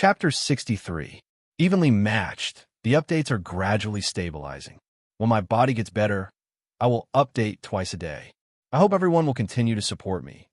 Chapter 63. Evenly matched. The updates are gradually stabilizing. When my body gets better, I will update twice a day. I hope everyone will continue to support me.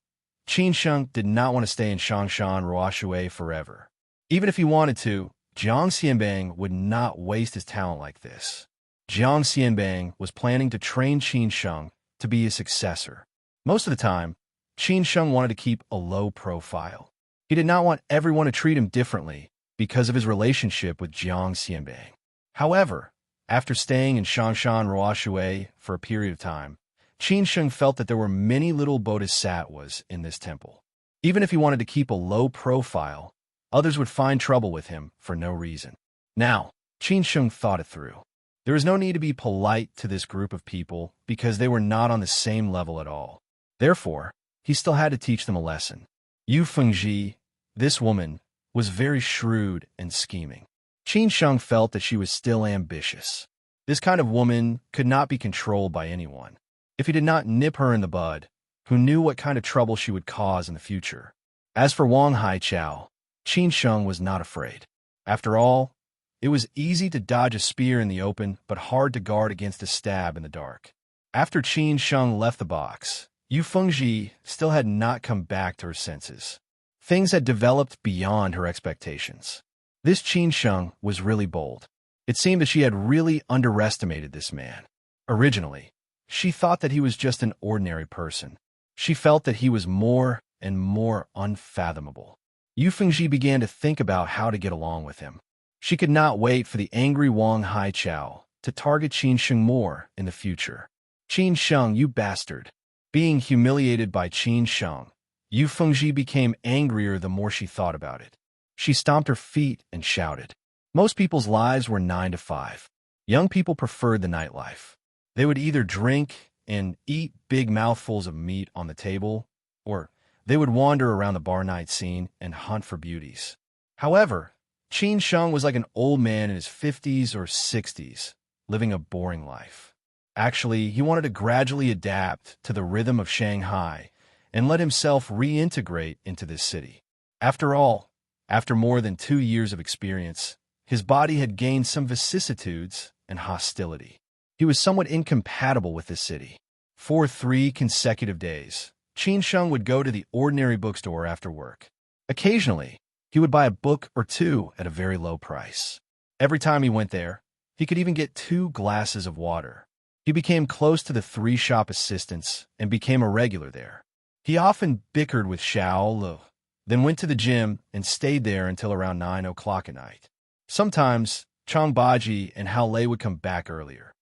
Qin Sheng did not want to stay in Shangshan Ruoshui forever. Even if he wanted to, Jiang Xianbang would not waste his talent like this. Jiang Xianbang was planning to train Qin Sheng to be his successor. Most of the time, Qin Sheng wanted to keep a low profile. He did not want everyone to treat him differently because of his relationship with Jiang Xianbang. However, after staying in Shangshan Ruoshui for a period of time, Qin Sheng felt that there were many little bodhisattvas in this temple. Even if he wanted to keep a low profile, others would find trouble with him for no reason. Now, Qin Sheng thought it through. There was no need to be polite to this group of people because they were not on the same level at all. Therefore, he still had to teach them a lesson. Yu Fengji, this woman, was very shrewd and scheming. Qin Sheng felt that she was still ambitious. This kind of woman could not be controlled by anyone. If he did not nip her in the bud, who knew what kind of trouble she would cause in the future? As for Wang Haichao, Qin Sheng was not afraid. After all, it was easy to dodge a spear in the open, but hard to guard against a stab in the dark. After Qin Sheng left the box, Yu Fengji still had not come back to her senses. Things had developed beyond her expectations. This Qin Sheng was really bold. It seemed that she had really underestimated this man. Originally, she thought that he was just an ordinary person. She felt that he was more and more unfathomable. Yu Fengji began to think about how to get along with him. She could not wait for the angry Wang Haichao to target Qin Sheng more in the future. Qin Sheng, you bastard. Being humiliated by Qin Sheng, Yu Fengji became angrier the more she thought about it. She stomped her feet and shouted. Most people's lives were 9 to 5. Young people preferred the nightlife. They would either drink and eat big mouthfuls of meat on the table, or they would wander around the bar night scene and hunt for beauties. However, Qin Sheng was like an old man in his 50s or 60s, living a boring life. Actually, he wanted to gradually adapt to the rhythm of Shanghai and let himself reintegrate into this city. After all, after more than 2 years of experience, his body had gained some vicissitudes and hostility. He was somewhat incompatible with this city. For 3 consecutive days, Qin Sheng would go to the ordinary bookstore after work. Occasionally, he would buy a book or 2 at a very low price. Every time he went there, he could even get 2 glasses of water. He became close to the 3 shop assistants and became a regular there. He often bickered with Xiao Lu, then went to the gym and stayed there until around 9 o'clock at night. Sometimes, Chang Baji and Hao Lei would come back earlier.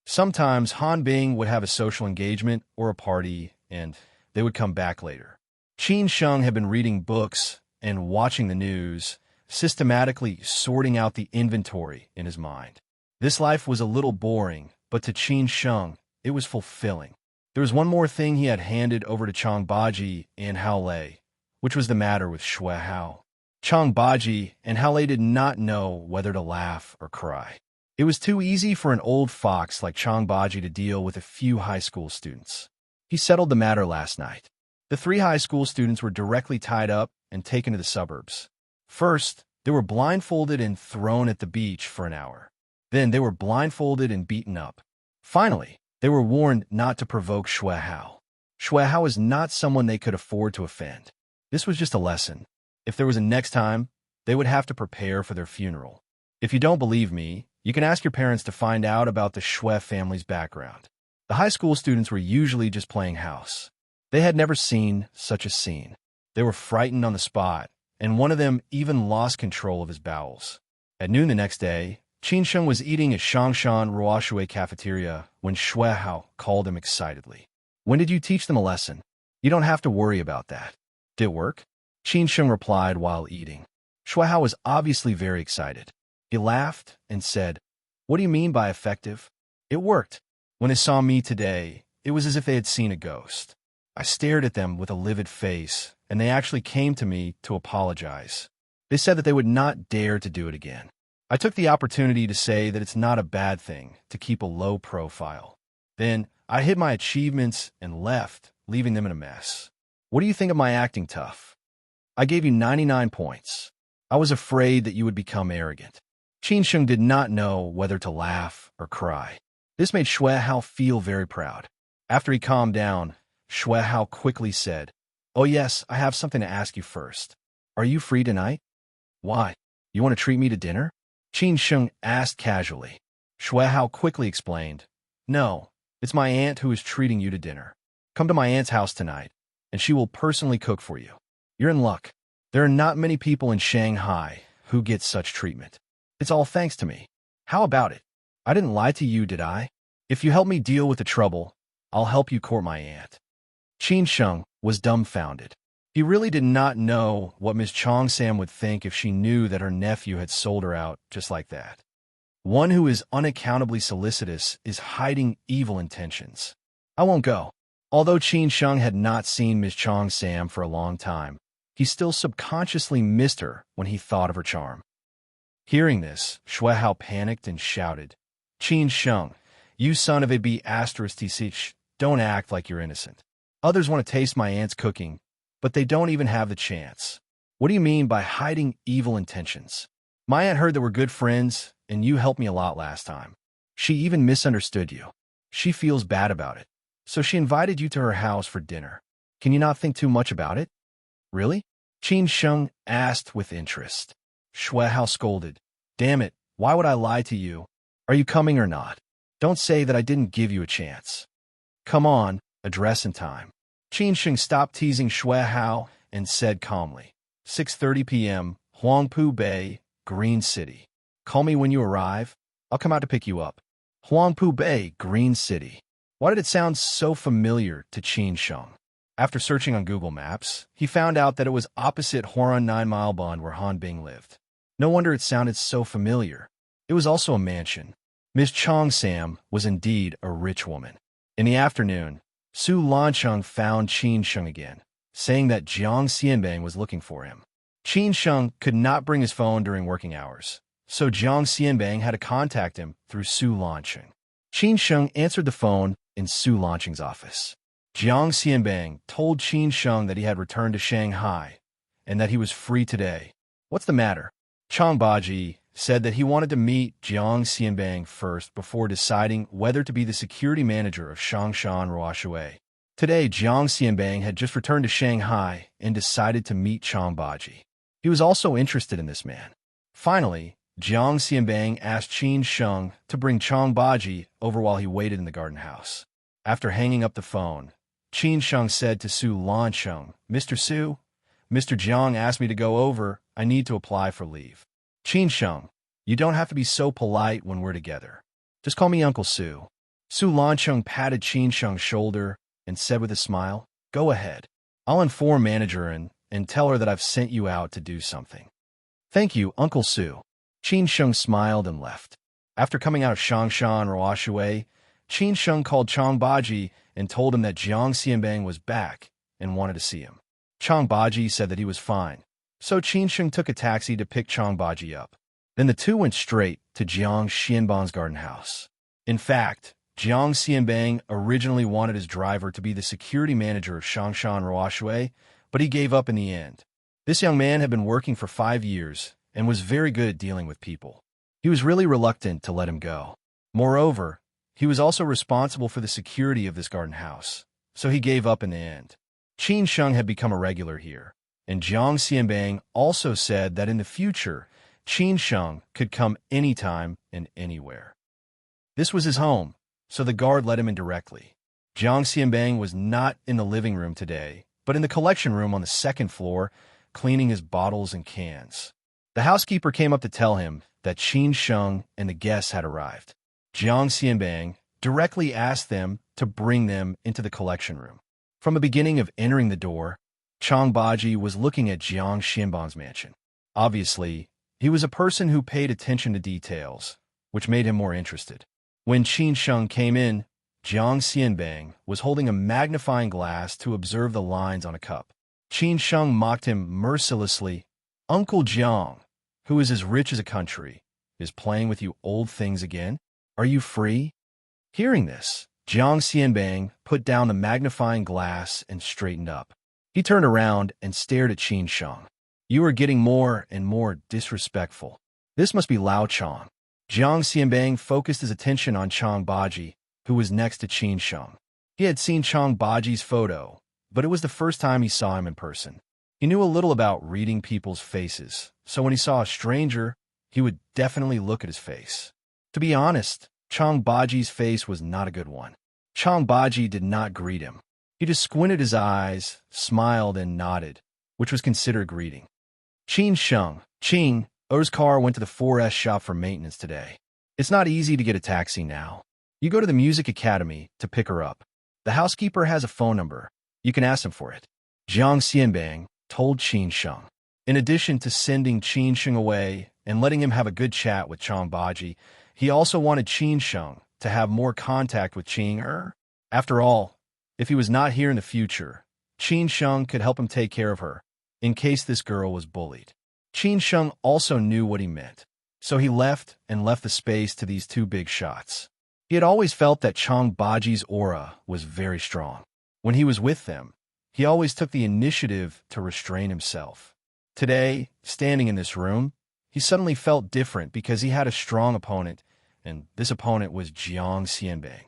Sometimes Han Bing would have a social engagement or a party, and they would come back later. Qin Sheng had been reading books and watching the news, systematically sorting out the inventory in his mind. This life was a little boring, but to Qin Sheng, it was fulfilling. There was one more thing he had handed over to Chang Baji and Hao Lei, which was the matter with Shui Hao. Chang Baji and Hao Lei did not know whether to laugh or cry. It was too easy for an old fox like Chang Baji to deal with a few high school students. He settled the matter last night. The 3 high school students were directly tied up and taken to the suburbs. First, they were blindfolded and thrown at the beach for an hour. Then they were blindfolded and beaten up. Finally, they were warned not to provoke Shui Hao. Shui Hao is not someone they could afford to offend. This was just a lesson. If there was a next time, they would have to prepare for their funeral. If you don't believe me, you can ask your parents to find out about the Shui family's background. The high school students were usually just playing house. They had never seen such a scene. They were frightened on the spot, and one of them even lost control of his bowels. At noon the next day, Qin Sheng was eating at Shangshan Ruoshui cafeteria when Shui Hao called him excitedly. When did you teach them a lesson? You don't have to worry about that. Did it work? Qin Sheng replied while eating. Shui Hao was obviously very excited. He laughed and said, "What do you mean by effective?" It worked. When they saw me today, it was as if they had seen a ghost. I stared at them with a livid face, and they actually came to me to apologize. They said that they would not dare to do it again. I took the opportunity to say that it's not a bad thing to keep a low profile. Then I hid my achievements and left, leaving them in a mess. What do you think of my acting tough? I gave you 99 points. I was afraid that you would become arrogant. Qin Sheng did not know whether to laugh or cry. This made Xue Hao feel very proud. After he calmed down, Xue Hao quickly said, "Oh yes, I have something to ask you first. Are you free tonight?" "Why? You want to treat me to dinner?" Qin Sheng asked casually. Xue Hao quickly explained, "No, it's my aunt who is treating you to dinner. Come to my aunt's house tonight, and she will personally cook for you. You're in luck. There are not many people in Shanghai who get such treatment. It's all thanks to me. How about it? I didn't lie to you, did I? If you help me deal with the trouble, I'll help you court my aunt." Qin Sheng was dumbfounded. He really did not know what Miss Chong Sam would think if she knew that her nephew had sold her out just like that. One who is unaccountably solicitous is hiding evil intentions. "I won't go." Although Qin Sheng had not seen Miss Chong Sam for a long time, he still subconsciously missed her when he thought of her charm. Hearing this, Xue Hao panicked and shouted, "Qin Sheng, you son of a b****, don't act like you're innocent. Others want to taste my aunt's cooking, but they don't even have the chance. What do you mean by hiding evil intentions? My aunt heard that we're good friends, and you helped me a lot last time. She even misunderstood you. She feels bad about it. So she invited you to her house for dinner. Can you not think too much about it?" "Really?" Qin Sheng asked with interest. Xue Hao scolded, "Damn it, why would I lie to you? Are you coming or not? Don't say that I didn't give you a chance. Come on, address in time." Qin Sheng stopped teasing Xue Hao and said calmly, 6:30 p.m., Huangpu Bay, Green City. Call me when you arrive. I'll come out to pick you up. Huangpu Bay, Green City. Why did it sound so familiar to Qin Sheng? After searching on Google Maps, he found out that it was opposite Huarun 9 Mile Bond where Han Bing lived. No wonder it sounded so familiar. It was also a mansion. Miss Chong Sam was indeed a rich woman. In the afternoon, Su Lancheng found Qin Sheng again, saying that Jiang Xianbang was looking for him. Qin Sheng could not bring his phone during working hours, so Jiang Xianbang had to contact him through Su Lancheng. Qin Sheng answered the phone in Su Lancheng's office. Jiang Xianbang told Qin Sheng that he had returned to Shanghai and that he was free today. "What's the matter?" Chang Baji said that he wanted to meet Jiang Xianbang first before deciding whether to be the security manager of Shangshan Ruoshui. Today, Jiang Xianbang had just returned to Shanghai and decided to meet Chang Baji. He was also interested in this man. Finally, Jiang Xianbang asked Qin Sheng to bring Chang Baji over while he waited in the garden house. After hanging up the phone, Qin Sheng said to Su Lancheng, "Mr. Su, Mr. Jiang asked me to go over. I need to apply for leave." "Qin Sheng, you don't have to be so polite when we're together. Just call me Uncle Su." Su Lancheng patted Qin Sheng's shoulder and said with a smile, "Go ahead. I'll inform manager and tell her that I've sent you out to do something." "Thank you, Uncle Su." Qin Sheng smiled and left. After coming out of Shangshan Ruoshui, Qin Sheng called Chang Baji and told him that Jiang Xianbang was back and wanted to see him. Chang Baji said that he was fine, so Qin Sheng took a taxi to pick Chang Baji up. Then the two went straight to Jiang Xianbang's garden house. In fact, Jiang Xianbang originally wanted his driver to be the security manager of Shangshan Ruoshui, but he gave up in the end. This young man had been working for 5 years and was very good at dealing with people. He was really reluctant to let him go. Moreover, he was also responsible for the security of this garden house, so he gave up in the end. Qin Sheng had become a regular here, and Jiang Xianbang also said that in the future, Qin Sheng could come anytime and anywhere. This was his home, so the guard let him in directly. Jiang Xianbang was not in the living room today, but in the collection room on the second floor, cleaning his bottles and cans. The housekeeper came up to tell him that Qin Sheng and the guests had arrived. Jiang Xianbang directly asked them to bring them into the collection room. From the beginning of entering the door, Chang Baji was looking at Jiang Xianbang's mansion. Obviously, he was a person who paid attention to details, which made him more interested. When Qin Sheng came in, Jiang Xianbang was holding a magnifying glass to observe the lines on a cup. Qin Sheng mocked him mercilessly. "Uncle Jiang, who is as rich as a country, is playing with you old things again? Are you free?" Hearing this, Jiang Xianbang put down the magnifying glass and straightened up. He turned around and stared at Qin Sheng. You are getting more and more disrespectful. This must be Lao Chong. Jiang Xianbang focused his attention on Chong Baji, who was next to Qin Sheng. He had seen Chong Baji's photo, but it was the first time he saw him in person. He knew a little about reading people's faces, so when he saw a stranger, he would definitely look at his face. To be honest, Chong Baji's face was not a good one. Chong Baji did not greet him. He just squinted his eyes, smiled, and nodded, which was considered greeting. Qin Sheng, Qing, O's car went to the 4S shop for maintenance today. It's not easy to get a taxi now. You go to the music academy to pick her up. The housekeeper has a phone number. You can ask him for it. Jiang Xianbang told Qin Sheng. In addition to sending Qin Sheng away and letting him have a good chat with Chong Baji, he also wanted Qin Sheng to have more contact with Qing. After all, if he was not here in the future, Qin Sheng could help him take care of her, in case this girl was bullied. Qin Sheng also knew what he meant, so he left the space to these two big shots. He had always felt that Chong Baji's aura was very strong. When he was with them, he always took the initiative to restrain himself. Today, standing in this room, he suddenly felt different because he had a strong opponent, and this opponent was Jiang Xianbang.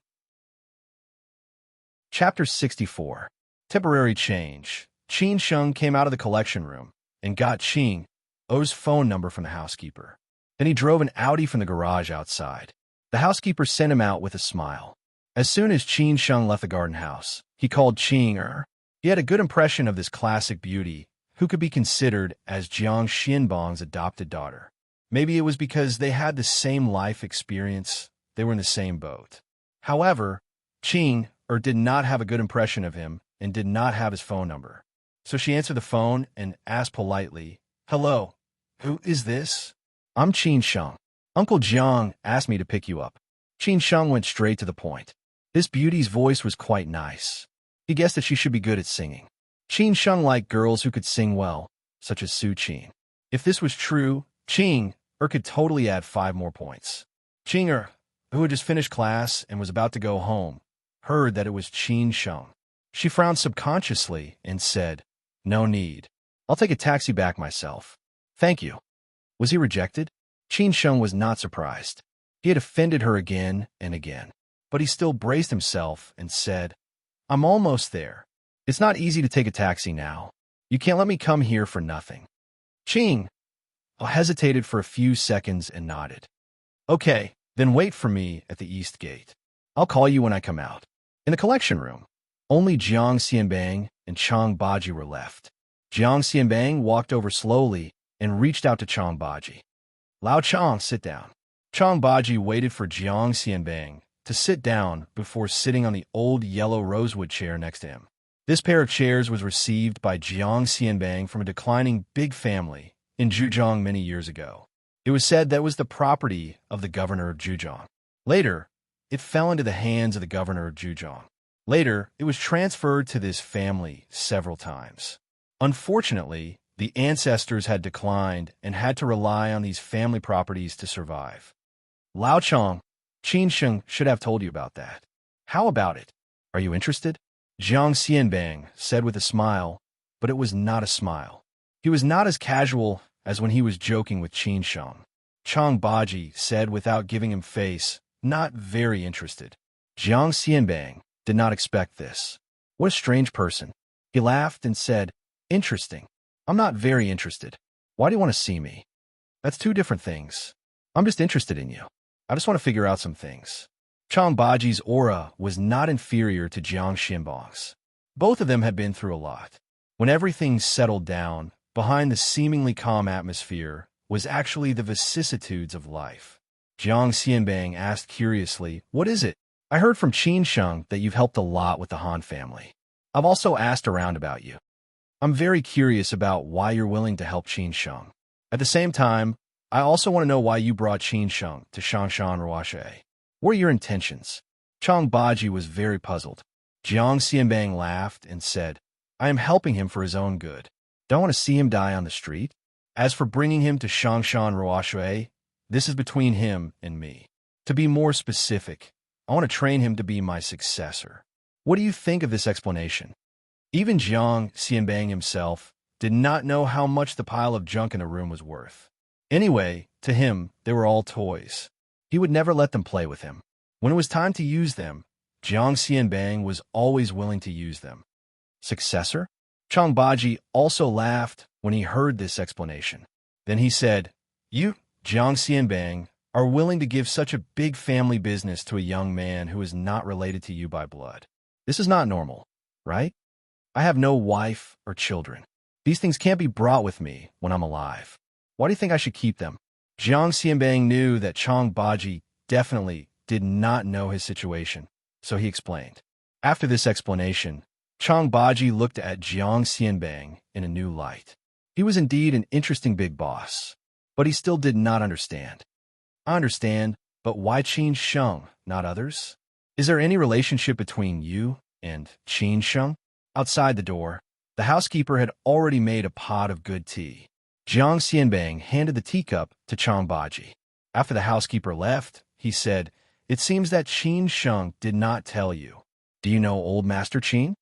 Chapter 64. Temporary Change. Qin Sheng came out of the collection room and got Qing O's phone number from the housekeeper. Then he drove an Audi from the garage outside. The housekeeper sent him out with a smile. As soon as Qin Sheng left the garden house, he called Qing. He had a good impression of this classic beauty, who could be considered as Jiang Xianbang's adopted daughter. Maybe it was because they had the same life experience, they were in the same boat. However, Qing did not have a good impression of him and did not have his phone number. So she answered the phone and asked politely, "Hello, who is this?" "I'm Qin Sheng. Uncle Jiang asked me to pick you up." Qin Sheng went straight to the point. This beauty's voice was quite nice. He guessed that she should be good at singing. Qin Sheng liked girls who could sing well, such as Su Qin. If this was true, Qing could totally add 5 more points. Qing, who had just finished class and was about to go home, heard that it was Qin Sheng. She frowned subconsciously and said, "No need. I'll take a taxi back myself. Thank you." Was he rejected? Qin Sheng was not surprised. He had offended her again and again. But he still braced himself and said, "I'm almost there. It's not easy to take a taxi now. You can't let me come here for nothing." Qing hesitated for a few seconds and nodded. "Okay, then wait for me at the east gate. I'll call you when I come out." In the collection room, only Jiang Xianbang and Chong Baji were left. Jiang Xianbang walked over slowly and reached out to Chong Baji. "Lao Chong, sit down." Chong Baji waited for Jiang Xianbang to sit down before sitting on the old yellow rosewood chair next to him. This pair of chairs was received by Jiang Xianbang from a declining big family in Zhejiang many years ago. It was said that it was the property of the governor of Zhejiang. Later, it fell into the hands of the governor of Zhejiang. Later, it was transferred to this family several times. Unfortunately, the ancestors had declined and had to rely on these family properties to survive. Lao Chong, Qin Sheng should have told you about that. How about it? Are you interested? Jiang Xianbang said with a smile, but it was not a smile. He was not as casual as when he was joking with Qin Sheng. Chong Baji said without giving him face, not very interested. Jiang Xianbang did not expect this. What a strange person. He laughed and said, "Interesting. I'm not very interested. Why do you want to see me?" "That's 2 different things. I'm just interested in you. I just want to figure out some things." Chong Baji's aura was not inferior to Jiang Xianbang's. Both of them had been through a lot. When everything settled down, behind the seemingly calm atmosphere was actually the vicissitudes of life. Jiang Xianbang asked curiously, "What is it?" "I heard from Qin Sheng that you've helped a lot with the Han family. I've also asked around about you. I'm very curious about why you're willing to help Qin Sheng. At the same time, I also want to know why you brought Qin Sheng to Shangshan Ruashe. What are your intentions?" Chong Baji was very puzzled. Jiang Xianbang laughed and said, "I am helping him for his own good. Don't want to see him die on the street. As for bringing him to Shangshan Ruashe, this is between him and me. To be more specific, I want to train him to be my successor." What do you think of this explanation? Even Jiang Xianbang himself did not know how much the pile of junk in the room was worth. Anyway, to him, they were all toys. He would never let them play with him. When it was time to use them, Jiang Xianbang was always willing to use them. Successor? Chang Baji also laughed when he heard this explanation. Then he said, "You, Jiang Xianbang, are willing to give such a big family business to a young man who is not related to you by blood. This is not normal, right? I have no wife or children. These things can't be brought with me when I'm alive. Why do you think I should keep them?" Jiang Xianbang knew that Chang Baji definitely did not know his situation, so he explained. After this explanation, Chang Baji looked at Jiang Xianbang in a new light. He was indeed an interesting big boss, but he still did not understand. "I understand, but why Qin Sheng, not others? Is there any relationship between you and Qin Sheng?" Outside the door, the housekeeper had already made a pot of good tea. Jiang Xianbang handed the teacup to Chang Baji. After the housekeeper left, he said, "It seems that Qin Sheng did not tell you. Do you know Old Master Qin?"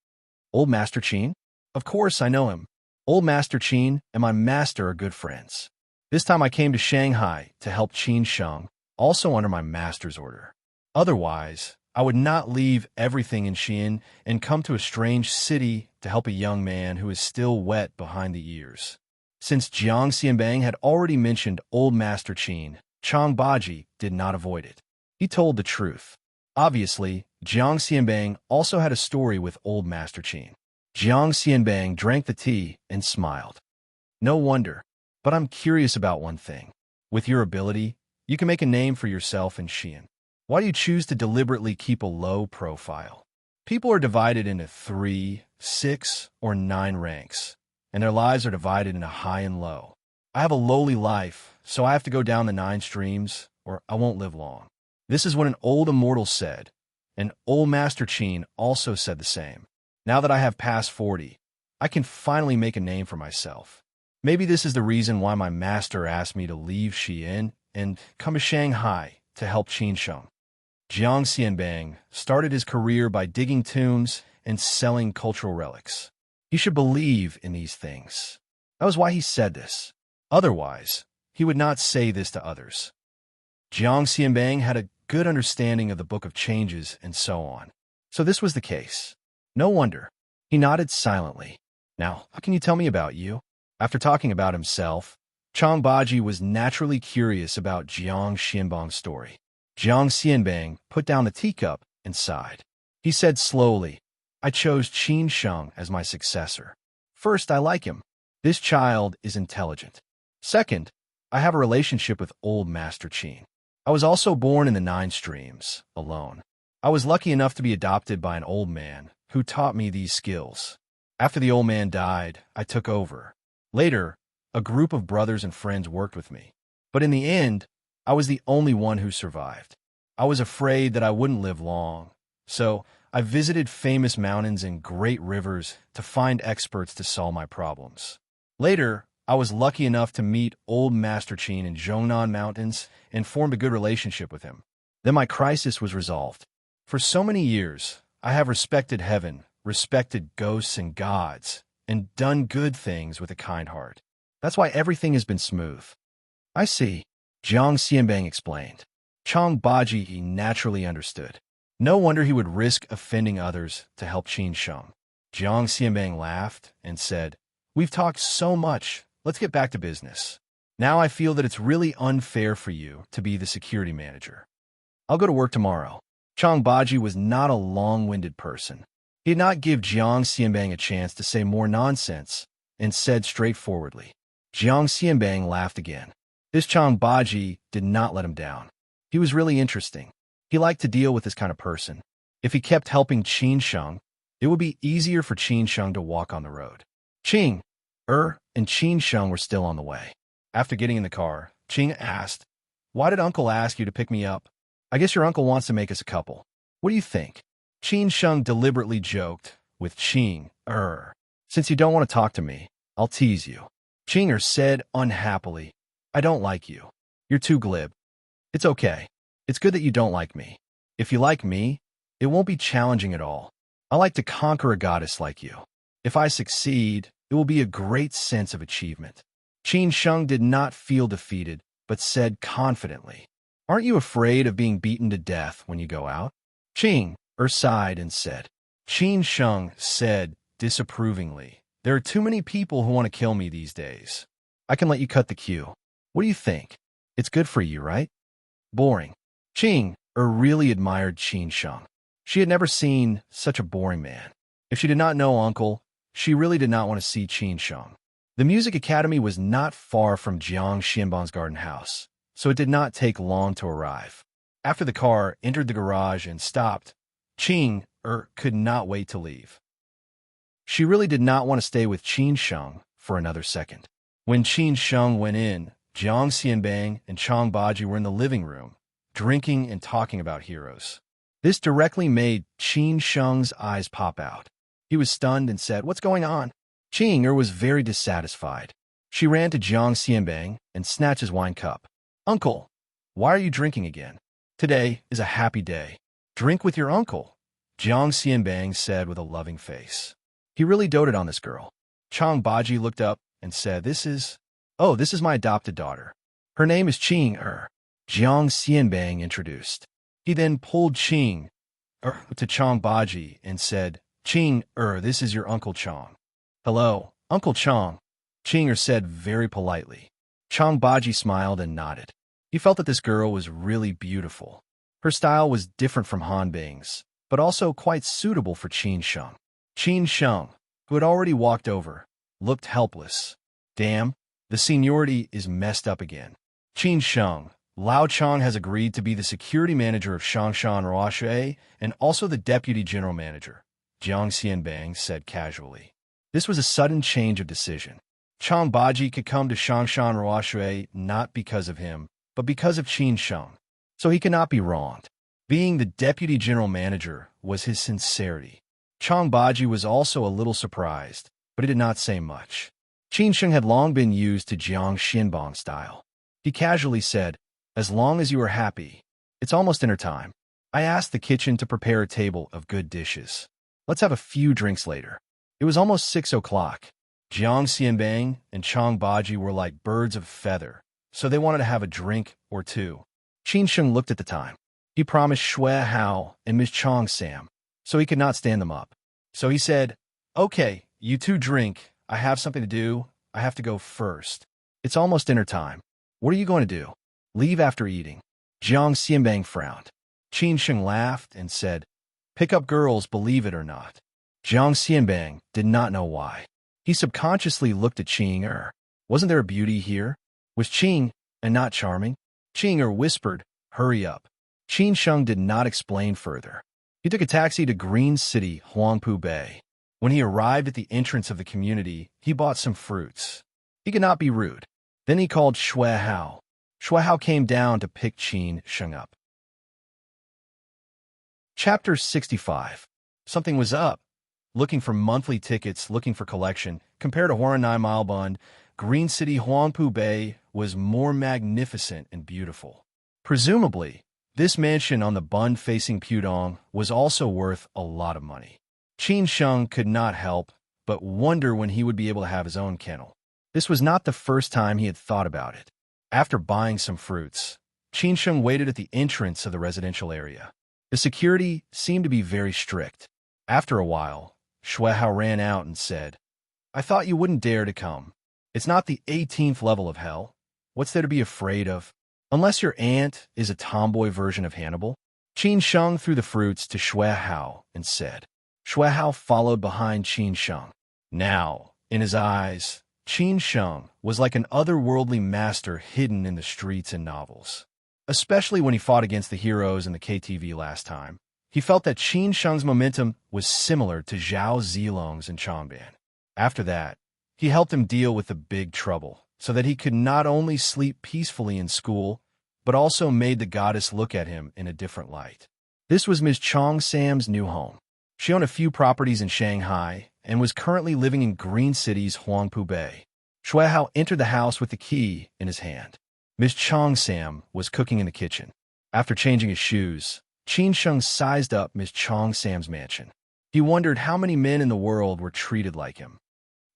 "Old Master Qin? Of course I know him. Old Master Qin and my master are good friends. This time I came to Shanghai to help Qin Sheng, also under my master's order. Otherwise, I would not leave everything in Xi'an and come to a strange city to help a young man who is still wet behind the ears." Since Jiang Xianbang had already mentioned Old Master Qin, Chang Baji did not avoid it. He told the truth. Obviously, Jiang Xianbang also had a story with Old Master Qin. Jiang Xianbang drank the tea and smiled. "No wonder, but I'm curious about one thing. With your ability, you can make a name for yourself in Xi'an. Why do you choose to deliberately keep a low profile? People are divided into 3, 6, or 9 ranks, and their lives are divided into high and low. I have a lowly life, so I have to go down the 9 streams, or I won't live long." This is what an old immortal said, and Old Master Qin also said the same. Now that I have passed 40, I can finally make a name for myself. Maybe this is the reason why my master asked me to leave Xi'an and come to Shanghai to help Qin Sheng. Jiang Xianbang started his career by digging tombs and selling cultural relics. He should believe in these things. That was why he said this. Otherwise, he would not say this to others. Jiang Xianbang had a good understanding of the Book of Changes and so on. So this was the case. No wonder. He nodded silently. "Now, how can you tell me about you?" After talking about himself, Chang Baji was naturally curious about Jiang Xianbang's story. Jiang Xianbang put down the teacup and sighed. He said slowly, "I chose Qin Sheng as my successor. First, I like him. This child is intelligent. Second, I have a relationship with Old Master Qin. I was also born in the 9 streams, alone. I was lucky enough to be adopted by an old man who taught me these skills. After the old man died, I took over. Later, a group of brothers and friends worked with me. But in the end, I was the only one who survived. I was afraid that I wouldn't live long, so I visited famous mountains and great rivers to find experts to solve my problems. Later, I was lucky enough to meet Old Master Qin in Zhongnan Mountains and formed a good relationship with him. Then my crisis was resolved. For so many years, I have respected heaven, respected ghosts and gods, and done good things with a kind heart. That's why everything has been smooth." "I see," Jiang Xianbang explained. Chang Baji he naturally understood. No wonder he would risk offending others to help Qin Sheng. Jiang Xianbang laughed and said, "We've talked so much. Let's get back to business. Now I feel that it's really unfair for you to be the security manager. I'll go to work tomorrow." Chang Baji was not a long-winded person. He did not give Jiang Xianbang a chance to say more nonsense and said straightforwardly. Jiang Xianbang laughed again. This Chang Baji did not let him down. He was really interesting. He liked to deal with this kind of person. If he kept helping Qin Sheng, it would be easier for Qin Sheng to walk on the road. Qing, and Qin Sheng were still on the way. After getting in the car, Qing asked, "Why did Uncle ask you to pick me up? I guess your uncle wants to make us a couple. What do you think?" Qin Sheng deliberately joked with Qing, "Since you don't want to talk to me, I'll tease you." Qing said unhappily, "I don't like you. You're too glib." "It's okay. It's good that you don't like me. If you like me, it won't be challenging at all. I like to conquer a goddess like you." If I succeed, it will be a great sense of achievement. Qin Sheng did not feel defeated, but said confidently, "Aren't you afraid of being beaten to death when you go out?" Qing sighed and said. Qin Sheng said disapprovingly, "There are too many people who want to kill me these days. I can let you cut the queue. What do you think? It's good for you, right?" Boring. Qing really admired Qin Sheng. She had never seen such a boring man. If she did not know Uncle, she really did not want to see Qin Sheng. The music academy was not far from Jiang Xianbang's garden house, so it did not take long to arrive. After the car entered the garage and stopped, Qing could not wait to leave. She really did not want to stay with Qin Sheng for another second. When Qin Sheng went in, Jiang Xianbang and Chang Baji were in the living room, drinking and talking about heroes. This directly made Qin Sheng's eyes pop out. He was stunned and said, "What's going on?" Qing was very dissatisfied. She ran to Jiang Xianbang and snatched his wine cup. "Uncle, why are you drinking again? Today is a happy day. Drink with your uncle," Jiang Xianbang said with a loving face. He really doted on this girl. Chang Baji looked up and said, this is my adopted daughter. Her name is Qing Jiang Xianbang introduced. He then pulled Qing to Chang Baji and said, "Qing this is your Uncle Chang." "Hello, Uncle Chang," Qing said very politely. Chang Baji smiled and nodded. He felt that this girl was really beautiful. Her style was different from Han Bing's, but also quite suitable for Qin Sheng. Qin Sheng, who had already walked over, looked helpless. Damn, the seniority is messed up again. Qin Sheng, Lao Chang has agreed to be the security manager of Shangshan Ruoshui and also the deputy general manager, Jiang Xianbang said casually. This was a sudden change of decision. Chang Baji could come to Shangshan Ruoshui not because of him, but because of Qin Sheng. So he could not be wronged. Being the deputy general manager was his sincerity. Chang Baji was also a little surprised, but he did not say much. Qin Sheng had long been used to Jiang Xianbang style. He casually said, "As long as you are happy, it's almost dinner time. I asked the kitchen to prepare a table of good dishes. Let's have a few drinks later." It was almost 6 o'clock. Jiang Xianbang and Chang Baji were like birds of feather, so they wanted to have a drink or two. Qin Sheng looked at the time. He promised Xue Hao and Ms. Chong Sam, so he could not stand them up. So he said, "Okay, you two drink. I have something to do. I have to go first. It's almost dinner time. What are you going to do? Leave after eating?" Jiang Xianbang frowned. Qin Sheng laughed and said, "Pick up girls, believe it or not." Jiang Xianbang did not know why. He subconsciously looked at Qing Wasn't there a beauty here? Was Qing not charming? Qing whispered, "Hurry up." Qin Sheng did not explain further. He took a taxi to Green City, Huangpu Bay. When he arrived at the entrance of the community, he bought some fruits. He could not be rude. Then he called Xue Hao. Xue Hao came down to pick Qin Sheng up. Chapter 65. Something was up. Looking for monthly tickets, looking for collection. Compared to Huaranai Mile Bund, Green City Huangpu Bay was more magnificent and beautiful. Presumably, this mansion on the Bund facing Pudong was also worth a lot of money. Qin Sheng could not help but wonder when he would be able to have his own kennel. This was not the first time he had thought about it. After buying some fruits, Qin Sheng waited at the entrance of the residential area. The security seemed to be very strict. After a while, Xue Hao ran out and said, "I thought you wouldn't dare to come. It's not the 18th level of hell. What's there to be afraid of? Unless your aunt is a tomboy version of Hannibal?" Qin Sheng threw the fruits to Xue Hao and said. Xue Hao followed behind Qin Sheng. Now, in his eyes, Qin Sheng was like an otherworldly master hidden in the streets and novels. Especially when he fought against the heroes in the KTV last time. He felt that Qin Sheng's momentum was similar to Zhao Zilong's in Changban. After that, he helped him deal with the big trouble, so that he could not only sleep peacefully in school, but also made the goddess look at him in a different light. This was Ms. Chong Sam's new home. She owned a few properties in Shanghai and was currently living in Green City's Huangpu Bay. Xue Hao entered the house with the key in his hand. Ms. Chong Sam was cooking in the kitchen. After changing his shoes, Qin Sheng sized up Ms. Chong Sam's mansion. He wondered how many men in the world were treated like him.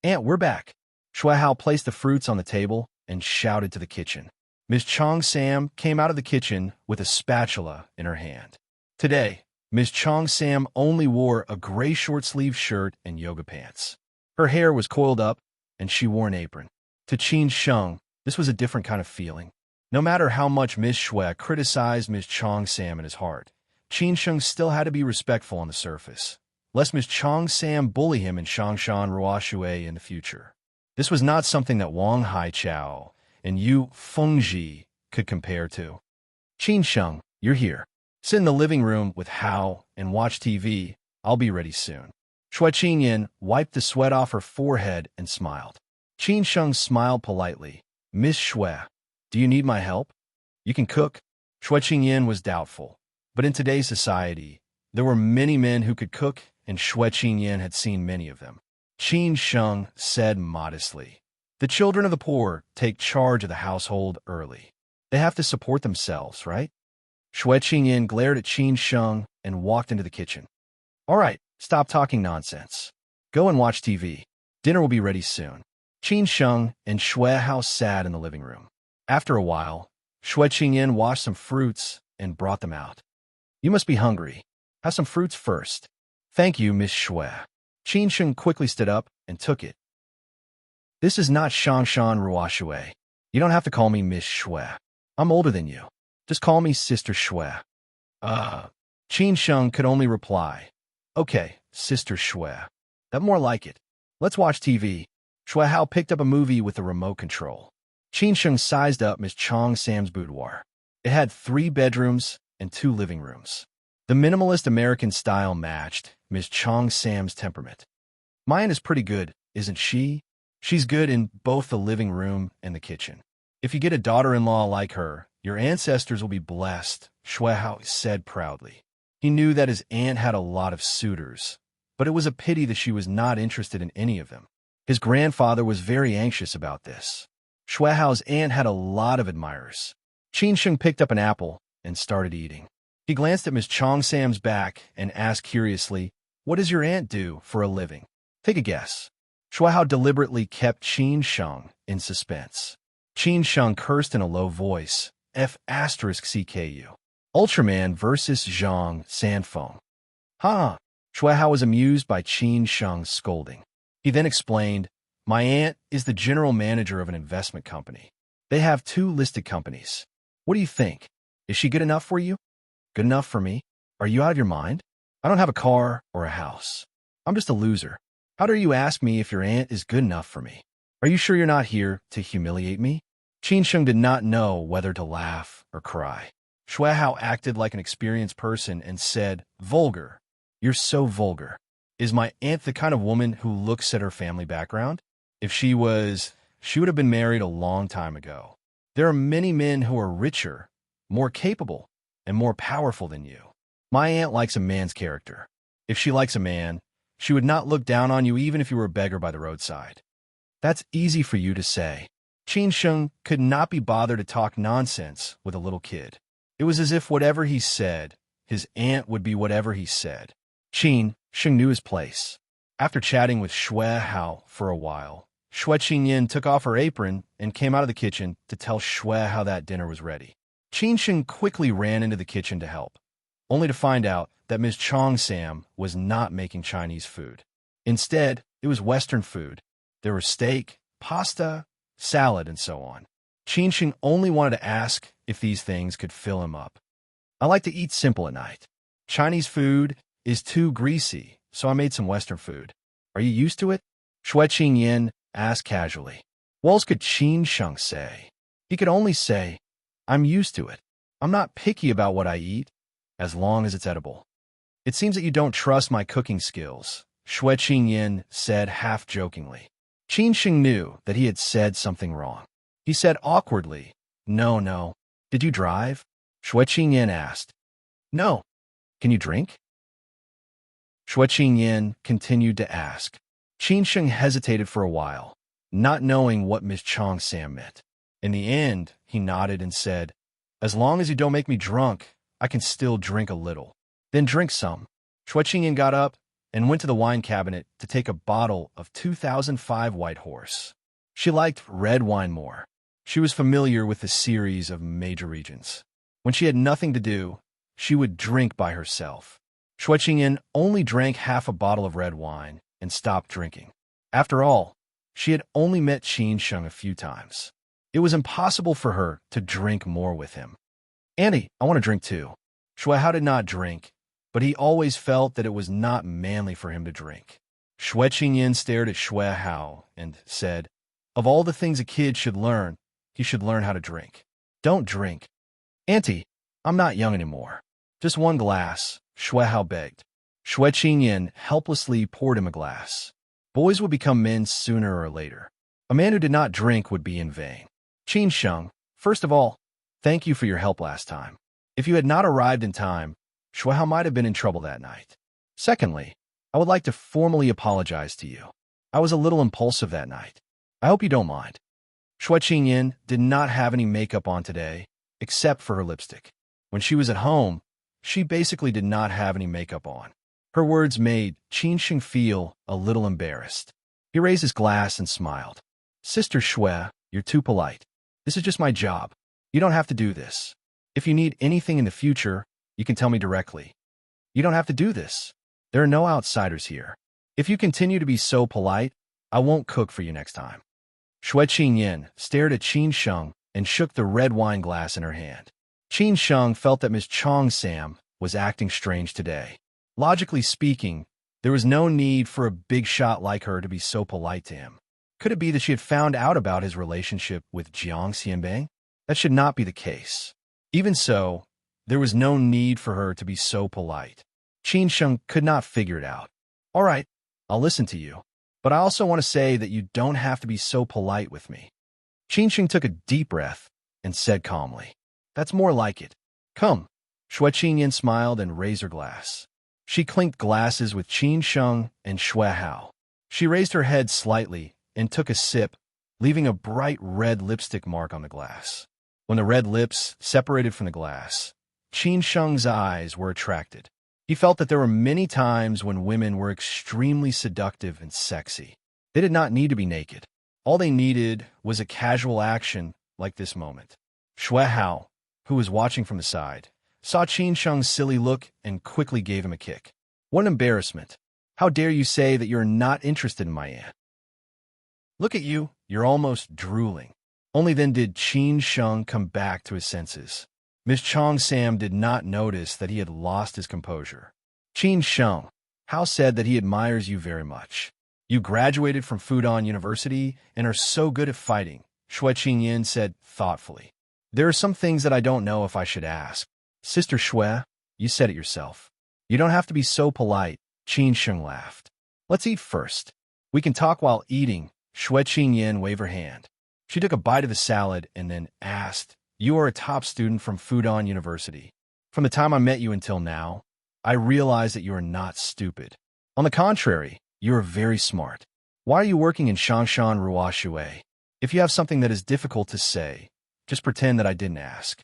Aunt, we're back. Shui Hao placed the fruits on the table and shouted to the kitchen. Miss Chong Sam came out of the kitchen with a spatula in her hand. Today, Miss Chong Sam only wore a gray short-sleeved shirt and yoga pants. Her hair was coiled up, and she wore an apron. To Qin Sheng, this was a different kind of feeling. No matter how much Miss Shui criticized Miss Chong Sam in his heart, Qin Sheng still had to be respectful on the surface, lest Miss Chong Sam bully him in Shangshan Ruoshui in the future. This was not something that Wang Haichao and Yu Fengji could compare to. Qin Sheng, you're here. Sit in the living room with Hao and watch TV. I'll be ready soon. Shui Qingyan wiped the sweat off her forehead and smiled. Qin Sheng smiled politely. Miss Shui, do you need my help? You can cook. Shui Qingyan was doubtful. But in today's society, there were many men who could cook, and Shui Qingyan had seen many of them. Qin Sheng said modestly, the children of the poor take charge of the household early. They have to support themselves, right? Shui Qingyan glared at Qin Sheng and walked into the kitchen. All right, stop talking nonsense. Go and watch TV. Dinner will be ready soon. Qin Sheng and Shui Hao sat in the living room. After a while, Shui Qingyan washed some fruits and brought them out. You must be hungry. Have some fruits first. Thank you, Miss Shui. Qin Sheng quickly stood up and took it. This is not Shangshan Ruoshui. You don't have to call me Miss Shui. I'm older than you. Just call me Sister Shui. Qin Sheng could only reply, okay, Sister Shui. That more like it. Let's watch TV. Shui Hao picked up a movie with the remote control. Qin Sheng sized up Miss Chong Sam's boudoir. It had 3 bedrooms and 2 living rooms. The minimalist American style matched Miss Chong Sam's temperament. Mine is pretty good, isn't she? She's good in both the living room and the kitchen. If you get a daughter-in-law like her, your ancestors will be blessed, Shui Hao said proudly. He knew that his aunt had a lot of suitors, but it was a pity that she was not interested in any of them. His grandfather was very anxious about this. Shui Hao's aunt had a lot of admirers. Qin Sheng picked up an apple and started eating. He glanced at Miss Chong Sam's back and asked curiously, what does your aunt do for a living? Take a guess. Shui Hao deliberately kept Qin Sheng in suspense. Qin Sheng cursed in a low voice, F*CKU. Ultraman versus Zhang Sanfeng. Ha! Shui Hao was amused by Qin Sheng's scolding. He then explained, my aunt is the general manager of an investment company. They have 2 listed companies. What do you think? Is she good enough for you? Good enough for me? Are you out of your mind? I don't have a car or a house. I'm just a loser. How dare you ask me if your aunt is good enough for me? Are you sure you're not here to humiliate me? Qin Sheng did not know whether to laugh or cry. Shui Hao acted like an experienced person and said, vulgar. You're so vulgar. Is my aunt the kind of woman who looks at her family background? If she was, she would have been married a long time ago. There are many men who are richer, more capable, and more powerful than you. My aunt likes a man's character. If she likes a man, she would not look down on you even if you were a beggar by the roadside. That's easy for you to say. Qin Sheng could not be bothered to talk nonsense with a little kid. It was as if whatever he said, his aunt would be whatever he said. Qin Sheng knew his place. After chatting with Shui Hao for a while, Shui Qingyan took off her apron and came out of the kitchen to tell Shui Hao that dinner was ready. Qin Sheng quickly ran into the kitchen to help, only to find out that Miss Chong Sam was not making Chinese food. Instead, it was Western food. There were steak, pasta, salad, and so on. Qin Sheng only wanted to ask if these things could fill him up. I like to eat simple at night. Chinese food is too greasy, so I made some Western food. Are you used to it? Shui Qingyan asked casually. What else could Qin Sheng say? He could only say, I'm used to it. I'm not picky about what I eat, as long as it's edible. It seems that you don't trust my cooking skills, Shui Qingyan said half-jokingly. Qin Sheng knew that he had said something wrong. He said awkwardly, No. Did you drive? Shui Qingyan asked. No. Can you drink? Shui Qingyan continued to ask. Qin Sheng hesitated for a while, not knowing what Miss Chong Sam meant. In the end, he nodded and said, As long as you don't make me drunk, I can still drink a little. Then drink some. Shui Qingyan got up and went to the wine cabinet to take a bottle of 2005 White Horse. She liked red wine more. She was familiar with the series of major regions. When she had nothing to do, she would drink by herself. Shui Qingyan only drank half a bottle of red wine and stopped drinking. After all, she had only met Qin Sheng a few times. It was impossible for her to drink more with him. "Auntie, I want to drink too." Shui Hao did not drink, but he always felt that it was not manly for him to drink. Shui Qingyan stared at Shui Hao and said, "Of all the things a kid should learn, he should learn how to drink. Don't drink." "Auntie, I'm not young anymore. Just one glass," Shui Hao begged. Shui Qingyan helplessly poured him a glass. Boys would become men sooner or later. A man who did not drink would be in vain. "Qin Sheng, first of all, thank you for your help last time. If you had not arrived in time, Shui Hao might have been in trouble that night. Secondly, I would like to formally apologize to you. I was a little impulsive that night. I hope you don't mind." Shui Qingyan did not have any makeup on today, except for her lipstick. When she was at home, she basically did not have any makeup on. Her words made Qin Sheng feel a little embarrassed. He raised his glass and smiled. "Sister Shui, you're too polite. This is just my job. You don't have to do this. If you need anything in the future, you can tell me directly. You don't have to do this. There are no outsiders here. If you continue to be so polite, I won't cook for you next time." Shui Qingyan stared at Qin Sheng and shook the red wine glass in her hand. Qin Sheng felt that Miss Chong Sam was acting strange today. Logically speaking, there was no need for a big shot like her to be so polite to him. Could it be that she had found out about his relationship with Jiang Xianbang? That should not be the case. Even so, there was no need for her to be so polite. Qin Sheng could not figure it out. "All right, I'll listen to you. But I also want to say that you don't have to be so polite with me." Qin Sheng took a deep breath and said calmly, "That's more like it. Come." Shui Qingyan smiled and raised her glass. She clinked glasses with Qin Sheng and Shui Hao. She raised her head slightly and took a sip, leaving a bright red lipstick mark on the glass. When the red lips separated from the glass, Qin Sheng's eyes were attracted. He felt that there were many times when women were extremely seductive and sexy. They did not need to be naked. All they needed was a casual action like this moment. Shui Hao, who was watching from the side, saw Qin Sheng's silly look and quickly gave him a kick. "What an embarrassment. How dare you say that you're not interested in my aunt? Look at you, you're almost drooling." Only then did Qin Sheng come back to his senses. Miss Chong Sam did not notice that he had lost his composure. "Qin Sheng, Hao said that he admires you very much. You graduated from Fudan University and are so good at fighting," Shui Qingyan said thoughtfully. "There are some things that I don't know if I should ask." "Sister Shui, you said it yourself. You don't have to be so polite," Qin Sheng laughed. "Let's eat first. We can talk while eating." Shui Qingyan waved her hand. She took a bite of the salad and then asked, "You are a top student from Fudan University. From the time I met you until now, I realize that you are not stupid. On the contrary, you are very smart. Why are you working in Shangshan Ruoshui? If you have something that is difficult to say, just pretend that I didn't ask."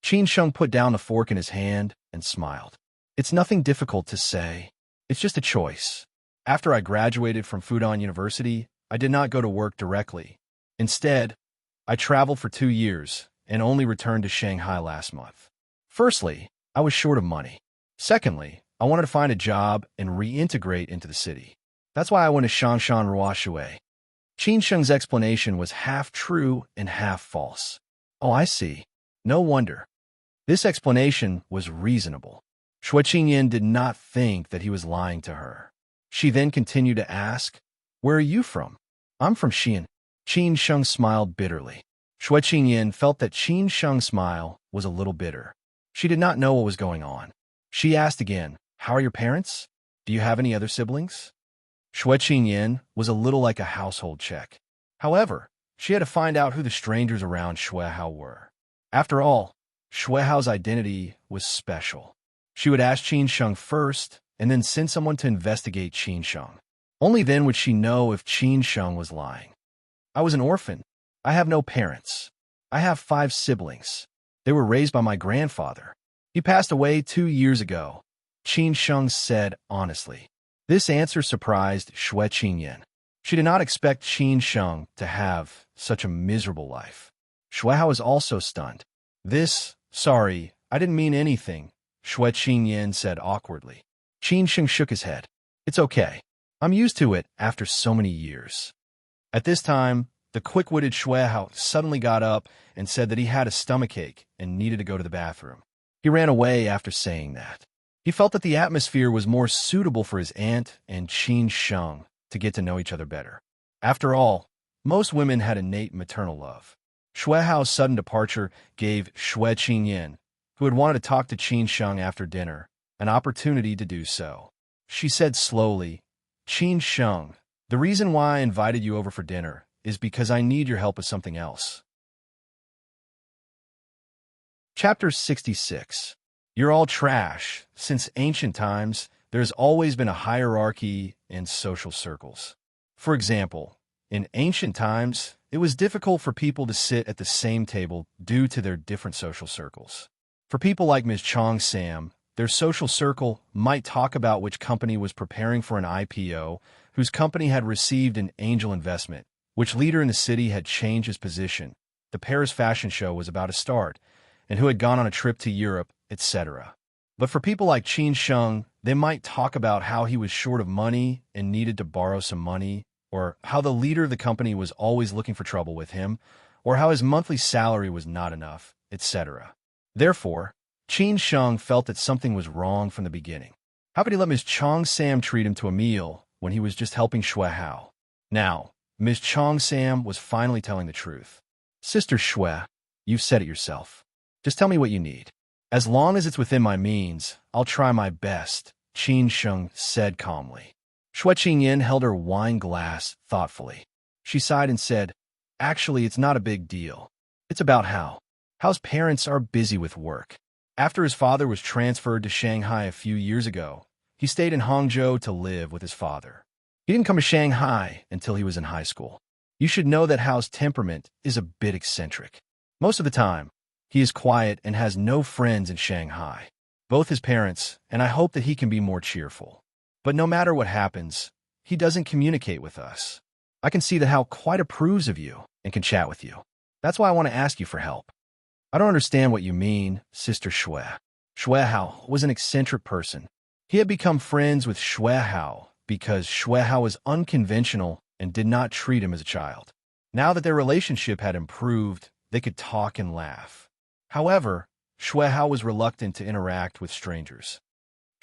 Qin Sheng put down the fork in his hand and smiled. "It's nothing difficult to say. It's just a choice. After I graduated from Fudan University, I did not go to work directly. Instead, I traveled for 2 years and only returned to Shanghai last month. Firstly, I was short of money. Secondly, I wanted to find a job and reintegrate into the city. That's why I went to Shangshan Ruoshui." Qin Sheng's explanation was half true and half false. "Oh, I see. No wonder." This explanation was reasonable. Shui Qingyan did not think that he was lying to her. She then continued to ask, "Where are you from?" "I'm from Xi'an." Qin Sheng smiled bitterly. Shui Qingyan felt that Qin Sheng's smile was a little bitter. She did not know what was going on. She asked again, "How are your parents? Do you have any other siblings?" Shui Qingyan was a little like a household check. However, she had to find out who the strangers around Shui Hao were. After all, Shui Hao's identity was special. She would ask Qin Sheng first, and then send someone to investigate Qin Sheng. Only then would she know if Qin Sheng was lying. "I was an orphan. I have no parents. I have 5 siblings. They were raised by my grandfather. He passed away 2 years ago," Qin Sheng said honestly. This answer surprised Xue Qingyan. She did not expect Qin Sheng to have such a miserable life. Xue Hao was also stunned. Sorry, I didn't mean anything, Xue Qingyan said awkwardly. Qin Sheng shook his head. It's okay. I'm used to it after so many years. At this time, the quick-witted Xue Hao suddenly got up and said that he had a stomachache and needed to go to the bathroom. He ran away after saying that. He felt that the atmosphere was more suitable for his aunt and Qin Sheng to get to know each other better. After all, most women had innate maternal love. Xue Hao's sudden departure gave Xue Qingyan, who had wanted to talk to Qin Sheng after dinner, an opportunity to do so. She said slowly, Qin Sheng, the reason why I invited you over for dinner is because I need your help with something else. Chapter 66. You're all trash. Since ancient times, there's always been a hierarchy in social circles. For example, in ancient times, it was difficult for people to sit at the same table due to their different social circles. For people like Ms. Chong Sam, their social circle might talk about which company was preparing for an IPO, whose company had received an angel investment, which leader in the city had changed his position, the Paris fashion show was about to start, and who had gone on a trip to Europe, etc. But for people like Qin Sheng, they might talk about how he was short of money and needed to borrow some money, or how the leader of the company was always looking for trouble with him, or how his monthly salary was not enough, etc. Therefore, Qin Sheng felt that something was wrong from the beginning. How could he let Ms. Chong Sam treat him to a meal when he was just helping Xue Hao? Now, Ms. Chong Sam was finally telling the truth. Sister Xue, you've said it yourself. Just tell me what you need. As long as it's within my means, I'll try my best, Qin Sheng said calmly. Xue Qingyan held her wine glass thoughtfully. She sighed and said, Actually, it's not a big deal. It's about Hao. Hao's parents are busy with work. After his father was transferred to Shanghai a few years ago, he stayed in Hangzhou to live with his father. He didn't come to Shanghai until he was in high school. You should know that Hao's temperament is a bit eccentric. Most of the time, he is quiet and has no friends in Shanghai. Both his parents, and I hope that he can be more cheerful. But no matter what happens, he doesn't communicate with us. I can see that Hao quite approves of you and can chat with you. That's why I want to ask you for help. I don't understand what you mean, Sister Xue. Xue Hao was an eccentric person. He had become friends with Xue Hao because Xue Hao was unconventional and did not treat him as a child. Now that their relationship had improved, they could talk and laugh. However, Xue Hao was reluctant to interact with strangers.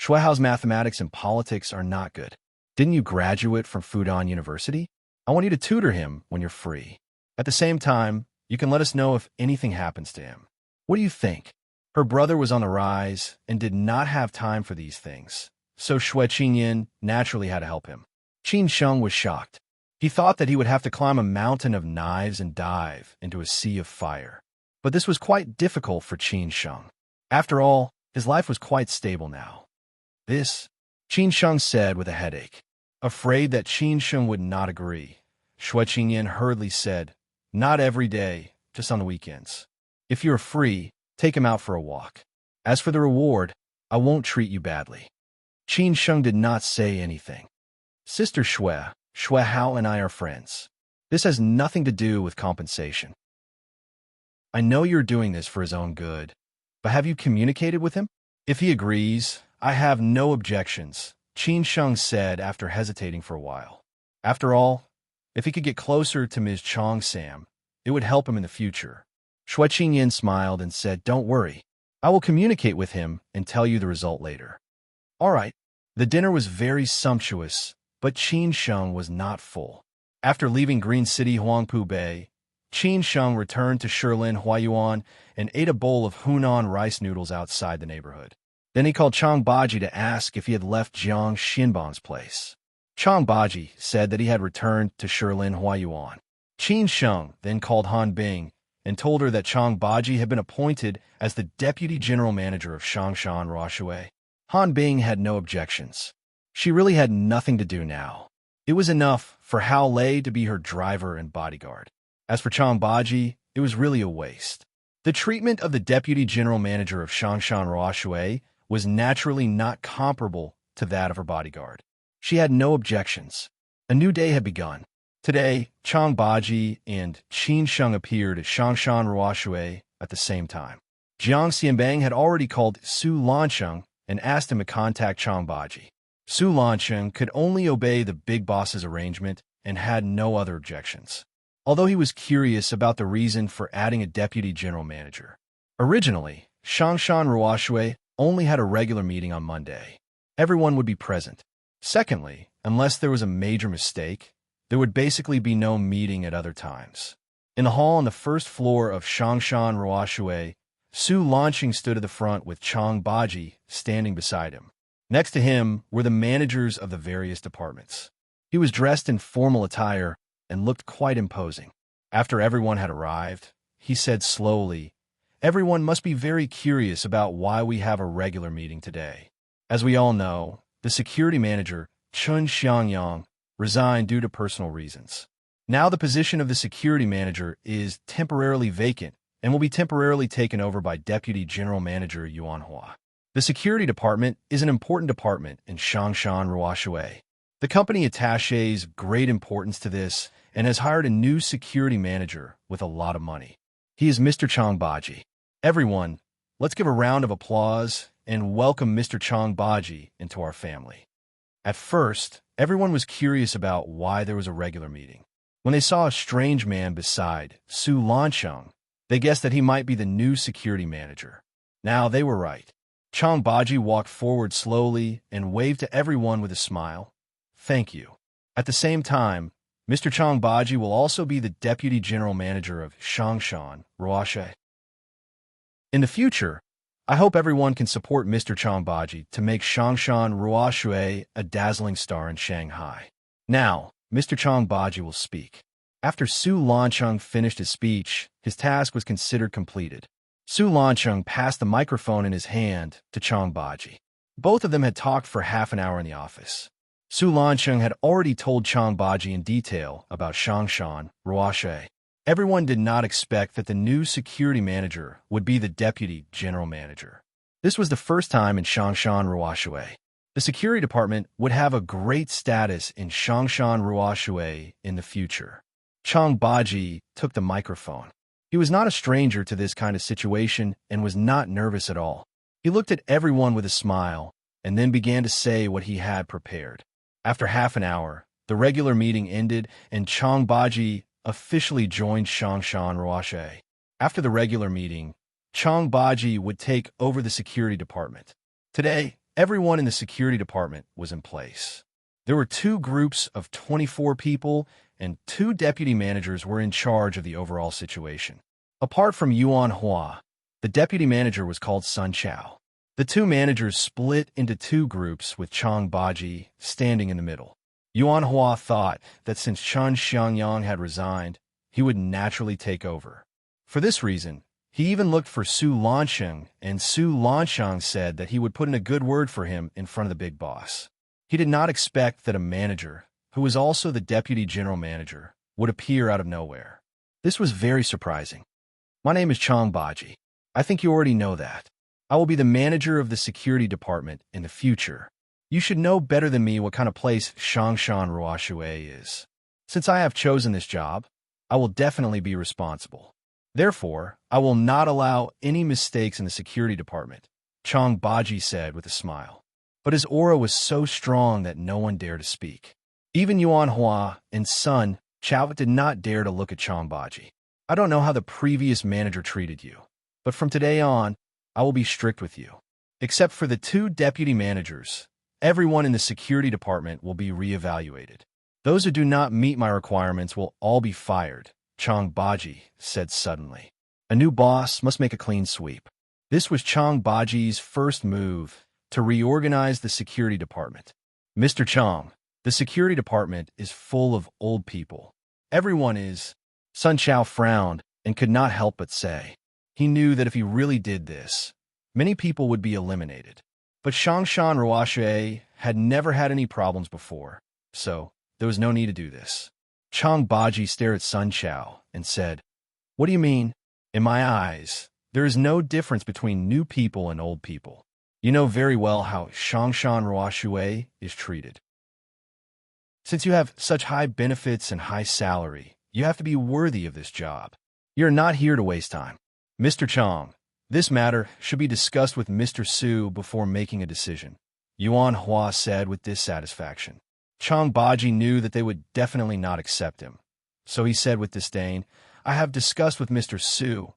Xue Hao's mathematics and politics are not good. Didn't you graduate from Fudan University? I want you to tutor him when you're free. At the same time, you can let us know if anything happens to him. What do you think? Her brother was on the rise and did not have time for these things, so Xue Qingyan naturally had to help him. Qin Sheng was shocked. He thought that he would have to climb a mountain of knives and dive into a sea of fire. But this was quite difficult for Qin Sheng. After all, his life was quite stable now. Qin Sheng said with a headache. Afraid that Qin Sheng would not agree, Xue Qingyan hurriedly said, Not every day, just on the weekends. If you're free, take him out for a walk. As for the reward, I won't treat you badly. Qin Sheng did not say anything. Sister Xue Hao and I are friends. This has nothing to do with compensation. I know you're doing this for his own good, but have you communicated with him? If he agrees, I have no objections, Qin Sheng said after hesitating for a while. After all, if he could get closer to Ms. Chong Sam, it would help him in the future. Xue Qingyan smiled and said, Don't worry. I will communicate with him and tell you the result later. All right. The dinner was very sumptuous, but Qin Sheng was not full. After leaving Green City Huangpu Bay, Qin Sheng returned to Shilin Huayuan and ate a bowl of Hunan rice noodles outside the neighborhood. Then he called Chang Baji to ask if he had left Jiang Xinbang's place. Chang Baji said that he had returned to Shilin Huayuan. Qin Sheng then called Han Bing and told her that Chang Baji had been appointed as the deputy general manager of Shangshan Ruoshui. Han Bing had no objections. She really had nothing to do now. It was enough for Hao Lei to be her driver and bodyguard. As for Chang Baji, it was really a waste. The treatment of the deputy general manager of Shangshan Ruoshui was naturally not comparable to that of her bodyguard. She had no objections. A new day had begun. Today, Chang Baji and Qin Sheng appeared at Shangshan Ruoshui at the same time. Jiang Xianbang had already called Su Lancheng and asked him to contact Chang Baji. Su Lancheng could only obey the big boss's arrangement and had no other objections, although he was curious about the reason for adding a deputy general manager. Originally, Shangshan Ruoshui only had a regular meeting on Monday. Everyone would be present. Secondly, unless there was a major mistake, there would basically be no meeting at other times. In the hall on the first floor of Shangshan Ruoshui, Su Lancheng stood at the front with Chang Baji standing beside him. Next to him were the managers of the various departments. He was dressed in formal attire and looked quite imposing. After everyone had arrived, he said slowly, "Everyone must be very curious about why we have a regular meeting today. As we all know, the security manager, Chun Xiangyang, resigned due to personal reasons. Now the position of the security manager is temporarily vacant and will be temporarily taken over by Deputy General Manager Yuan Hua. The security department is an important department in Shangshan Ruoshui. The company attaches great importance to this and has hired a new security manager with a lot of money. He is Mr. Chang Baji. Everyone, let's give a round of applause and welcome Mr. Chang Baji into our family." At first, everyone was curious about why there was a regular meeting. When they saw a strange man beside Su Lancheng, they guessed that he might be the new security manager. Now they were right. Chang Baji walked forward slowly and waved to everyone with a smile. "Thank you." At the same time, Mr. Chang Baji will also be the deputy general manager of Shangshan Ruoshui. In the future, I hope everyone can support Mr. Chang Baji to make Shangshan Ruoshui a dazzling star in Shanghai. Now, Mr. Chang Baji will speak. After Su Lancheng finished his speech, his task was considered completed. Su Lancheng passed the microphone in his hand to Chang Baji. Both of them had talked for half an hour in the office. Su Lancheng had already told Chang Baji in detail about Shangshan Ruoshui. Everyone did not expect that the new security manager would be the deputy general manager. This was the first time in Shangshan Ruoshui. The security department would have a great status in Shangshan Ruoshui in the future. Chang Baji took the microphone. He was not a stranger to this kind of situation and was not nervous at all. He looked at everyone with a smile and then began to say what he had prepared. After half an hour, the regular meeting ended and Chang Baji officially joined Shangshan Ruoshui. After the regular meeting, Chang Baji would take over the security department. Today, everyone in the security department was in place. There were 2 groups of 24 people, and 2 deputy managers were in charge of the overall situation. Apart from Yuan Hua, the deputy manager was called Sun Chao. The 2 managers split into 2 groups with Chang Baji standing in the middle. Yuan Hua thought that since Chun Xiangyang had resigned, he would naturally take over. For this reason, he even looked for Su Lancheng, and Su Lancheng said that he would put in a good word for him in front of the big boss. He did not expect that a manager, who was also the deputy general manager, would appear out of nowhere. This was very surprising. "My name is Chang Baji. I think you already know that. I will be the manager of the security department in the future. You should know better than me what kind of place Shangshan Ruoshui is. Since I have chosen this job, I will definitely be responsible. Therefore, I will not allow any mistakes in the security department," Chang Baji said with a smile. But his aura was so strong that no one dared to speak. Even Yuan Hua and Sun Chao did not dare to look at Chang Baji. "I don't know how the previous manager treated you, but from today on, I will be strict with you. Except for the 2 deputy managers, everyone in the security department will be reevaluated. Those who do not meet my requirements will all be fired," Chang Baji said suddenly. A new boss must make a clean sweep. This was Chang Baji's first move to reorganize the security department. "Mr. Chang, the security department is full of old people. Everyone is..." Sun Chao frowned and could not help but say. He knew that if he really did this, many people would be eliminated. But Shangshan Ruoshui had never had any problems before, so there was no need to do this. Chang Baji stared at Sun Chao and said, "What do you mean? In my eyes, there is no difference between new people and old people. You know very well how Shangshan Ruoshui is treated." Since you have such high benefits and high salary, you have to be worthy of this job. You're not here to waste time. Mr. Chong, this matter should be discussed with Mr. Su before making a decision, Yuan Hua said with dissatisfaction. Chong Baji knew that they would definitely not accept him. So he said with disdain, I have discussed with Mr. Su,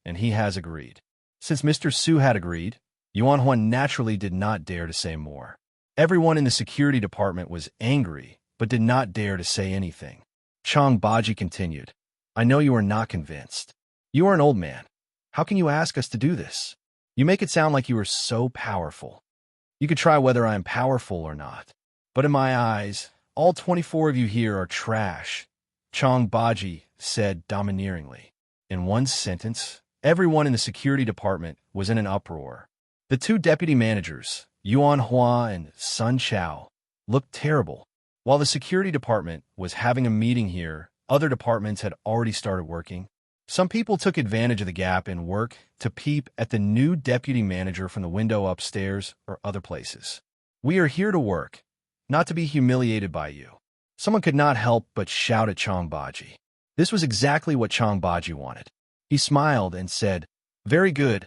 and he has agreed. Since Mr. Su had agreed, Yuan Hua naturally did not dare to say more. Everyone in the security department was angry, but did not dare to say anything. Chong Baji continued, I know you are not convinced. You are an old man. How can you ask us to do this? You make it sound like you are so powerful. You could try whether I am powerful or not. But in my eyes, all 24 of you here are trash, Chong Baji said domineeringly. In one sentence, everyone in the security department was in an uproar. The two deputy managers, Yuan Hua and Sun Chao, looked terrible. While the security department was having a meeting here, other departments had already started working. Some people took advantage of the gap in work to peep at the new deputy manager from the window upstairs or other places. We are here to work, not to be humiliated by you. Someone could not help but shout at Chong Baji. This was exactly what Chong Baji wanted. He smiled and said, Very good.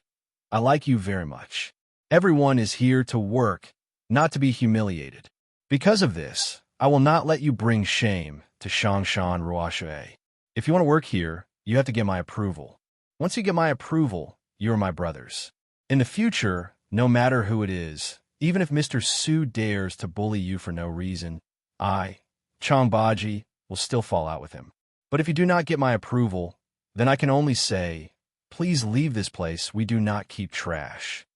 I like you very much. Everyone is here to work, not to be humiliated. Because of this, I will not let you bring shame to Shangshan Ruoshui. If you want to work here, you have to get my approval. Once you get my approval, you are my brothers. In the future, no matter who it is, even if Mr. Su dares to bully you for no reason, I, Chong Baji, will still fall out with him. But if you do not get my approval, then I can only say, please leave this place. We do not keep trash.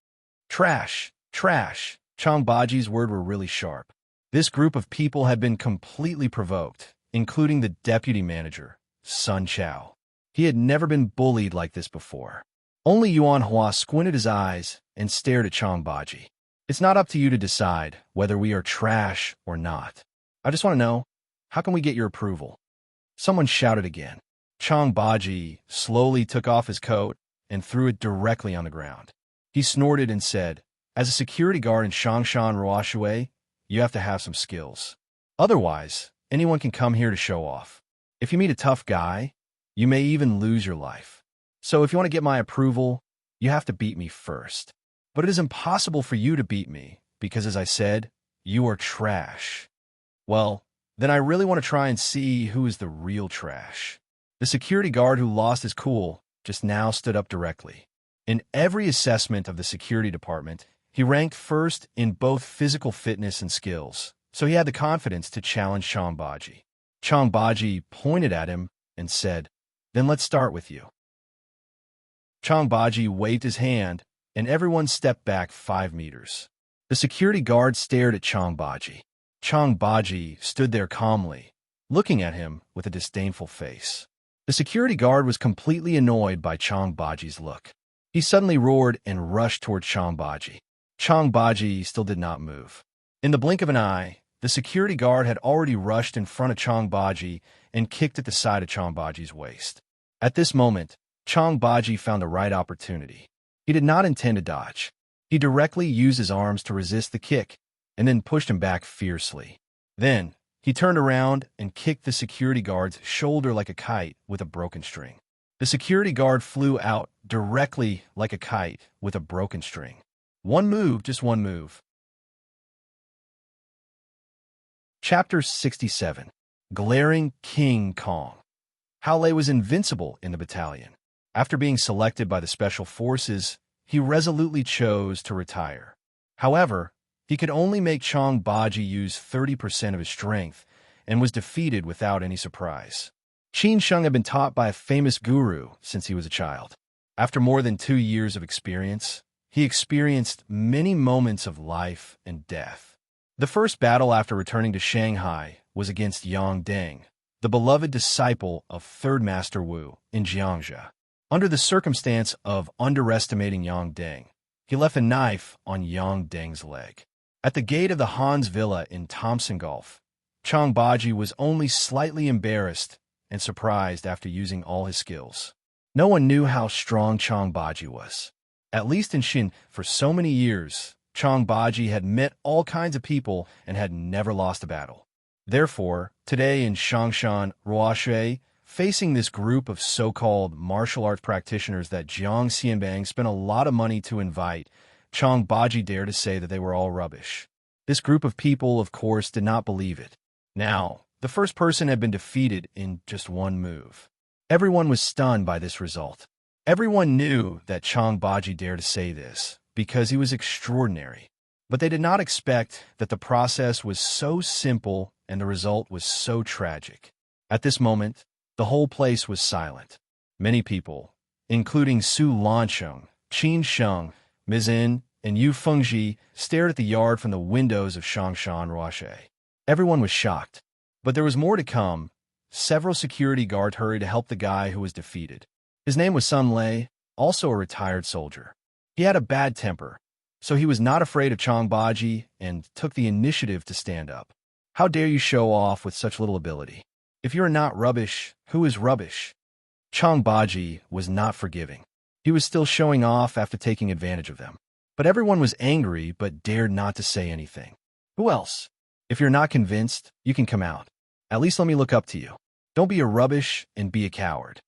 Trash, trash. Chong Baji's words were really sharp. This group of people had been completely provoked, including the deputy manager, Sun Chao. He had never been bullied like this before. Only Yuan Hua squinted his eyes and stared at Chong Baji. It's not up to you to decide whether we are trash or not. I just want to know, how can we get your approval? Someone shouted again. Chong Baji slowly took off his coat and threw it directly on the ground. He snorted and said, As a security guard in Shangshan Ruoshui, you have to have some skills. Otherwise, anyone can come here to show off. If you meet a tough guy, you may even lose your life. So if you want to get my approval, you have to beat me first. But it is impossible for you to beat me, because as I said, you are trash. Well, then I really want to try and see who is the real trash. The security guard who lost his cool just now stood up directly. In every assessment of the security department, he ranked first in both physical fitness and skills, so he had the confidence to challenge Chong Baji. Chong Baji pointed at him and said, Then let's start with you. Chong Baji waved his hand, and everyone stepped back 5 meters. The security guard stared at Chong Baji. Chong Baji stood there calmly, looking at him with a disdainful face. The security guard was completely annoyed by Chong Baji's look. He suddenly roared and rushed toward Chong Baji. Chong Baji still did not move. In the blink of an eye, the security guard had already rushed in front of Chong Baji and kicked at the side of Chong Baji's waist. At this moment, Chong Baji found the right opportunity. He did not intend to dodge. He directly used his arms to resist the kick and then pushed him back fiercely. Then, he turned around and kicked the security guard's shoulder like a kite with a broken string. The security guard flew out directly like a kite with a broken string. One move, just one move. Chapter 67. Glaring King Kong. Hao Lei was invincible in the battalion. After being selected by the Special Forces, he resolutely chose to retire. However, he could only make Chong Baji use 30% of his strength and was defeated without any surprise. Qin Sheng had been taught by a famous guru since he was a child. After more than 2 years of experience, he experienced many moments of life and death. The first battle after returning to Shanghai was against Yang Deng, the beloved disciple of Third Master Wu in Jiangxia. Under the circumstance of underestimating Yang Deng, he left a knife on Yang Deng's leg. At the gate of the Han's villa in Thompson Gulf, Chong Baji was only slightly embarrassed and surprised after using all his skills. No one knew how strong Chong Baji was. At least in Xin, for so many years, Chong Baji had met all kinds of people and had never lost a battle. Therefore, today in Changshan Ruoshui, facing this group of so-called martial arts practitioners that Jiang Xianbang spent a lot of money to invite, Chang Baji dared to say that they were all rubbish. This group of people, of course, did not believe it. Now, the first person had been defeated in just one move. Everyone was stunned by this result. Everyone knew that Chang Baji dared to say this because he was extraordinary. But they did not expect that the process was so simple and the result was so tragic. At this moment, the whole place was silent. Many people, including Su Lansheng, Qin Sheng, Mizin, and Yu Fengji, stared at the yard from the windows of Changshan Ruoshui. Everyone was shocked. But there was more to come. Several security guards hurried to help the guy who was defeated. His name was Sun Lei, also a retired soldier. He had a bad temper, so he was not afraid of Chang Baji and took the initiative to stand up. How dare you show off with such little ability? If you're not rubbish, who is rubbish? Chang Baji was not forgiving. He was still showing off after taking advantage of them. But everyone was angry but dared not to say anything. Who else? If you're not convinced, you can come out. At least let me look up to you. Don't be a rubbish and be a coward.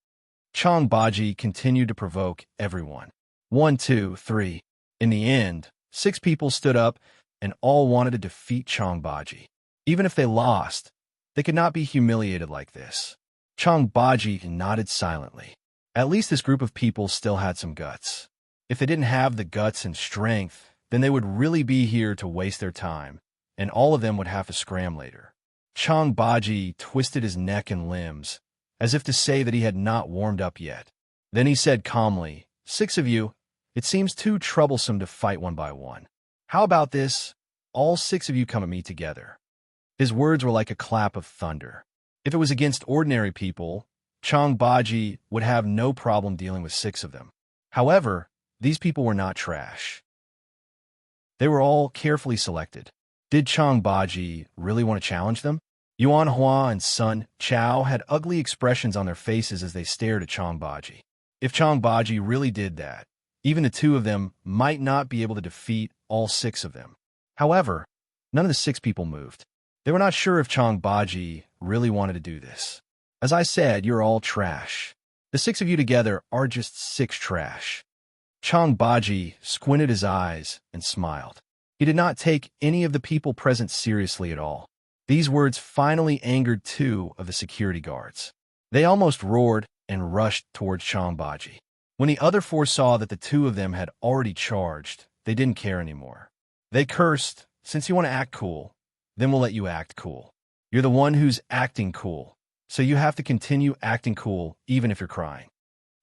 Chang Baji continued to provoke everyone. 1, 2, 3. In the end, 6 people stood up and all wanted to defeat Chang Baji. Even if they lost, they could not be humiliated like this. Chang Baji nodded silently. At least this group of people still had some guts. If they didn't have the guts and strength, then they would really be here to waste their time, and all of them would have to scram later. Chang Baji twisted his neck and limbs, as if to say that he had not warmed up yet. Then he said calmly, 6 of you, it seems too troublesome to fight one by one. How about this? All 6 of you come at me together. His words were like a clap of thunder. If it was against ordinary people, Chang Baji would have no problem dealing with 6 of them. However, these people were not trash. They were all carefully selected. Did Chang Baji really want to challenge them? Yuan Hua and Sun Chao had ugly expressions on their faces as they stared at Chang Baji. If Chang Baji really did that, even the 2 of them might not be able to defeat all 6 of them. However, none of the 6 people moved. They were not sure if Chang Baji really wanted to do this. As I said, you're all trash. The 6 of you together are just 6 trash. Chang Baji squinted his eyes and smiled. He did not take any of the people present seriously at all. These words finally angered 2 of the security guards. They almost roared and rushed towards Chang Baji. When the other 4 saw that the 2 of them had already charged, they didn't care anymore. They cursed, since you want to act cool, then we'll let you act cool. You're the one who's acting cool, so you have to continue acting cool even if you're crying.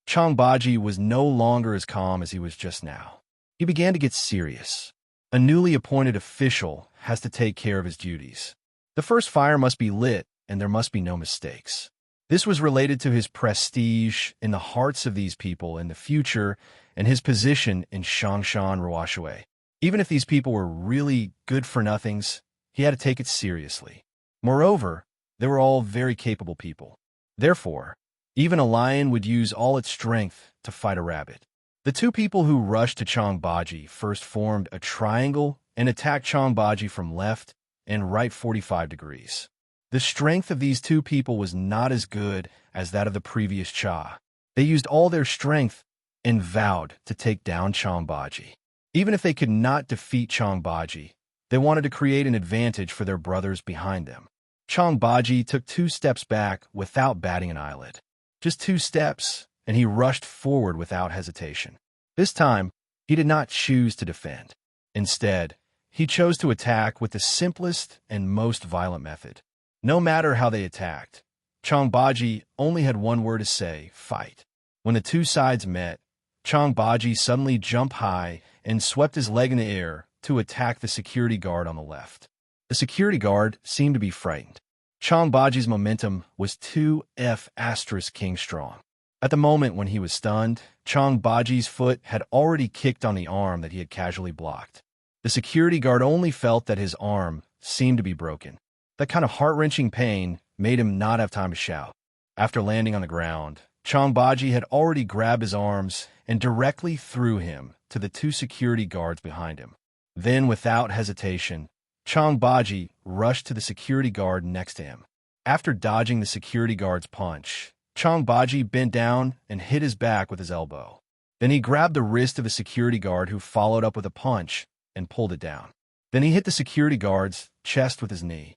Chang Baji was no longer as calm as he was just now. He began to get serious. A newly appointed official has to take care of his duties. The first fire must be lit, and there must be no mistakes. This was related to his prestige in the hearts of these people in the future and his position in Changshan Ruoshui. Even if these people were really good-for-nothings, he had to take it seriously. Moreover, they were all very capable people. Therefore, even a lion would use all its strength to fight a rabbit. The 2 people who rushed to Chang Baji first formed a triangle and attacked Chang Baji from left and right 45 degrees. The strength of these 2 people was not as good as that of the previous Cha. They used all their strength and vowed to take down Chang Baji. Even if they could not defeat Chang Baji, they wanted to create an advantage for their brothers behind them. Chang Baji took 2 steps back without batting an eyelid. Just 2 steps, and he rushed forward without hesitation. This time, he did not choose to defend. Instead, he chose to attack with the simplest and most violent method. No matter how they attacked, Chang Baji only had one word to say, fight. When the 2 sides met, Chang Baji suddenly jumped high and swept his leg in the air to attack the security guard on the left. The security guard seemed to be frightened. Chang Baji's momentum was 2F** king strong. At the moment when he was stunned, Chang Baji's foot had already kicked on the arm that he had casually blocked. The security guard only felt that his arm seemed to be broken. That kind of heart-wrenching pain made him not have time to shout. After landing on the ground, Chang Baji had already grabbed his arms and directly threw him to the 2 security guards behind him. Then, without hesitation, Chang Baji rushed to the security guard next to him. After dodging the security guard's punch, Chang Baji bent down and hit his back with his elbow. Then he grabbed the wrist of a security guard who followed up with a punch and pulled it down. Then he hit the security guard's chest with his knee.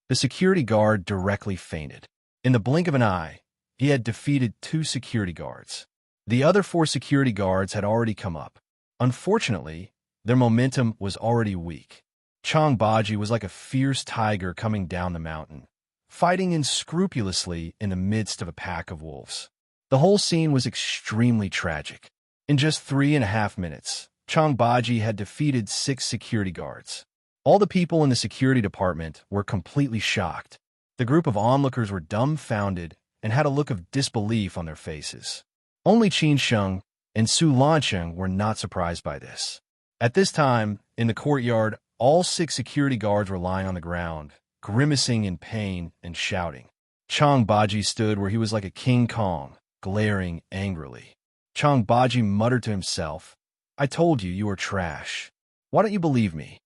The security guard directly fainted. In the blink of an eye, he had defeated 2 security guards. The other 4 security guards had already come up. Unfortunately, their momentum was already weak. Chang Baji was like a fierce tiger coming down the mountain, fighting unscrupulously in the midst of a pack of wolves. The whole scene was extremely tragic. In just 3.5 minutes, Chang Baji had defeated 6 security guards. All the people in the security department were completely shocked. The group of onlookers were dumbfounded and had a look of disbelief on their faces. Only Qin Sheng and Su Lancheng were not surprised by this. At this time, in the courtyard, all 6 security guards were lying on the ground, grimacing in pain and shouting. Chang Baji stood where he was like a King Kong, glaring angrily. Chang Baji muttered to himself, "I told you you were trash. Why don't you believe me?"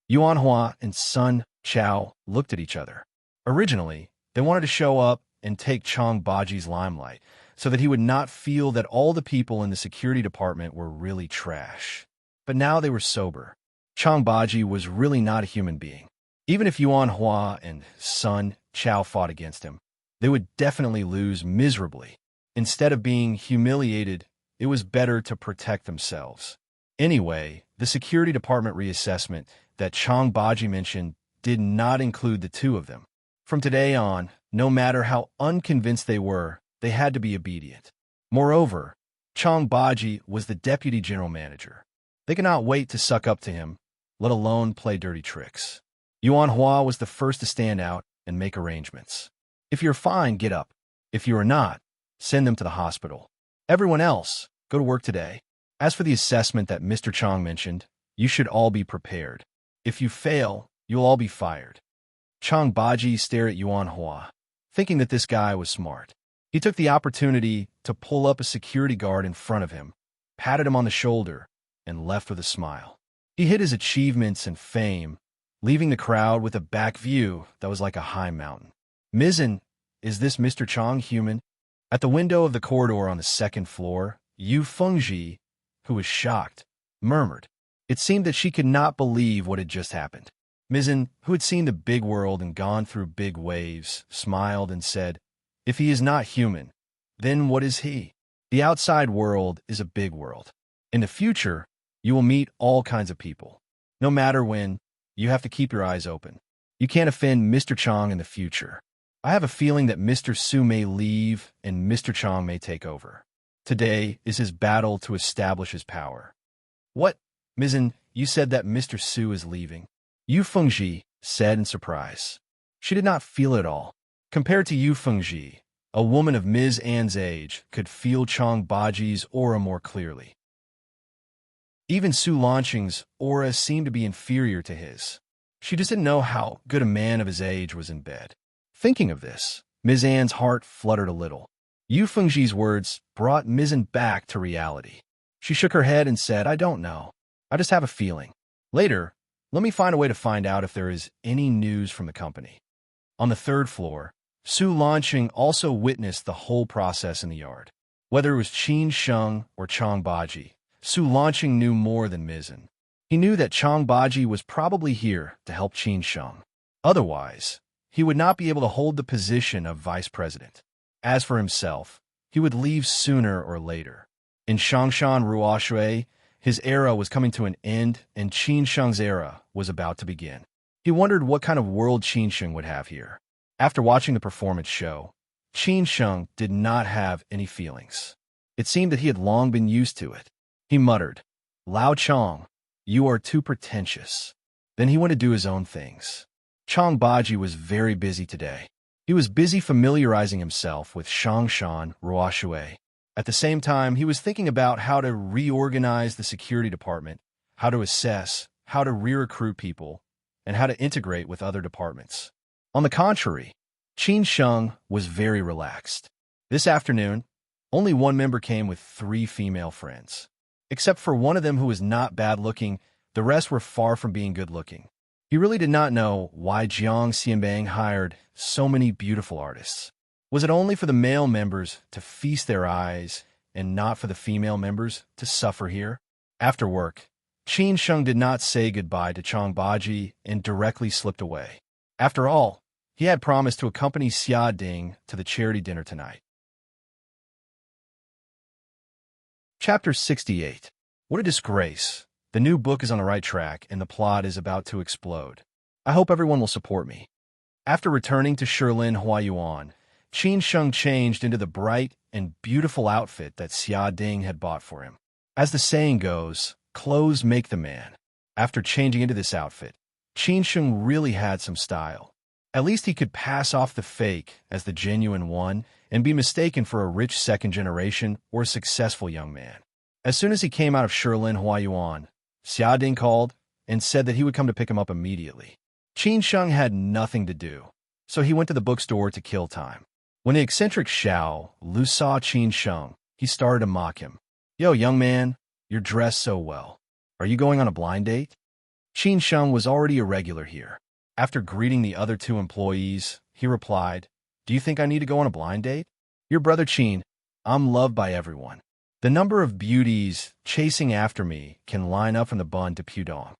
Yuan Hua and Sun Chao looked at each other. Originally, they wanted to show up and take Chang Baji's limelight so that he would not feel that all the people in the security department were really trash. But now they were sober. Chang Baji was really not a human being. Even if Yuan Hua and Sun Chao fought against him, they would definitely lose miserably. Instead of being humiliated, it was better to protect themselves. Anyway, the security department reassessment that Chang Baji mentioned did not include the 2 of them. From today on, no matter how unconvinced they were, they had to be obedient. Moreover, Chang Baji was the deputy general manager. They could not wait to suck up to him, let alone play dirty tricks. Yuan Hua was the first to stand out and make arrangements. If you're fine, get up. If you are not, send them to the hospital. Everyone else, go to work today. As for the assessment that Mr. Chang mentioned, you should all be prepared. If you fail, you'll all be fired. Chang Baji stared at Yuan Hua, thinking that this guy was smart. He took the opportunity to pull up a security guard in front of him, patted him on the shoulder, and left with a smile. He hid his achievements and fame, leaving the crowd with a back view that was like a high mountain. "Mizzen, is this Mr. Chang human?" At the window of the corridor on the 2nd floor, Yu Fengji, who was shocked, murmured. It seemed that she could not believe what had just happened. Mizzen, who had seen the big world and gone through big waves, smiled and said, "If he is not human, then what is he? The outside world is a big world. In the future, you will meet all kinds of people. No matter when, you have to keep your eyes open. You can't offend Mr. Chang in the future. I have a feeling that Mr. Su may leave and Mr. Chang may take over. Today is his battle to establish his power." "What? Mizzen, you said that Mr. Su is leaving?" Yu Fengji said in surprise. She did not feel it at all. Compared to Yu Fengji, a woman of Ms. An's age could feel Chang Baji's aura more clearly. Even Su Lancheng's aura seemed to be inferior to his. She just didn't know how good a man of his age was in bed. Thinking of this, Ms. An's heart fluttered a little. Yu Fengji's words brought Ms. An back to reality. She shook her head and said, "I don't know. I just have a feeling. Later, let me find a way to find out if there is any news from the company." On the 3rd floor, Su Lancheng also witnessed the whole process in the yard. Whether it was Qin Sheng or Chang Baji, Su Lancheng knew more than Mizzen. He knew that Chang Baji was probably here to help Qin Sheng. Otherwise, he would not be able to hold the position of vice president. As for himself, he would leave sooner or later. In Shangshan Ruoshui, his era was coming to an end and Qin Sheng's era was about to begin. He wondered what kind of world Qin Sheng would have here. After watching the performance show, Qin Sheng did not have any feelings. It seemed that he had long been used to it. He muttered, "Lao Chang, you are too pretentious." Then he went to do his own things. Chang Baji was very busy today. He was busy familiarizing himself with Shangshan Ruoshui. At the same time, he was thinking about how to reorganize the security department, how to assess, how to re-recruit people, and how to integrate with other departments. On the contrary, Qin Sheng was very relaxed. This afternoon, only one member came with 3 female friends. Except for one of them who was not bad-looking, The rest were far from being good-looking. He really did not know why Jiang Xianbang hired so many beautiful artists. Was it only for the male members to feast their eyes and not for the female members to suffer here? After work, Qin Sheng did not say goodbye to Chang Baji and directly slipped away. After all, he had promised to accompany Xia Ding to the charity dinner tonight. Chapter 68. What a disgrace. The new book is on the right track and the plot is about to explode. I hope everyone will support me. After returning to Shilin Huayuan, Qin Sheng changed into the bright and beautiful outfit that Xia Ding had bought for him. As the saying goes, clothes make the man. After changing into this outfit, Qin Sheng really had some style. At least he could pass off the fake as the genuine one and be mistaken for a rich second generation or a successful young man. As soon as he came out of Shilin Huayuan, Xia Ding called and said that he would come to pick him up immediately. Qin Sheng had nothing to do, so he went to the bookstore to kill time. When the eccentric Xiao Lu saw Qin Sheng, he started to mock him. "Yo, young man, you're dressed so well. Are you going on a blind date?" Qin Sheng was already a regular here. After greeting the other two employees, he replied, "Do you think I need to go on a blind date? Your brother Qin, I'm loved by everyone. The number of beauties chasing after me can line up from the Bund to Pudong.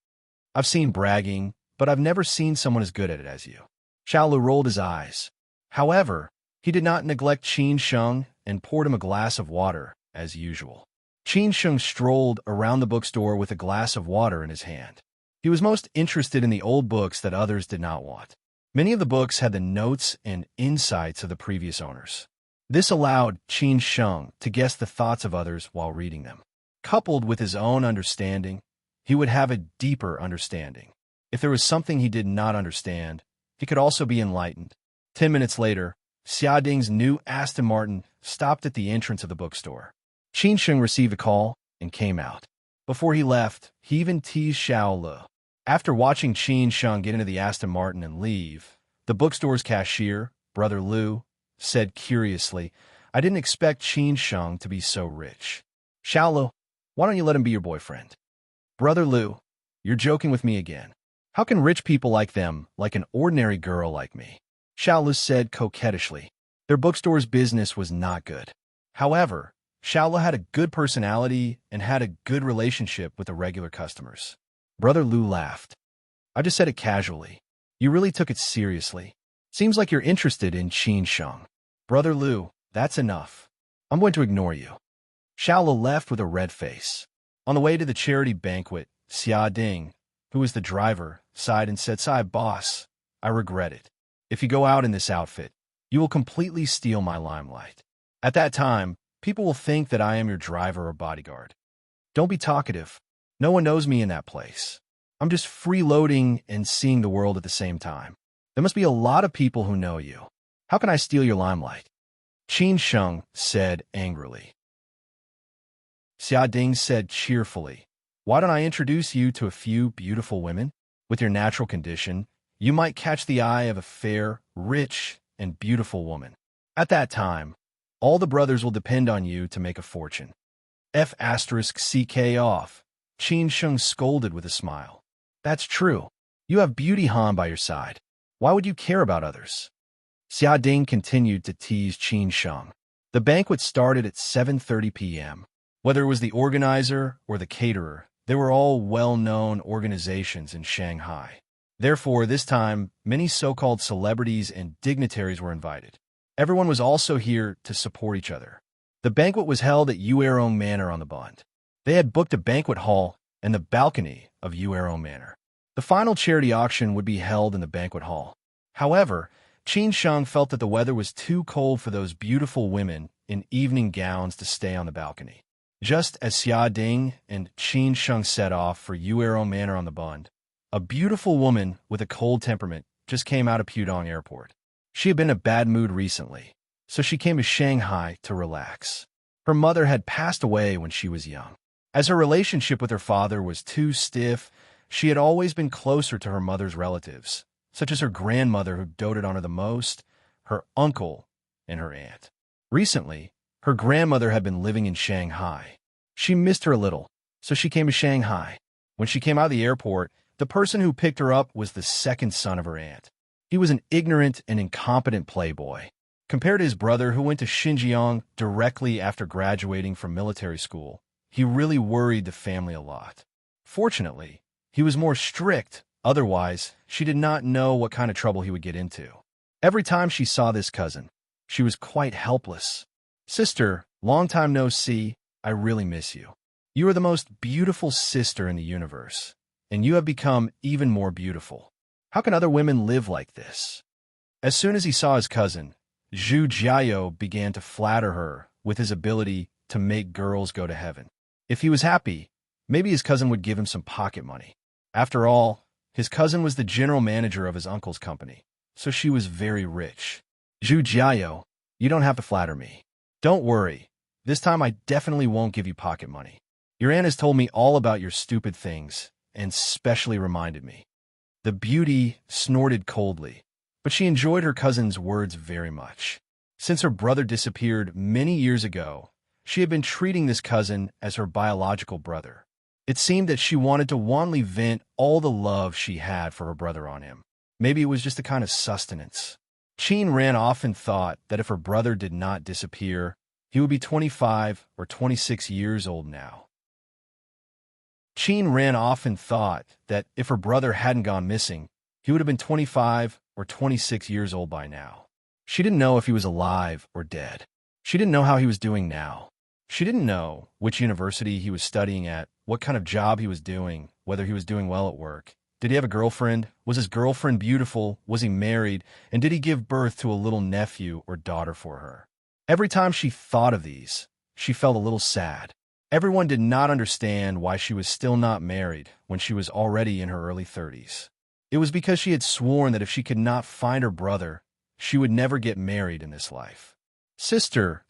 I've seen bragging, but I've never seen someone as good at it as you." Xiao Lu rolled his eyes. However, he did not neglect Qin Sheng and poured him a glass of water, as usual. Qin Sheng strolled around the bookstore with a glass of water in his hand. He was most interested in the old books that others did not want. Many of the books had the notes and insights of the previous owners. This allowed Qin Sheng to guess the thoughts of others while reading them. Coupled with his own understanding, he would have a deeper understanding. If there was something he did not understand, he could also be enlightened. 10 minutes later, Xia Ding's new Aston Martin stopped at the entrance of the bookstore. Qin Sheng received a call and came out. Before he left, he even teased Xiao Lu. After watching Qin Sheng get into the Aston Martin and leave, the bookstore's cashier, Brother Lu, said curiously, "I didn't expect Qin Sheng to be so rich. Xiao Lu, why don't you let him be your boyfriend?" "Brother Lu, you're joking with me again. How can rich people like them like an ordinary girl like me?" Xiao Lu said coquettishly. Their bookstore's business was not good. However, Xiao Lu had a good personality and had a good relationship with the regular customers. Brother Lu laughed. "I just said it casually. You really took it seriously. Seems like you're interested in Qin Sheng." "Brother Lu, that's enough. I'm going to ignore you." Xiao Lu left with a red face. On the way to the charity banquet, Xia Ding, who was the driver, sighed and said, "Sigh, boss, I regret it. If you go out in this outfit, you will completely steal my limelight. At that time, people will think that I am your driver or bodyguard. Don't be talkative. No one knows me in that place. I'm just freeloading and seeing the world at the same time. There must be a lot of people who know you. How can I steal your limelight?" Qin Sheng said angrily. Xia Ding said cheerfully, "Why don't I introduce you to a few beautiful women? With your natural condition, you might catch the eye of a fair, rich, and beautiful woman. At that time, all the brothers will depend on you to make a fortune." F***CK off. Qin Sheng scolded with a smile. "That's true. You have Beauty Han by your side. Why would you care about others?" Xia Ding continued to tease Qin Sheng. The banquet started at 7:30 p.m. Whether it was the organizer or the caterer, they were all well-known organizations in Shanghai. Therefore, this time, many so-called celebrities and dignitaries were invited. Everyone was also here to support each other. The banquet was held at Yuerong Manor on the Bund. They had booked a banquet hall and the balcony of Yuerong Manor. The final charity auction would be held in the banquet hall. However, Qin Sheng felt that the weather was too cold for those beautiful women in evening gowns to stay on the balcony. Just as Xia Ding and Qin Sheng set off for Yuerong Manor on the Bund, a beautiful woman with a cold temperament just came out of Pudong Airport. She had been in a bad mood recently, so she came to Shanghai to relax. Her mother had passed away when she was young. As her relationship with her father was too stiff, she had always been closer to her mother's relatives, such as her grandmother who doted on her the most, her uncle, and her aunt. Recently, her grandmother had been living in Shanghai. She missed her a little, so she came to Shanghai. When she came out of the airport, the person who picked her up was the second son of her aunt. He was an ignorant and incompetent playboy. Compared to his brother who went to Xinjiang directly after graduating from military school, he really worried the family a lot. Fortunately, he was more strict, otherwise, she did not know what kind of trouble he would get into. Every time she saw this cousin, she was quite helpless. Sister, long time no see, I really miss you. You are the most beautiful sister in the universe, and you have become even more beautiful. How can other women live like this? As soon as he saw his cousin, Zhu Jiao began to flatter her with his ability to make girls go to heaven. If he was happy, maybe his cousin would give him some pocket money. After all, his cousin was the general manager of his uncle's company, so she was very rich. Zhu Jiao, you don't have to flatter me. Don't worry, this time I definitely won't give you pocket money. Your aunt has told me all about your stupid things, and specially reminded me. The beauty snorted coldly, but she enjoyed her cousin's words very much. Since her brother disappeared many years ago, she had been treating this cousin as her biological brother. It seemed that she wanted to wantonly vent all the love she had for her brother on him. Maybe it was just a kind of sustenance. Qin Ran often thought that if her brother did not disappear, he would be 25 or 26 years old now. Qin Ran often thought that if her brother hadn't gone missing, he would have been 25 or 26 years old by now. She didn't know if he was alive or dead. She didn't know how he was doing now. She didn't know which university he was studying at, what kind of job he was doing, whether he was doing well at work. Did he have a girlfriend? Was his girlfriend beautiful? Was he married? And did he give birth to a little nephew or daughter for her? Every time she thought of these, she felt a little sad. Everyone did not understand why she was still not married when she was already in her early 30s. It was because she had sworn that if she could not find her brother, she would never get married in this life. Sister,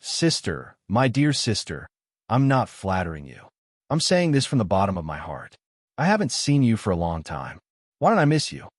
my dear sister, I'm not flattering you. I'm saying this from the bottom of my heart. I haven't seen you for a long time. Why don't I miss you?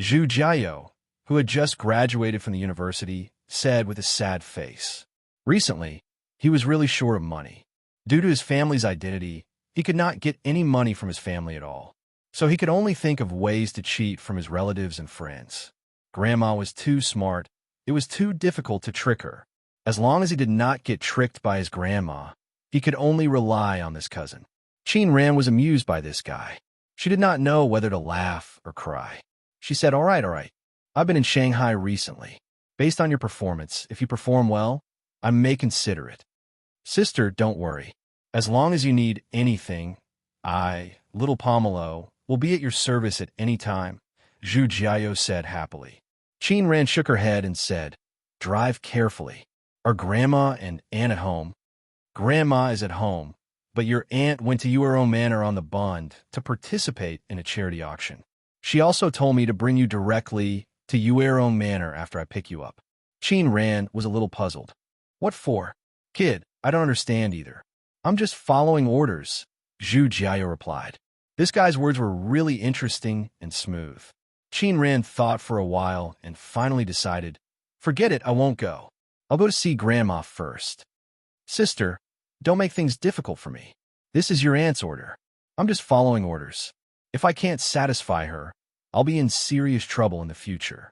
Zhu Jiao, who had just graduated from the university, said with a sad face. Recently, he was really short of money. Due to his family's identity, he could not get any money from his family at all, so he could only think of ways to cheat from his relatives and friends. Grandma was too smart. It was too difficult to trick her. As long as he did not get tricked by his grandma, he could only rely on this cousin. Qin Ran was amused by this guy. She did not know whether to laugh or cry. She said, all right. I've been in Shanghai recently. Based on your performance, if you perform well, I may consider it. Sister, don't worry. As long as you need anything, I, little Pomelo, will be at your service at any time, Zhu Jiao said happily. Qin Ran shook her head and said, drive carefully. Are Grandma and Aunt at home? Grandma is at home, but your aunt went to Yuero Manor on the Bund to participate in a charity auction. She also told me to bring you directly to Yuero Manor after I pick you up. Qin Ran was a little puzzled. What for? Kid, I don't understand either. I'm just following orders, Zhu Jiao replied. This guy's words were really interesting and smooth. Qin Ran thought for a while and finally decided, forget it, I won't go. I'll go to see Grandma first. Sister, don't make things difficult for me. This is your aunt's order. I'm just following orders. If I can't satisfy her, I'll be in serious trouble in the future.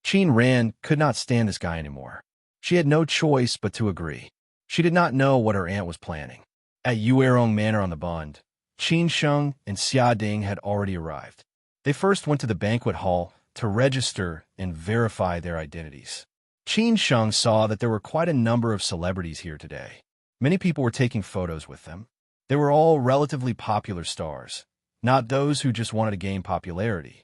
Qin Ran could not stand this guy anymore. She had no choice but to agree. She did not know what her aunt was planning. At Yuerong Manor on the Bund, Qin Sheng and Xia Ding had already arrived. They first went to the banquet hall to register and verify their identities. Qin Sheng saw that there were quite a number of celebrities here today. Many people were taking photos with them. They were all relatively popular stars, not those who just wanted to gain popularity.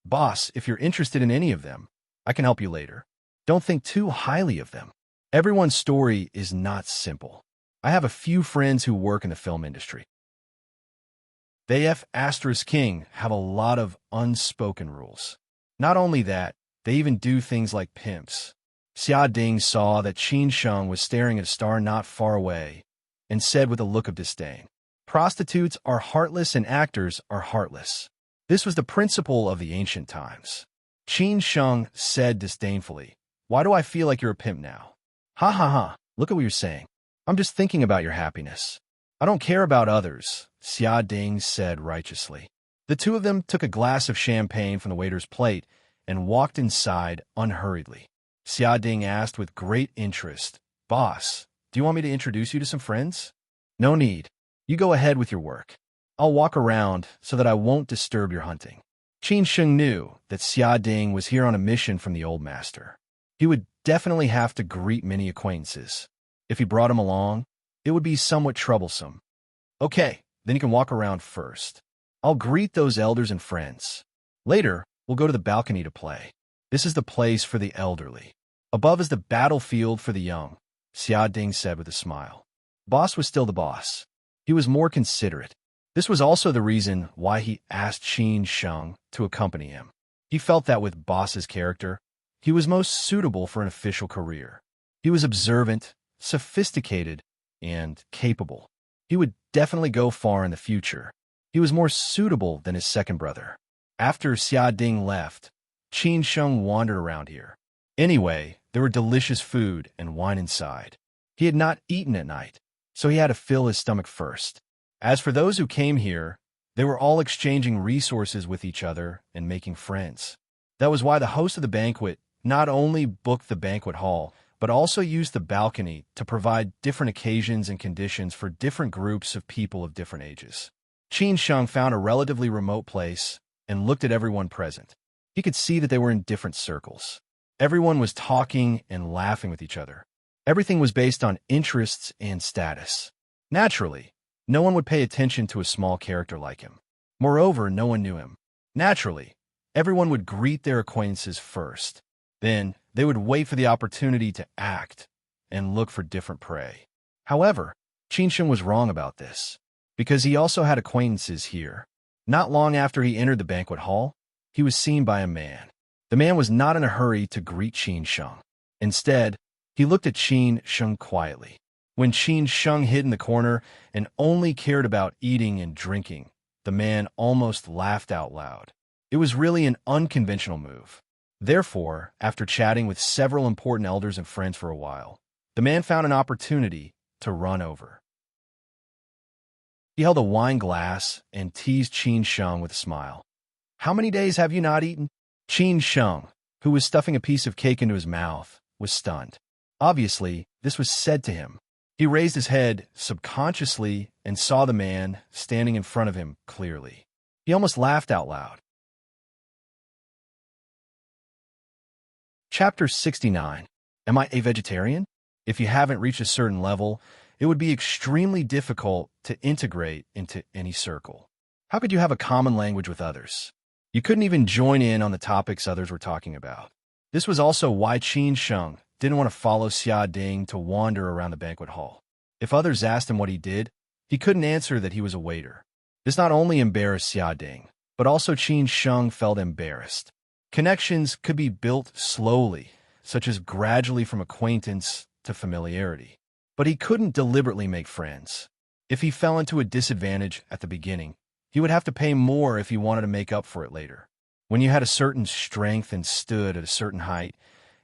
Boss, if you're interested in any of them, I can help you later. Don't think too highly of them. Everyone's story is not simple. I have a few friends who work in the film industry. They King have a lot of unspoken rules. Not only that, they even do things like pimps. Xia Ding saw that Qin Sheng was staring at a star not far away and said with a look of disdain, prostitutes are heartless and actors are heartless. This was the principle of the ancient times. Qin Sheng said disdainfully, why do I feel like you're a pimp now? Ha, look at what you're saying. I'm just thinking about your happiness. I don't care about others. Xia Ding said righteously. The two of them took a glass of champagne from the waiter's plate and walked inside unhurriedly. Xia Ding asked with great interest, "Boss, do you want me to introduce you to some friends?" "No need. You go ahead with your work. I'll walk around so that I won't disturb your hunting." Qin Sheng knew that Xia Ding was here on a mission from the old master. He would definitely have to greet many acquaintances. If he brought him along, it would be somewhat troublesome. "Okay, then you can walk around first. I'll greet those elders and friends. Later, we'll go to the balcony to play. This is the place for the elderly. Above is the battlefield for the young," Xia Ding said with a smile. Boss was still the boss. He was more considerate. This was also the reason why he asked Qin Sheng to accompany him. He felt that with Boss's character, he was most suitable for an official career. He was observant, sophisticated, and capable. He would definitely go far in the future. He was more suitable than his second brother. After Xia Ding left, Qin Sheng wandered around here. Anyway, there were delicious food and wine inside. He had not eaten at night, so he had to fill his stomach first. As for those who came here, they were all exchanging resources with each other and making friends. That was why the host of the banquet not only booked the banquet hall, but also used the balcony to provide different occasions and conditions for different groups of people of different ages. Qin Sheng found a relatively remote place and looked at everyone present. He could see that they were in different circles. Everyone was talking and laughing with each other. Everything was based on interests and status. Naturally, no one would pay attention to a small character like him. Moreover, no one knew him. Naturally, everyone would greet their acquaintances first. Then, they would wait for the opportunity to act and look for different prey. However, Qin Sheng was wrong about this, because he also had acquaintances here. Not long after he entered the banquet hall, he was seen by a man. The man was not in a hurry to greet Qin Sheng. Instead, he looked at Qin Sheng quietly. When Qin Sheng hid in the corner and only cared about eating and drinking, the man almost laughed out loud. It was really an unconventional move. Therefore, after chatting with several important elders and friends for a while, the man found an opportunity to run over. He held a wine glass and teased Qin Sheng with a smile. "How many days have you not eaten?" Qin Sheng, who was stuffing a piece of cake into his mouth, was stunned. Obviously, this was said to him. He raised his head subconsciously and saw the man standing in front of him clearly. He almost laughed out loud. Chapter 69. Am I a vegetarian? If you haven't reached a certain level, it would be extremely difficult to integrate into any circle. How could you have a common language with others? You couldn't even join in on the topics others were talking about. This was also why Qin Sheng didn't want to follow Xia Ding to wander around the banquet hall. If others asked him what he did, he couldn't answer that he was a waiter. This not only embarrassed Xia Ding, but also Qin Sheng felt embarrassed. Connections could be built slowly, such as gradually from acquaintance to familiarity. But he couldn't deliberately make friends. If he fell into a disadvantage at the beginning, he would have to pay more if he wanted to make up for it later. When you had a certain strength and stood at a certain height,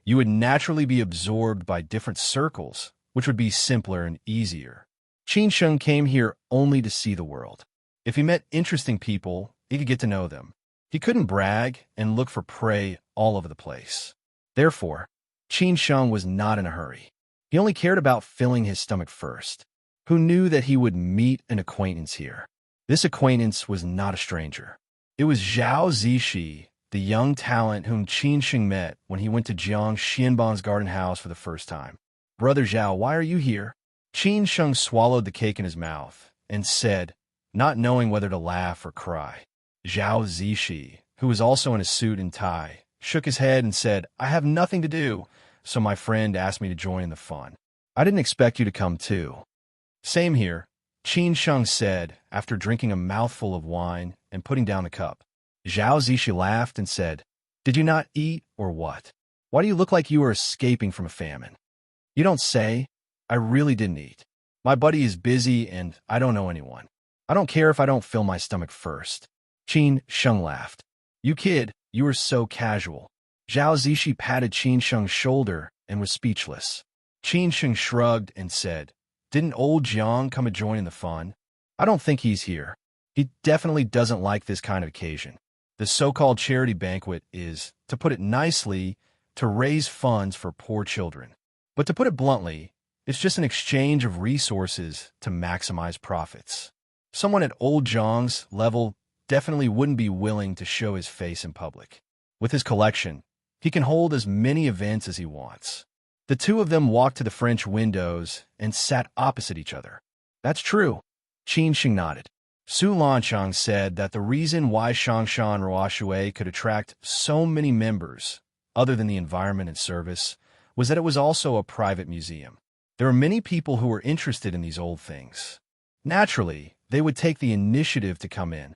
you would naturally be absorbed by different circles, which would be simpler and easier. Qin Sheng came here only to see the world. If he met interesting people, he could get to know them. He couldn't brag and look for prey all over the place. Therefore, Qin Sheng was not in a hurry. He only cared about filling his stomach first. Who knew that he would meet an acquaintance here? This acquaintance was not a stranger. It was Zhao Zishi, the young talent whom Qin Sheng met when he went to Jiang Xianbang's garden house for the first time. "Brother Zhao, why are you here?" Qin Sheng swallowed the cake in his mouth and said, not knowing whether to laugh or cry. Zhao Zishi, who was also in a suit and tie, shook his head and said, "I have nothing to do, so my friend asked me to join in the fun. I didn't expect you to come too." "Same here," Qin Sheng said after drinking a mouthful of wine and putting down the cup. Zhao Zishi laughed and said, "Did you not eat or what? Why do you look like you are escaping from a famine?" "You don't say. I really didn't eat. My buddy is busy and I don't know anyone. I don't care if I don't fill my stomach first." Qin Sheng laughed. "You kid, you are so casual." Zhao Zishi patted Qin Sheng's shoulder and was speechless. Qin Sheng shrugged and said, "Didn't old Jiang come to join in the fun?" I don't think he's here. He definitely doesn't like this kind of occasion. The so-called charity banquet is, to put it nicely, to raise funds for poor children. But to put it bluntly, it's just an exchange of resources to maximize profits. Someone at old Zhang's level definitely wouldn't be willing to show his face in public. With his collection, he can hold as many events as he wants. The two of them walked to the French windows and sat opposite each other. That's true. Qin Sheng nodded. Su Lanchang said that the reason why Shangshan Roashui could attract so many members, other than the environment and service, was that it was also a private museum. There are many people who are interested in these old things. Naturally, they would take the initiative to come in.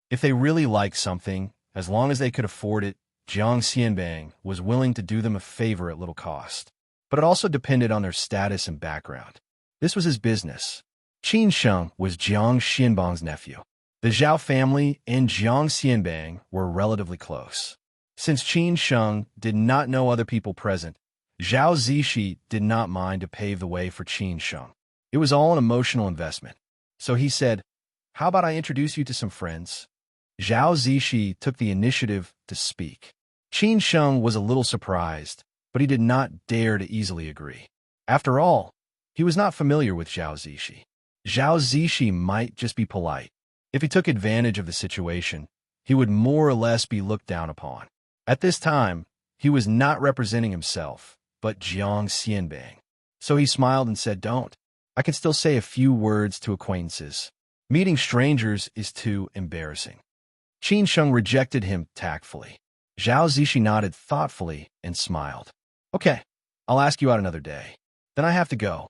If they really liked something, as long as they could afford it, Jiang Xianbang was willing to do them a favor at little cost. But it also depended on their status and background. This was his business. Qin Sheng was Jiang Xianbang's nephew. The Zhao family and Jiang Xianbang were relatively close. Since Qin Sheng did not know other people present, Zhao Zishi did not mind to pave the way for Qin Sheng. It was all an emotional investment. So he said, "How about I introduce you to some friends?" Zhao Zishi took the initiative to speak. Qin Sheng was a little surprised, but he did not dare to easily agree. After all, he was not familiar with Zhao Zishi. Zhao Zishi might just be polite. If he took advantage of the situation, he would more or less be looked down upon. At this time, he was not representing himself, but Jiang Xianbang. So he smiled and said, "Don't. I can still say a few words to acquaintances. Meeting strangers is too embarrassing." Qin Sheng rejected him tactfully. Zhao Zishi nodded thoughtfully and smiled. "Okay, I'll ask you out another day. Then I have to go."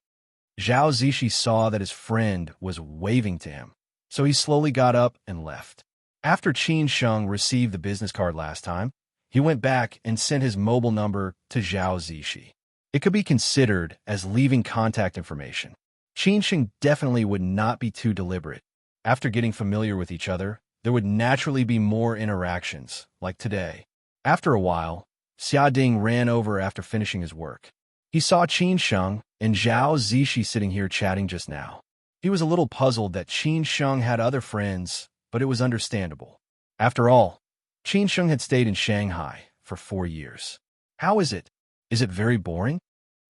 Zhao Zishi saw that his friend was waving to him, so he slowly got up and left. After Qin Sheng received the business card last time, he went back and sent his mobile number to Zhao Zishi. It could be considered as leaving contact information. Qin Sheng definitely would not be too deliberate. After getting familiar with each other, there would naturally be more interactions, like today. After a while, Xia Ding ran over after finishing his work. He saw Qin Sheng and Zhao Zishi sitting here chatting just now. He was a little puzzled that Qin Sheng had other friends, but it was understandable. After all, Qin Sheng had stayed in Shanghai for 4 years. "How is it? Is it very boring?"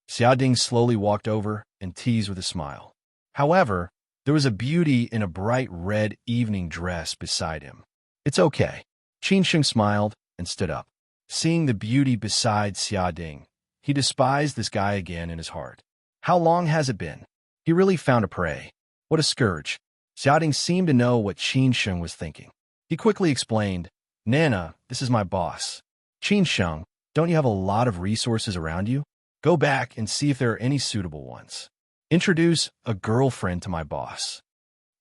Xia Ding slowly walked over and teased with a smile. However, there was a beauty in a bright red evening dress beside him. "It's okay." Qin Sheng smiled and stood up. Seeing the beauty beside Xia Ding, he despised this guy again in his heart. How long has it been? He really found a prey. What a scourge. Xia Ding seemed to know what Qin Sheng was thinking. He quickly explained, "Nana, this is my boss. Qin Sheng, don't you have a lot of resources around you? Go back and see if there are any suitable ones. Introduce a girlfriend to my boss."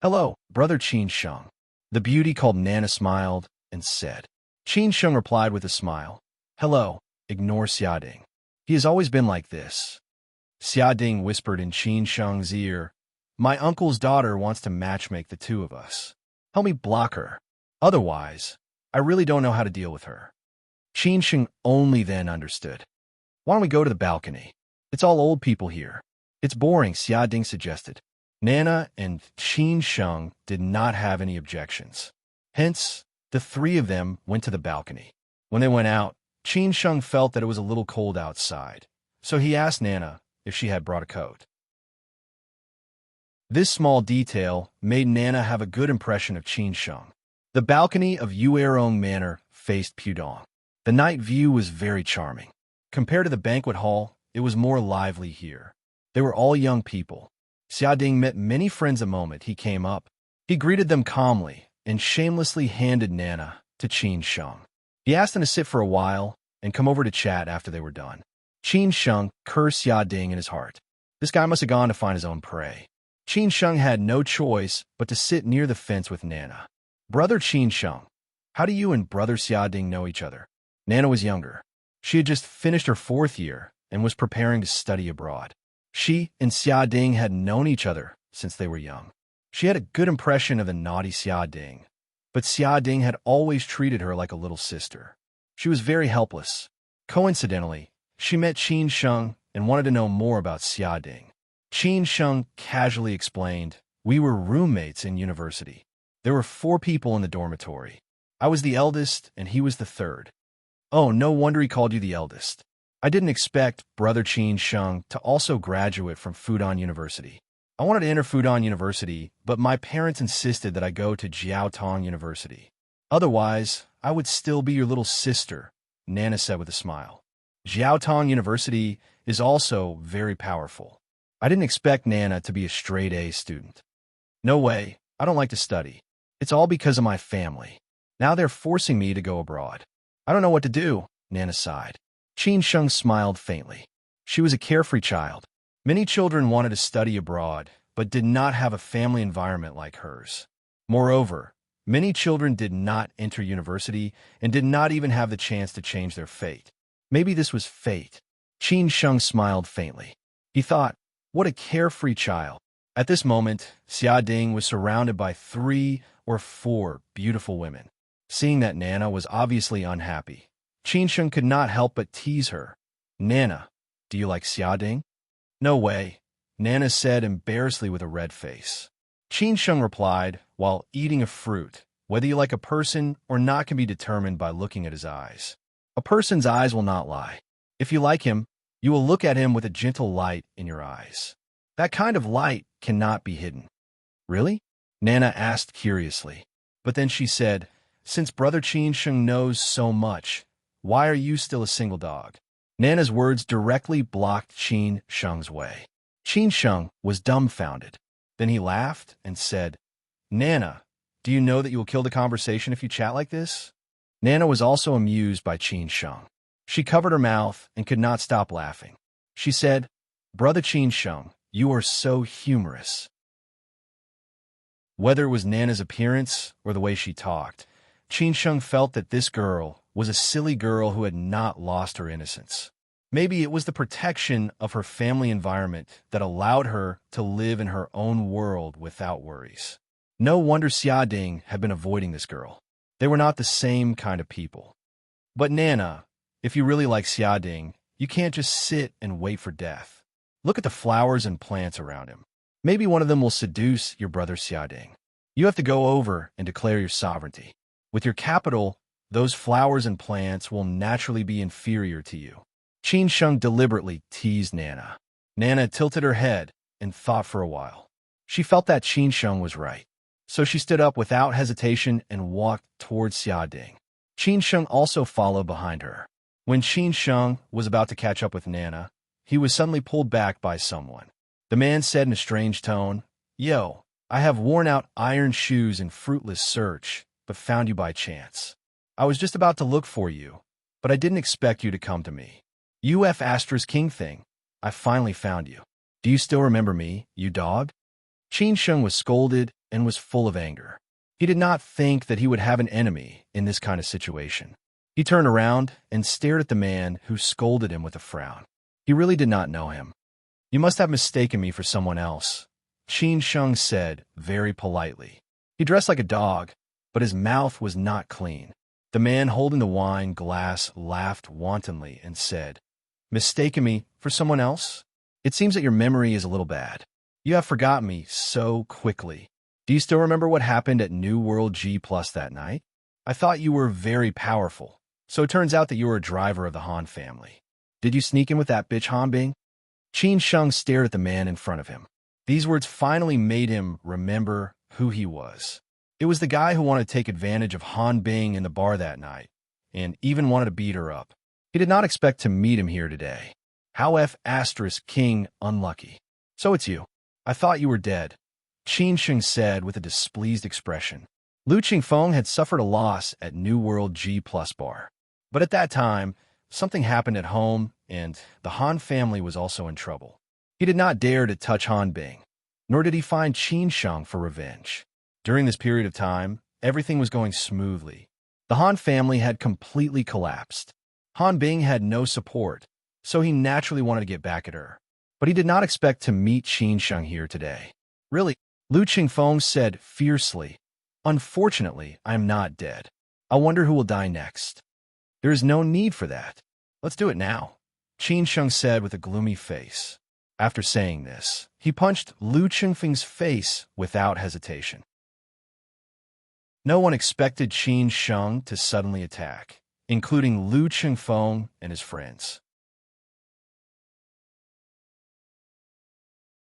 "Hello, brother Qin Sheng." The beauty called Nana smiled and said. Qin Sheng replied with a smile, "Hello, ignore Xia Ding. He has always been like this." Xia Ding whispered in Qin Sheng's ear, "My uncle's daughter wants to matchmake the two of us. Help me block her. Otherwise, I really don't know how to deal with her." Qin Sheng only then understood. "Why don't we go to the balcony? It's all old people here." "It's boring," Xia Ding suggested. Nana and Qin Sheng did not have any objections. Hence, the three of them went to the balcony. When they went out, Qin Sheng felt that it was a little cold outside, so he asked Nana if she had brought a coat. This small detail made Nana have a good impression of Qin Sheng. The balcony of Yuerong Manor faced Pudong. The night view was very charming. Compared to the banquet hall, it was more lively here. They were all young people. Xia Ding met many friends the moment he came up. He greeted them calmly and shamelessly handed Nana to Qin Sheng. He asked them to sit for a while and come over to chat after they were done. Qin Sheng cursed Xia Ding in his heart. This guy must have gone to find his own prey. Qin Sheng had no choice but to sit near the fence with Nana. "Brother Qin Sheng, how do you and brother Xia Ding know each other?" Nana was younger. She had just finished her 4th year and was preparing to study abroad. She and Xia Ding had known each other since they were young. She had a good impression of the naughty Xia Ding, but Xia Ding had always treated her like a little sister. She was very helpless. Coincidentally, she met Qin Sheng and wanted to know more about Xia Ding. Qin Sheng casually explained, "We were roommates in university. There were 4 people in the dormitory. I was the eldest, and he was the third." "Oh, no wonder he called you the eldest. I didn't expect Brother Qin Sheng to also graduate from Fudan University. I wanted to enter Fudan University, but my parents insisted that I go to Jiaotong University. Otherwise, I would still be your little sister," Nana said with a smile. "Jiaotong University is also very powerful. I didn't expect Nana to be a straight-A student." "No way. I don't like to study. It's all because of my family. Now they're forcing me to go abroad. I don't know what to do," Nana sighed. Qin Sheng smiled faintly. She was a carefree child. Many children wanted to study abroad, but did not have a family environment like hers. Moreover, many children did not enter university and did not even have the chance to change their fate. Maybe this was fate. Qin Sheng smiled faintly. He thought, what a carefree child. At this moment, Xia Ding was surrounded by 3 or 4 beautiful women. Seeing that Nana was obviously unhappy, Qin Sheng could not help but tease her. "Nana, do you like Xia Ding?" "No way," Nana said embarrassedly with a red face. Qin Sheng replied, while eating a fruit, "Whether you like a person or not can be determined by looking at his eyes. A person's eyes will not lie. If you like him, you will look at him with a gentle light in your eyes. That kind of light cannot be hidden." "Really?" Nana asked curiously. But then she said, "Since Brother Qin Sheng knows so much, why are you still a single dog?" Nana's words directly blocked Qin Sheng's way. Qin Sheng was dumbfounded. Then he laughed and said, "Nana, do you know that you will kill the conversation if you chat like this?" Nana was also amused by Qin Sheng. She covered her mouth and could not stop laughing. She said, "Brother Qin Sheng, you are so humorous." Whether it was Nana's appearance or the way she talked, Qin Sheng felt that this girl was a silly girl who had not lost her innocence. Maybe it was the protection of her family environment that allowed her to live in her own world without worries. No wonder Xia Ding had been avoiding this girl. They were not the same kind of people. "But Nana, if you really like Xia Ding, you can't just sit and wait for death. Look at the flowers and plants around him. Maybe one of them will seduce your brother Xia Ding. You have to go over and declare your sovereignty. With your capital, those flowers and plants will naturally be inferior to you." Qin Sheng deliberately teased Nana. Nana tilted her head and thought for a while. She felt that Qin Sheng was right. So she stood up without hesitation and walked towards Xia Ding. Qin Sheng also followed behind her. When Qin Sheng was about to catch up with Nana, he was suddenly pulled back by someone. The man said in a strange tone, "Yo, I have worn out iron shoes in fruitless search, but found you by chance. I was just about to look for you, but I didn't expect you to come to me. UF Astra's king thing. I finally found you. Do you still remember me, you dog?" Qin Sheng was scolded and was full of anger. He did not think that he would have an enemy in this kind of situation. He turned around and stared at the man who scolded him with a frown. He really did not know him. "You must have mistaken me for someone else," Qin Sheng said very politely. He dressed like a dog, but his mouth was not clean. The man holding the wine glass laughed wantonly and said, "Mistaken me for someone else? It seems that your memory is a little bad. You have forgotten me so quickly. Do you still remember what happened at New World G+ that night? I thought you were very powerful, so it turns out that you were a driver of the Han family. Did you sneak in with that bitch Han Bing?" Qin Sheng stared at the man in front of him. These words finally made him remember who he was. It was the guy who wanted to take advantage of Han Bing in the bar that night, and even wanted to beat her up. He did not expect to meet him here today. How F*** King unlucky. "So it's you. I thought you were dead," Qin Sheng said with a displeased expression. Lu Qingfeng had suffered a loss at New World G+ bar. But at that time, something happened at home, and the Han family was also in trouble. He did not dare to touch Han Bing, nor did he find Qin Sheng for revenge. During this period of time, everything was going smoothly. The Han family had completely collapsed. Han Bing had no support, so he naturally wanted to get back at her. But he did not expect to meet Qin Sheng here today. "Really?" Lu Qingfeng said fiercely. "Unfortunately, I am not dead. I wonder who will die next." "There is no need for that. Let's do it now," Qin Sheng said with a gloomy face. After saying this, He punched Lu Chengfeng's face without hesitation. No one expected Qin Sheng to suddenly attack, including Lu Chengfeng and his friends.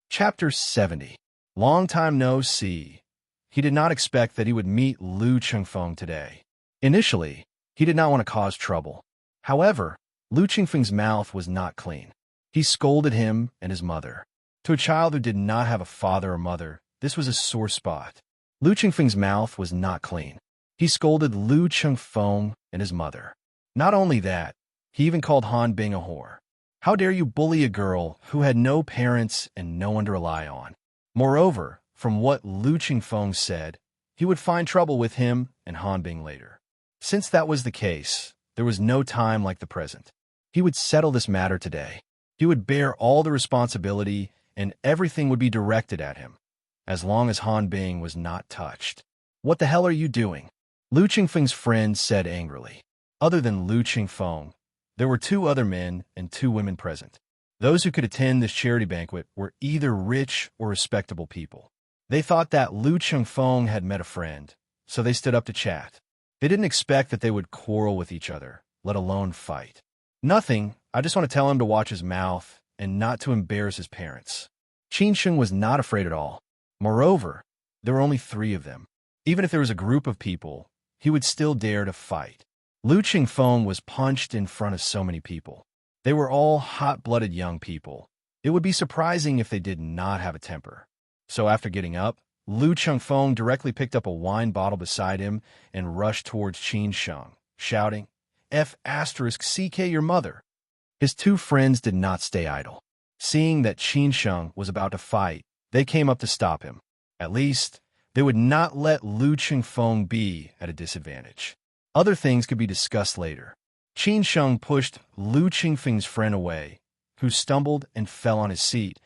Chapter 70. Long time no see. He did not expect that he would meet Lu Chengfeng today. Initially, he did not want to cause trouble. However, Lu Chengfeng's mouth was not clean. He scolded him and his mother. To a child who did not have a father or mother, this was a sore spot. Lu Chengfeng's mouth was not clean. He scolded Lu Chengfeng and his mother. Not only that, he even called Han Bing a whore. How dare you bully a girl who had no parents and no one to rely on? Moreover, from what Lu Chengfeng said, he would find trouble with him and Han Bing later. Since that was the case, there was no time like the present. He would settle this matter today. He would bear all the responsibility and everything would be directed at him, as long as Han Bing was not touched. What the hell are you doing? Lu Chengfeng's friend said angrily. Other than Lu Chengfeng, there were 2 other men and 2 women present. Those who could attend this charity banquet were either rich or respectable people. They thought that Lu Chengfeng had met a friend, so they stood up to chat. They didn't expect that they would quarrel with each other, let alone fight. Nothing, I just want to tell him to watch his mouth and not to embarrass his parents. Qin Sheng was not afraid at all. Moreover, there were only 3 of them. Even if there was a group of people, he would still dare to fight. Lu Chengfeng was punched in front of so many people. They were all hot-blooded young people. It would be surprising if they did not have a temper. So after getting up, Lu Chengfeng directly picked up a wine bottle beside him and rushed towards Qin Sheng, shouting, F***CK your mother. His 2 friends did not stay idle. Seeing that Qin Sheng was about to fight, they came up to stop him. At least, they would not let Lu Chengfeng be at a disadvantage. Other things could be discussed later. Qin Sheng pushed Lu Chengfeng's friend away, who stumbled and fell on his seat,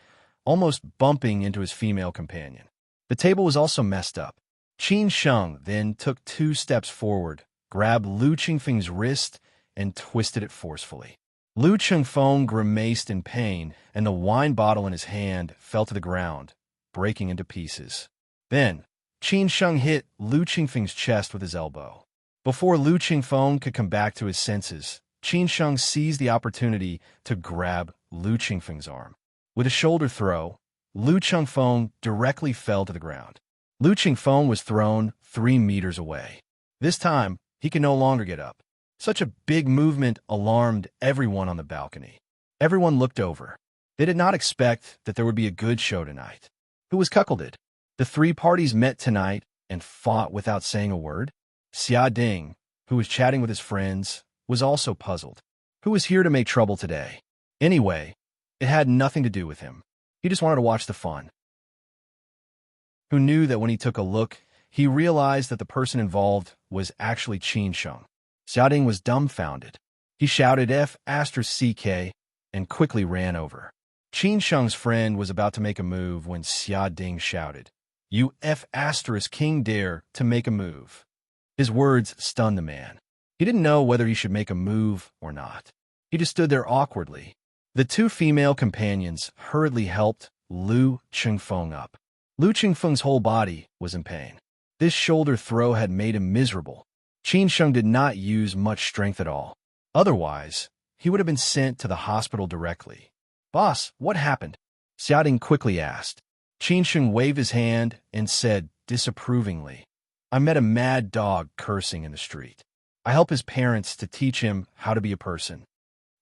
almost bumping into his female companion. The table was also messed up. Qin Sheng then took 2 steps forward, grabbed Lu Chengfeng's wrist, and twisted it forcefully. Lu Chengfeng grimaced in pain, and the wine bottle in his hand fell to the ground, breaking into pieces. Then, Qin Sheng hit Lu Chengfeng's chest with his elbow. Before Lu Chengfeng could come back to his senses, Qin Sheng seized the opportunity to grab Lu Chengfeng's arm. With a shoulder throw, Lu Chengfeng directly fell to the ground. Lu Chengfeng was thrown 3 meters away. This time, he could no longer get up. Such a big movement alarmed everyone on the balcony. Everyone looked over. They did not expect that there would be a good show tonight. Who was cuckolded? The 3 parties met tonight and fought without saying a word? Xia Ding, who was chatting with his friends, was also puzzled. Who was here to make trouble today? Anyway, it had nothing to do with him. He just wanted to watch the fun. Who knew that when he took a look, he realized that the person involved was actually Qin Sheng. Xia Ding was dumbfounded. He shouted F***CK and quickly ran over. Qin Sheng's friend was about to make a move when Xia Ding shouted, "You F***king dare to make a move." His words stunned the man. He didn't know whether he should make a move or not. He just stood there awkwardly. The 2 female companions hurriedly helped Lu Chengfeng up. Lu Chengfeng's whole body was in pain. This shoulder throw had made him miserable. Qin Sheng did not use much strength at all. Otherwise, he would have been sent to the hospital directly. "Boss, what happened?" Xia Ding quickly asked. Qin Sheng waved his hand and said disapprovingly, "I met a mad dog cursing in the street. I help his parents to teach him how to be a person."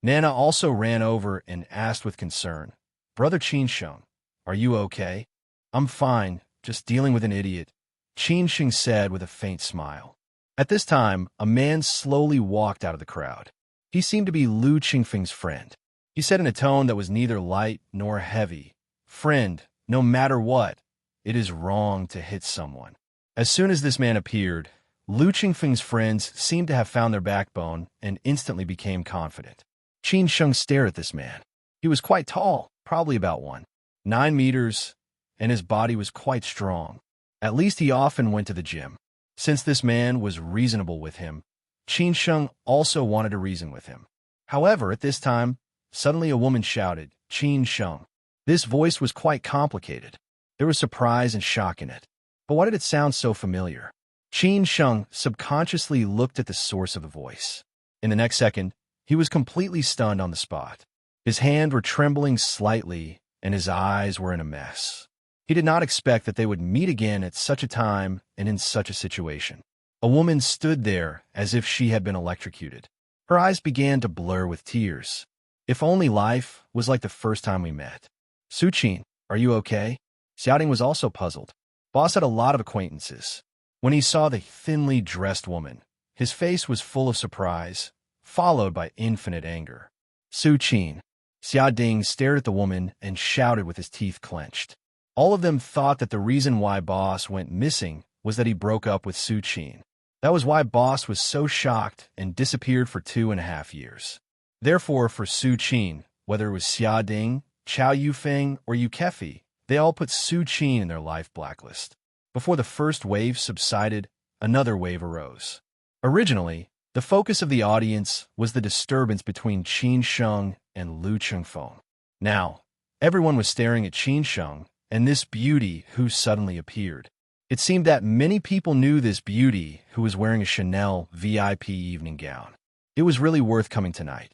Nana also ran over and asked with concern, "Brother Qin Sheng, are you okay?" "I'm fine, just dealing with an idiot," Qin Sheng said with a faint smile. At this time, a man slowly walked out of the crowd. He seemed to be Lu Chengfeng's friend. He said in a tone that was neither light nor heavy, "Friend, no matter what, it is wrong to hit someone." As soon as this man appeared, Lu Chengfeng's friends seemed to have found their backbone and instantly became confident. Qin Sheng stared at this man. He was quite tall, probably about 1.9 meters, and his body was quite strong. At least he often went to the gym. Since this man was reasonable with him, Qin Sheng also wanted to reason with him. However, at this time, suddenly a woman shouted, "Qin Sheng." This voice was quite complicated. There was surprise and shock in it. But why did it sound so familiar? Qin Sheng subconsciously looked at the source of the voice. In the next second, he was completely stunned on the spot. His hands were trembling slightly, and his eyes were in a mess. He did not expect that they would meet again at such a time and in such a situation. A woman stood there as if she had been electrocuted. Her eyes began to blur with tears. If only life was like the first time we met. Su Qin, are you okay? Xiaoding was also puzzled. Boss had a lot of acquaintances. When he saw the thinly dressed woman, his face was full of surprise, followed by infinite anger. Su Qin. Xiaoding stared at the woman and shouted with his teeth clenched. All of them thought that the reason why Boss went missing was that he broke up with Su Qin. That was why Boss was so shocked and disappeared for 2.5 years. Therefore, for Su Qin, whether it was Xiaoding, Chao Yufeng, or Yu Kefi, they all put Su Qin in their life blacklist. Before the first wave subsided, another wave arose. Originally, the focus of the audience was the disturbance between Qin Sheng and Lu Chengfeng. Now, everyone was staring at Qin Sheng and this beauty who suddenly appeared. It seemed that many people knew this beauty who was wearing a Chanel VIP evening gown. It was really worth coming tonight.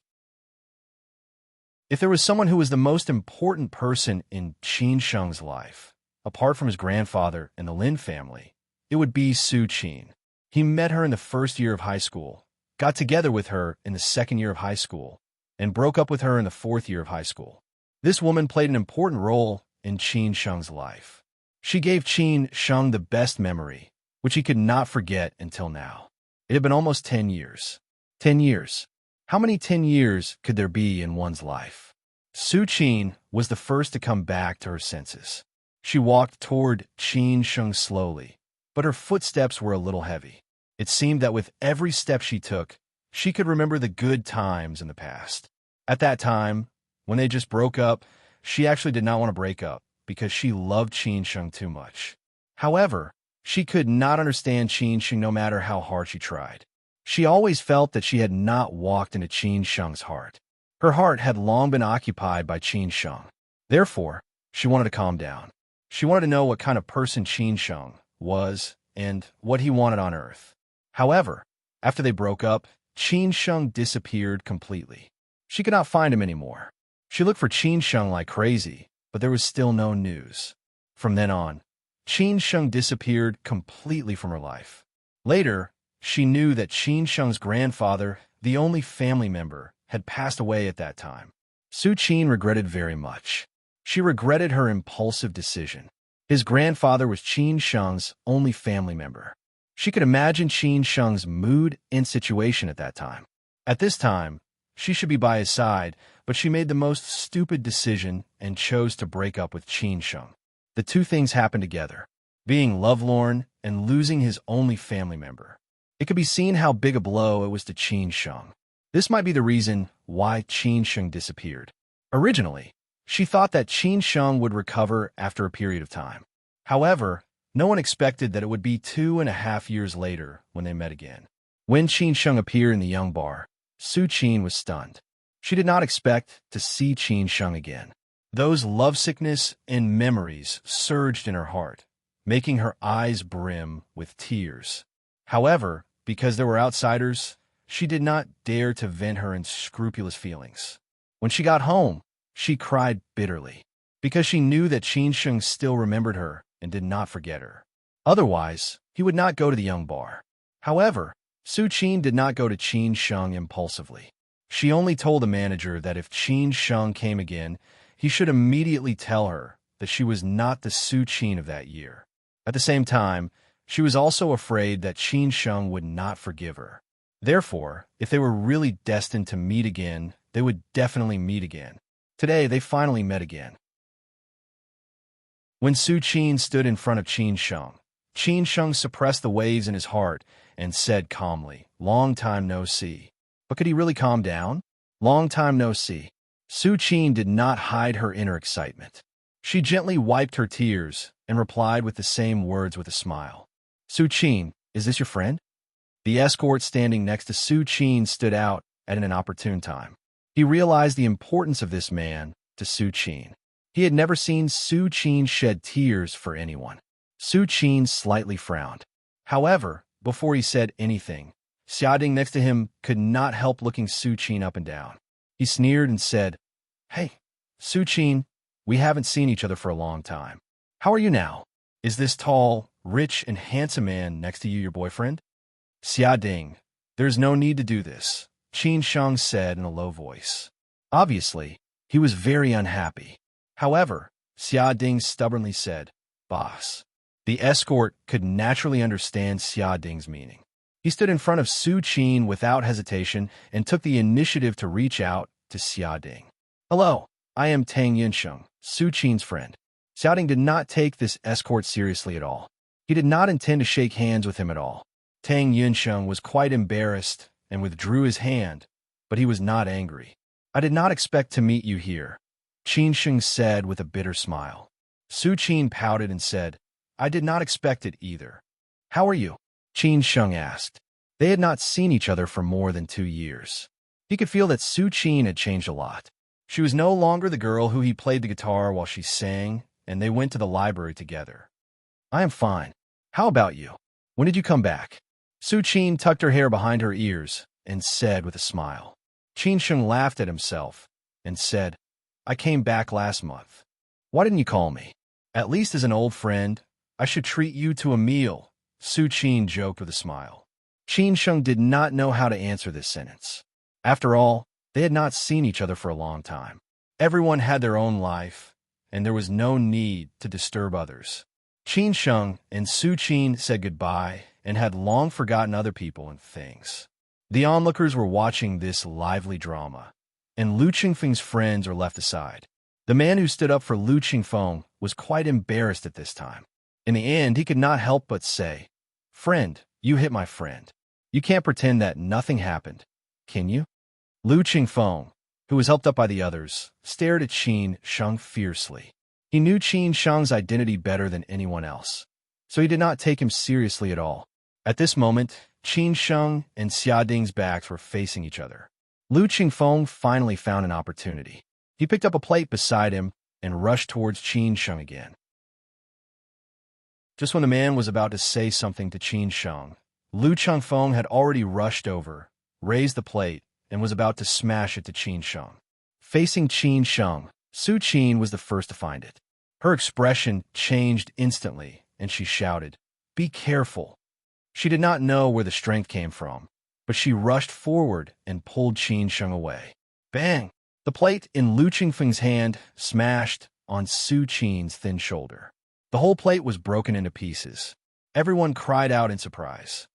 If there was someone who was the most important person in Qin Sheng's life, apart from his grandfather and the Lin family, it would be Su Qin. He met her in the first year of high school, got together with her in the second year of high school, and broke up with her in the fourth year of high school. This woman played an important role in Qin Sheng's life. She gave Qin Sheng the best memory, which he could not forget until now. It had been almost 10 years. 10 years. How many 10 years could there be in one's life? Su Qin was the first to come back to her senses. She walked toward Qin Sheng slowly, but her footsteps were a little heavy. It seemed that with every step she took, she could remember the good times in the past. At that time, when they just broke up, she actually did not want to break up because she loved Qin Sheng too much. However, she could not understand Qin Sheng no matter how hard she tried. She always felt that she had not walked into Qin Sheng's heart. Her heart had long been occupied by Qin Sheng. Therefore, she wanted to calm down. She wanted to know what kind of person Qin Sheng was and what he wanted on Earth. However, after they broke up, Qin Sheng disappeared completely. She could not find him anymore. She looked for Qin Sheng like crazy, but there was still no news. From then on, Qin Sheng disappeared completely from her life. Later, she knew that Qin Sheng's grandfather, the only family member, had passed away at that time. Su Qin regretted very much. She regretted her impulsive decision. His grandfather was Qin Sheng's only family member. She could imagine Qin Sheng's mood and situation at that time. At this time, she should be by his side, but she made the most stupid decision and chose to break up with Qin Sheng. The two things happened together, being lovelorn and losing his only family member. It could be seen how big a blow it was to Qin Sheng. This might be the reason why Qin Sheng disappeared. Originally, she thought that Qin Sheng would recover after a period of time. However, no one expected that it would be 2.5 years later when they met again. When Qin Sheng appeared in the young bar, Su Qin was stunned. She did not expect to see Qin Sheng again. Those lovesickness and memories surged in her heart, making her eyes brim with tears. However, because there were outsiders, she did not dare to vent her unscrupulous feelings. When she got home, she cried bitterly, because she knew that Qin Sheng still remembered her and did not forget her. Otherwise, he would not go to the young bar. However, Su Qin did not go to Qin Sheng impulsively. She only told the manager that if Qin Sheng came again, he should immediately tell her that she was not the Su Qin of that year. At the same time, she was also afraid that Qin Sheng would not forgive her. Therefore, if they were really destined to meet again, they would definitely meet again. Today, they finally met again. When Su Qin stood in front of Qin Sheng suppressed the waves in his heart and said calmly, "Long time no see." But could he really calm down? Long time no see. Su Qin did not hide her inner excitement. She gently wiped her tears and replied with the same words with a smile. "Su Qin, is this your friend?" The escort standing next to Su Qin stood out at an opportune time. He realized the importance of this man to Su Qin. He had never seen Su Qin shed tears for anyone. Su Qin slightly frowned. However, before he said anything, Xiaoding next to him could not help looking Su Qin up and down. He sneered and said, "Hey, Su Qin, we haven't seen each other for a long time. How are you now? Is this tall, rich, and handsome man next to you your boyfriend?" "Xiaoding, there's no need to do this," Qin Sheng said in a low voice. Obviously, he was very unhappy. However, Xiaoding stubbornly said, "Boss." The escort could naturally understand Xiaoding's meaning. He stood in front of Su Qin without hesitation and took the initiative to reach out to Xiaoding. "Hello, I am Tang Yunsheng, Su Qin's friend." Xiaoding did not take this escort seriously at all. He did not intend to shake hands with him at all. Tang Yunsheng was quite embarrassed and withdrew his hand, but he was not angry. "I did not expect to meet you here," Qin Sheng said with a bitter smile. Su Qin pouted and said, "I did not expect it either." "How are you?" Qin Sheng asked. They had not seen each other for more than 2 years. He could feel that Su Qin had changed a lot. She was no longer the girl who he played the guitar while she sang, and they went to the library together. "I am fine. How about you? When did you come back?" Su Qin tucked her hair behind her ears and said with a smile. Qin Sheng laughed at himself and said, "I came back last month. Why didn't you call me? At least as an old friend, I should treat you to a meal," Su Qin joked with a smile. Qin Sheng did not know how to answer this sentence. After all, they had not seen each other for a long time. Everyone had their own life, and there was no need to disturb others. Qin Sheng and Su Qin said goodbye and had long forgotten other people and things. The onlookers were watching this lively drama, and Lu Qingfeng's friends were left aside. The man who stood up for Lu Qingfeng was quite embarrassed at this time. In the end, he could not help but say, "Friend, you hit my friend. You can't pretend that nothing happened, can you?" Lu Qingfeng, who was helped up by the others, stared at Qin Sheng fiercely. He knew Qin Sheng's identity better than anyone else, so he did not take him seriously at all. At this moment, Qin Sheng and Xiaoding's backs were facing each other. Lu Qingfeng finally found an opportunity. He picked up a plate beside him and rushed towards Qin Sheng again. Just when the man was about to say something to Qin Sheng, Lu Qingfeng had already rushed over, raised the plate, and was about to smash it to Qin Sheng. Facing Qin Sheng, Su Qin was the first to find it. Her expression changed instantly, and she shouted, "Be careful." She did not know where the strength came from, but she rushed forward and pulled Qin Sheng away. Bang! The plate in Lu Qingfeng's hand smashed on Su Qin's thin shoulder. The whole plate was broken into pieces. Everyone cried out in surprise.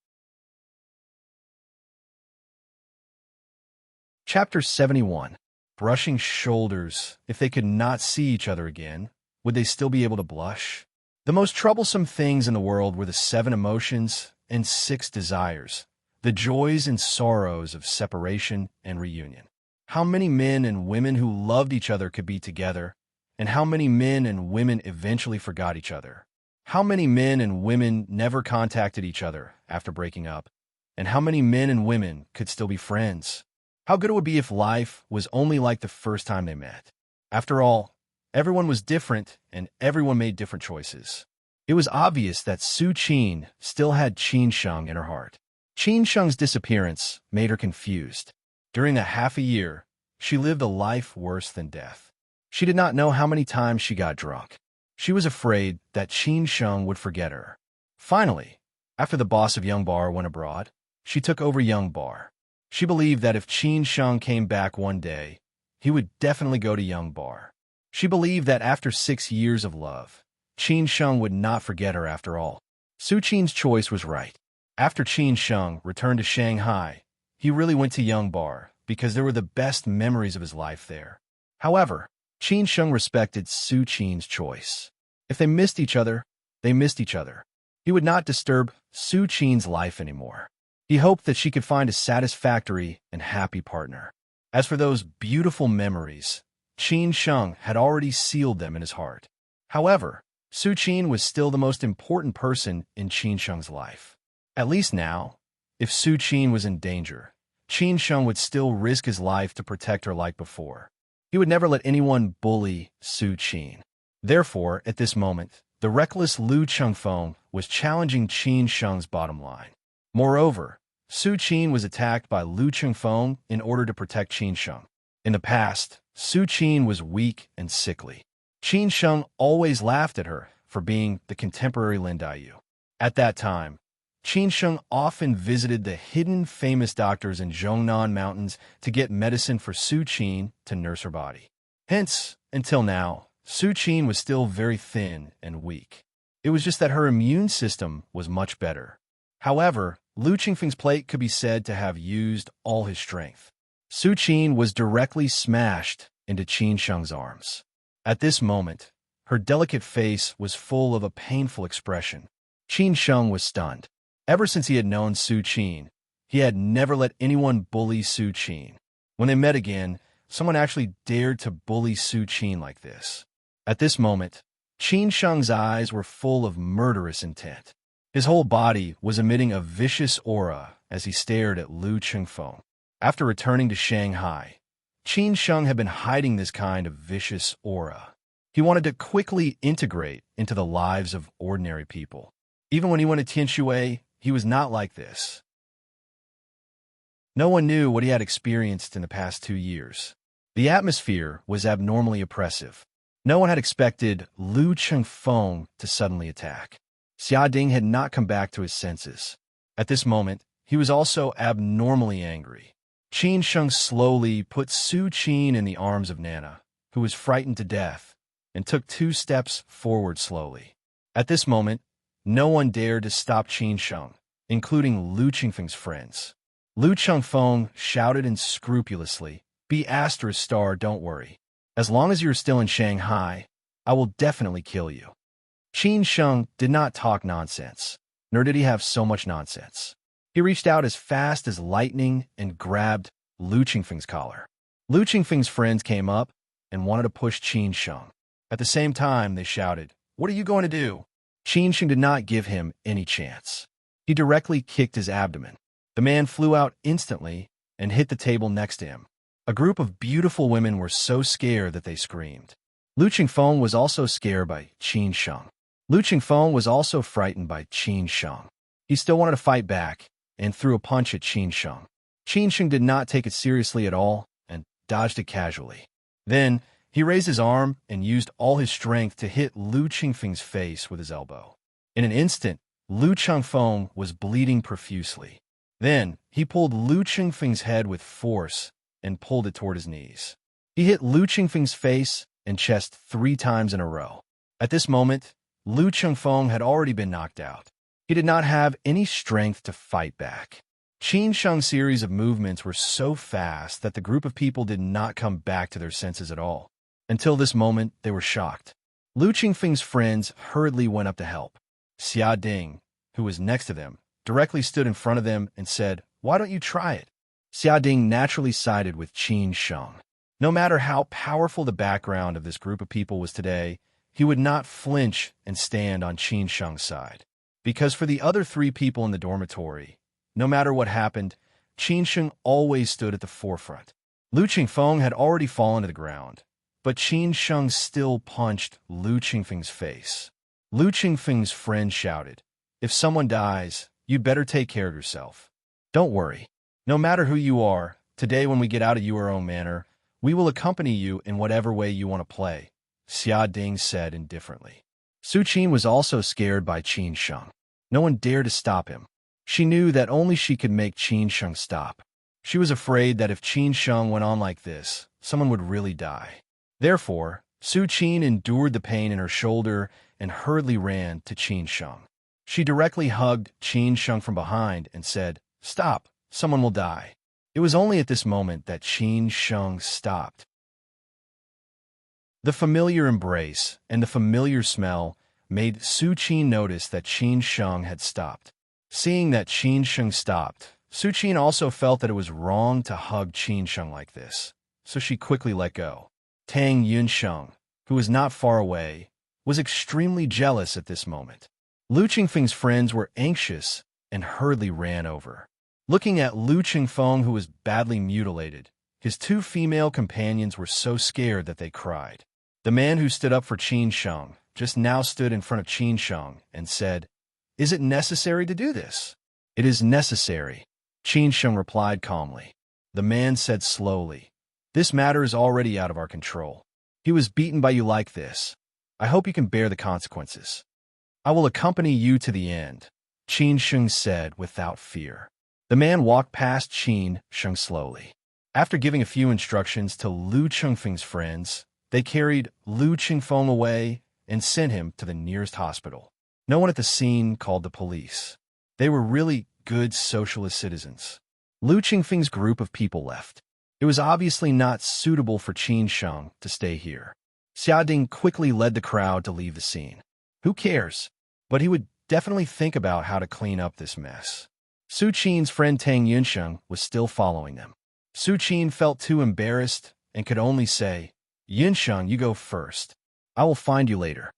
Chapter 71. Brushing shoulders. If they could not see each other again, would they still be able to blush? The most troublesome things in the world were the 7 emotions and 6 desires, the joys and sorrows of separation and reunion. How many men and women who loved each other could be together, and how many men and women eventually forgot each other? How many men and women never contacted each other after breaking up? And how many men and women could still be friends? How good it would be if life was only like the first time they met. After all, everyone was different and everyone made different choices. It was obvious that Su Qin still had Qin Sheng in her heart. Qin Sheng's disappearance made her confused. During a half a year, she lived a life worse than death. She did not know how many times she got drunk. She was afraid that Qin Sheng would forget her. Finally, after the boss of Young Bar went abroad, she took over Young Bar. She believed that if Qin Sheng came back one day, he would definitely go to Young Bar. She believed that after 6 years of love, Qin Sheng would not forget her after all. Su Qin's choice was right. After Qin Sheng returned to Shanghai, he really went to Young Bar because there were the best memories of his life there. However, Qin Sheng respected Su Qin's choice. If they missed each other, they missed each other. He would not disturb Su Qin's life anymore. He hoped that she could find a satisfactory and happy partner. As for those beautiful memories, Qin Sheng had already sealed them in his heart. However, Su Qin was still the most important person in Qin Sheng's life. At least now, if Su Qin was in danger, Qin Sheng would still risk his life to protect her like before. He would never let anyone bully Su Qin. Therefore, at this moment, the reckless Lu Chengfeng was challenging Qin Sheng's bottom line. Moreover, Su Qin was attacked by Lu Chengfeng in order to protect Qin Sheng. In the past, Su Qin was weak and sickly. Qin Sheng always laughed at her for being the contemporary Lin Daiyu. At that time, Qin Sheng often visited the hidden famous doctors in Zhongnan Mountains to get medicine for Su Qin to nurse her body. Hence, until now, Su Qin was still very thin and weak. It was just that her immune system was much better. However, Lu Qingfeng's plate could be said to have used all his strength. Su Qin was directly smashed into Qin Sheng's arms. At this moment, her delicate face was full of a painful expression. Qin Sheng was stunned. Ever since he had known Su Qin, he had never let anyone bully Su Qin. When they met again, someone actually dared to bully Su Qin like this. At this moment, Qin Sheng's eyes were full of murderous intent. His whole body was emitting a vicious aura as he stared at Lu Chengfeng. After returning to Shanghai, Qin Sheng had been hiding this kind of vicious aura. He wanted to quickly integrate into the lives of ordinary people. Even when he went to Tianshui, he was not like this. No one knew what he had experienced in the past 2 years. The atmosphere was abnormally oppressive. No one had expected Lu Chengfeng to suddenly attack. Xia Ding had not come back to his senses. At this moment, he was also abnormally angry. Qin Sheng slowly put Su Qin in the arms of Nana, who was frightened to death, and took 2 steps forward slowly. At this moment, no one dared to stop Qin Sheng, including Lu Qingfeng's friends. Lu Chengfeng shouted unscrupulously, "Be asterisk star, don't worry. As long as you're still in Shanghai, I will definitely kill you." Qin Sheng did not talk nonsense, nor did he have so much nonsense. He reached out as fast as lightning and grabbed Lu Qingfeng's collar. Lu Qingfeng's friends came up and wanted to push Qin Sheng. At the same time, they shouted, "What are you going to do?" Qin Sheng did not give him any chance. He directly kicked his abdomen. The man flew out instantly and hit the table next to him. A group of beautiful women were so scared that they screamed. Lu Chengfeng was also scared by Qin Sheng. Lu Chengfeng was also frightened by Qin Sheng. He still wanted to fight back and threw a punch at Qin Sheng. Qin Sheng did not take it seriously at all and dodged it casually. Then, he raised his arm and used all his strength to hit Lu Qingfeng's face with his elbow. In an instant, Lu Chengfeng was bleeding profusely. Then, he pulled Lu Qingfeng's head with force and pulled it toward his knees. He hit Lu Qingfeng's face and chest 3 times in a row. At this moment, Lu Chengfeng had already been knocked out. He did not have any strength to fight back. Qin Sheng's series of movements were so fast that the group of people did not come back to their senses at all. Until this moment, they were shocked. Lu Qingfeng's friends hurriedly went up to help. Xia Ding, who was next to them, directly stood in front of them and said, "Why don't you try it?" Xia Ding naturally sided with Qin Sheng. No matter how powerful the background of this group of people was today, he would not flinch and stand on Qin Sheng's side. Because for the other 3 people in the dormitory, no matter what happened, Qin Sheng always stood at the forefront. Lu Qingfeng had already fallen to the ground, but Qin Sheng still punched Lu Qingfeng's face. Lu Qingfeng's friend shouted, "If someone dies, you'd better take care of yourself. Don't worry. No matter who you are, today when we get out of your own manor, we will accompany you in whatever way you want to play," Xia Ding said indifferently. Su Qin was also scared by Qin Sheng. No one dared to stop him. She knew that only she could make Qin Sheng stop. She was afraid that if Qin Sheng went on like this, someone would really die. Therefore, Su Qin endured the pain in her shoulder and hurriedly ran to Qin Sheng. She directly hugged Qin Sheng from behind and said, "Stop, someone will die." It was only at this moment that Qin Sheng stopped. The familiar embrace and the familiar smell made Su Qin notice that Qin Sheng had stopped. Seeing that Qin Sheng stopped, Su Qin also felt that it was wrong to hug Qin Sheng like this, so she quickly let go. Tang Yunsheng, who was not far away, was extremely jealous at this moment. Lu Qingfeng's friends were anxious and hurriedly ran over. Looking at Lu Qingfeng, who was badly mutilated, His two female companions were so scared that they cried. The man who stood up for Qin Sheng just now stood in front of Qin Sheng and said, "Is it necessary to do this?" "It is necessary," Qin Sheng replied calmly. The man said slowly, "This matter is already out of our control. He was beaten by you like this. I hope you can bear the consequences." "I will accompany you to the end," Qin Sheng said without fear. The man walked past Qin Sheng slowly. After giving a few instructions to Lu Chengfeng's friends, they carried Lu Chengfeng away and sent him to the nearest hospital. No one at the scene called the police. They were really good socialist citizens. Lu Chengfeng's group of people left. It was obviously not suitable for Qin Sheng to stay here. Xiaoding quickly led the crowd to leave the scene. Who cares? But he would definitely think about how to clean up this mess. Su Qin's friend Tang Yunsheng was still following them. Su Qin felt too embarrassed and could only say, "Yunsheng, you go first. I will find you later."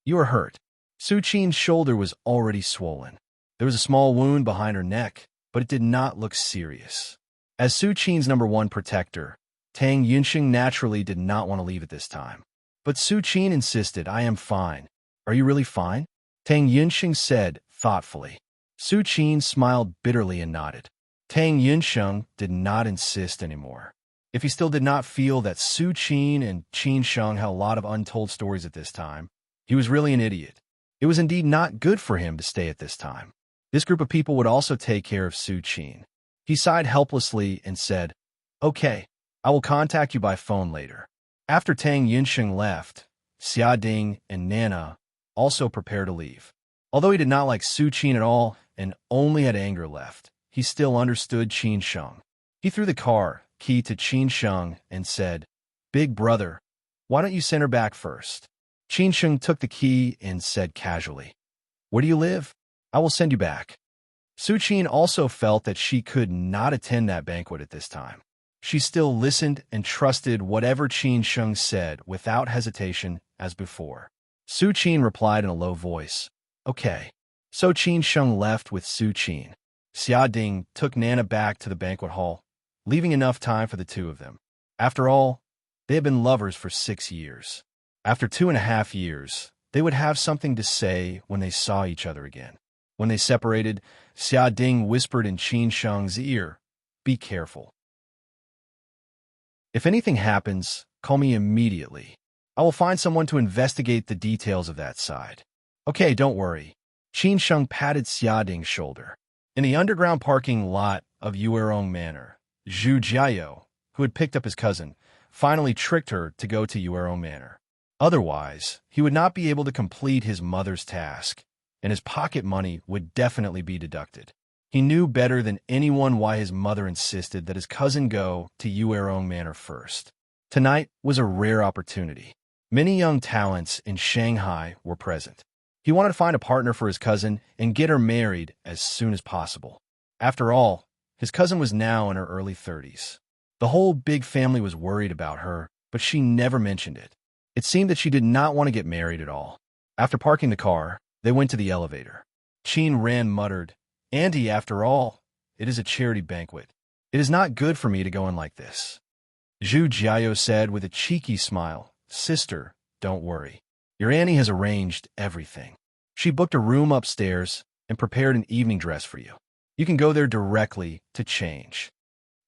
"You are hurt." Su Qin's shoulder was already swollen. There was a small wound behind her neck, but it did not look serious. As Su Qin's #1 protector, Tang Yunsheng naturally did not want to leave at this time. But Su Qin insisted, "I am fine." "Are you really fine?" Tang Yunsheng said thoughtfully. Su Qin smiled bitterly and nodded. Tang Yunsheng did not insist anymore. If he still did not feel that Su Qin and Qin Sheng had a lot of untold stories at this time, he was really an idiot. It was indeed not good for him to stay at this time. This group of people would also take care of Su Qin. He sighed helplessly and said, "Okay, I will contact you by phone later." After Tang Yunsheng left, Xiaoding and Nana also prepared to leave. Although he did not like Su Qin at all and only had anger left, he still understood Qin Sheng. He threw the car key to Qin Sheng and said, "Big brother, why don't you send her back first?" Qin Sheng took the key and said casually, "Where do you live? I will send you back." Su Qin also felt that she could not attend that banquet at this time. She still listened and trusted whatever Qin Sheng said without hesitation as before. Su Qin replied in a low voice, "Okay." So Qin Sheng left with Su Qin. Xiaoding took Nana back to the banquet hall, leaving enough time for the two of them. After all, they had been lovers for 6 years. After 2.5 years, they would have something to say when they saw each other again. When they separated, Xiaoding whispered in Qin Sheng's ear, "Be careful. If anything happens, call me immediately. I will find someone to investigate the details of that side." "Okay, don't worry." Qin Sheng patted Xiaoding's shoulder. In the underground parking lot of Yuerong Manor, Zhu Jiao, who had picked up his cousin, finally tricked her to go to Yuerong Manor. Otherwise, he would not be able to complete his mother's task, and his pocket money would definitely be deducted. He knew better than anyone why his mother insisted that his cousin go to Yuerong Manor first. Tonight was a rare opportunity. Many young talents in Shanghai were present. He wanted to find a partner for his cousin and get her married as soon as possible. After all, his cousin was now in her early 30s. The whole big family was worried about her, but she never mentioned it. It seemed that she did not want to get married at all. After parking the car, they went to the elevator. Qin Ran muttered, "Auntie, after all, it is a charity banquet. It is not good for me to go in like this." Zhu Jiao said with a cheeky smile, "Sister, don't worry. Your auntie has arranged everything. She booked a room upstairs and prepared an evening dress for you. You can go there directly to change."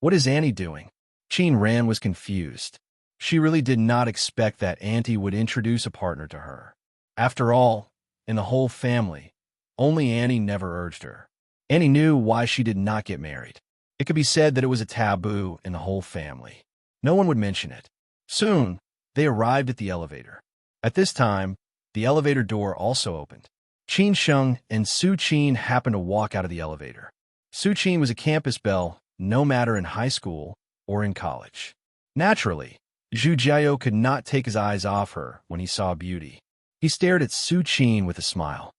"What is Annie doing?" Qin Ran was confused. She really did not expect that Auntie would introduce a partner to her. After all, in the whole family, only Annie never urged her. Annie knew why she did not get married. It could be said that it was a taboo in the whole family. No one would mention it. Soon, they arrived at the elevator. At this time, the elevator door also opened. Qin Sheng and Su Qin happened to walk out of the elevator. Su Qin was a campus belle, no matter in high school or in college. Naturally, Zhu Jiao could not take his eyes off her when he saw beauty. He stared at Su Qin with a smile.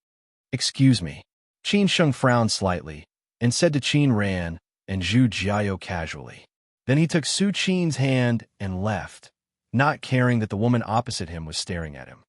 "Excuse me." Qin Sheng frowned slightly and said to Qin Ran and Zhu Jiao casually. Then he took Su Qin's hand and left, not caring that the woman opposite him was staring at him.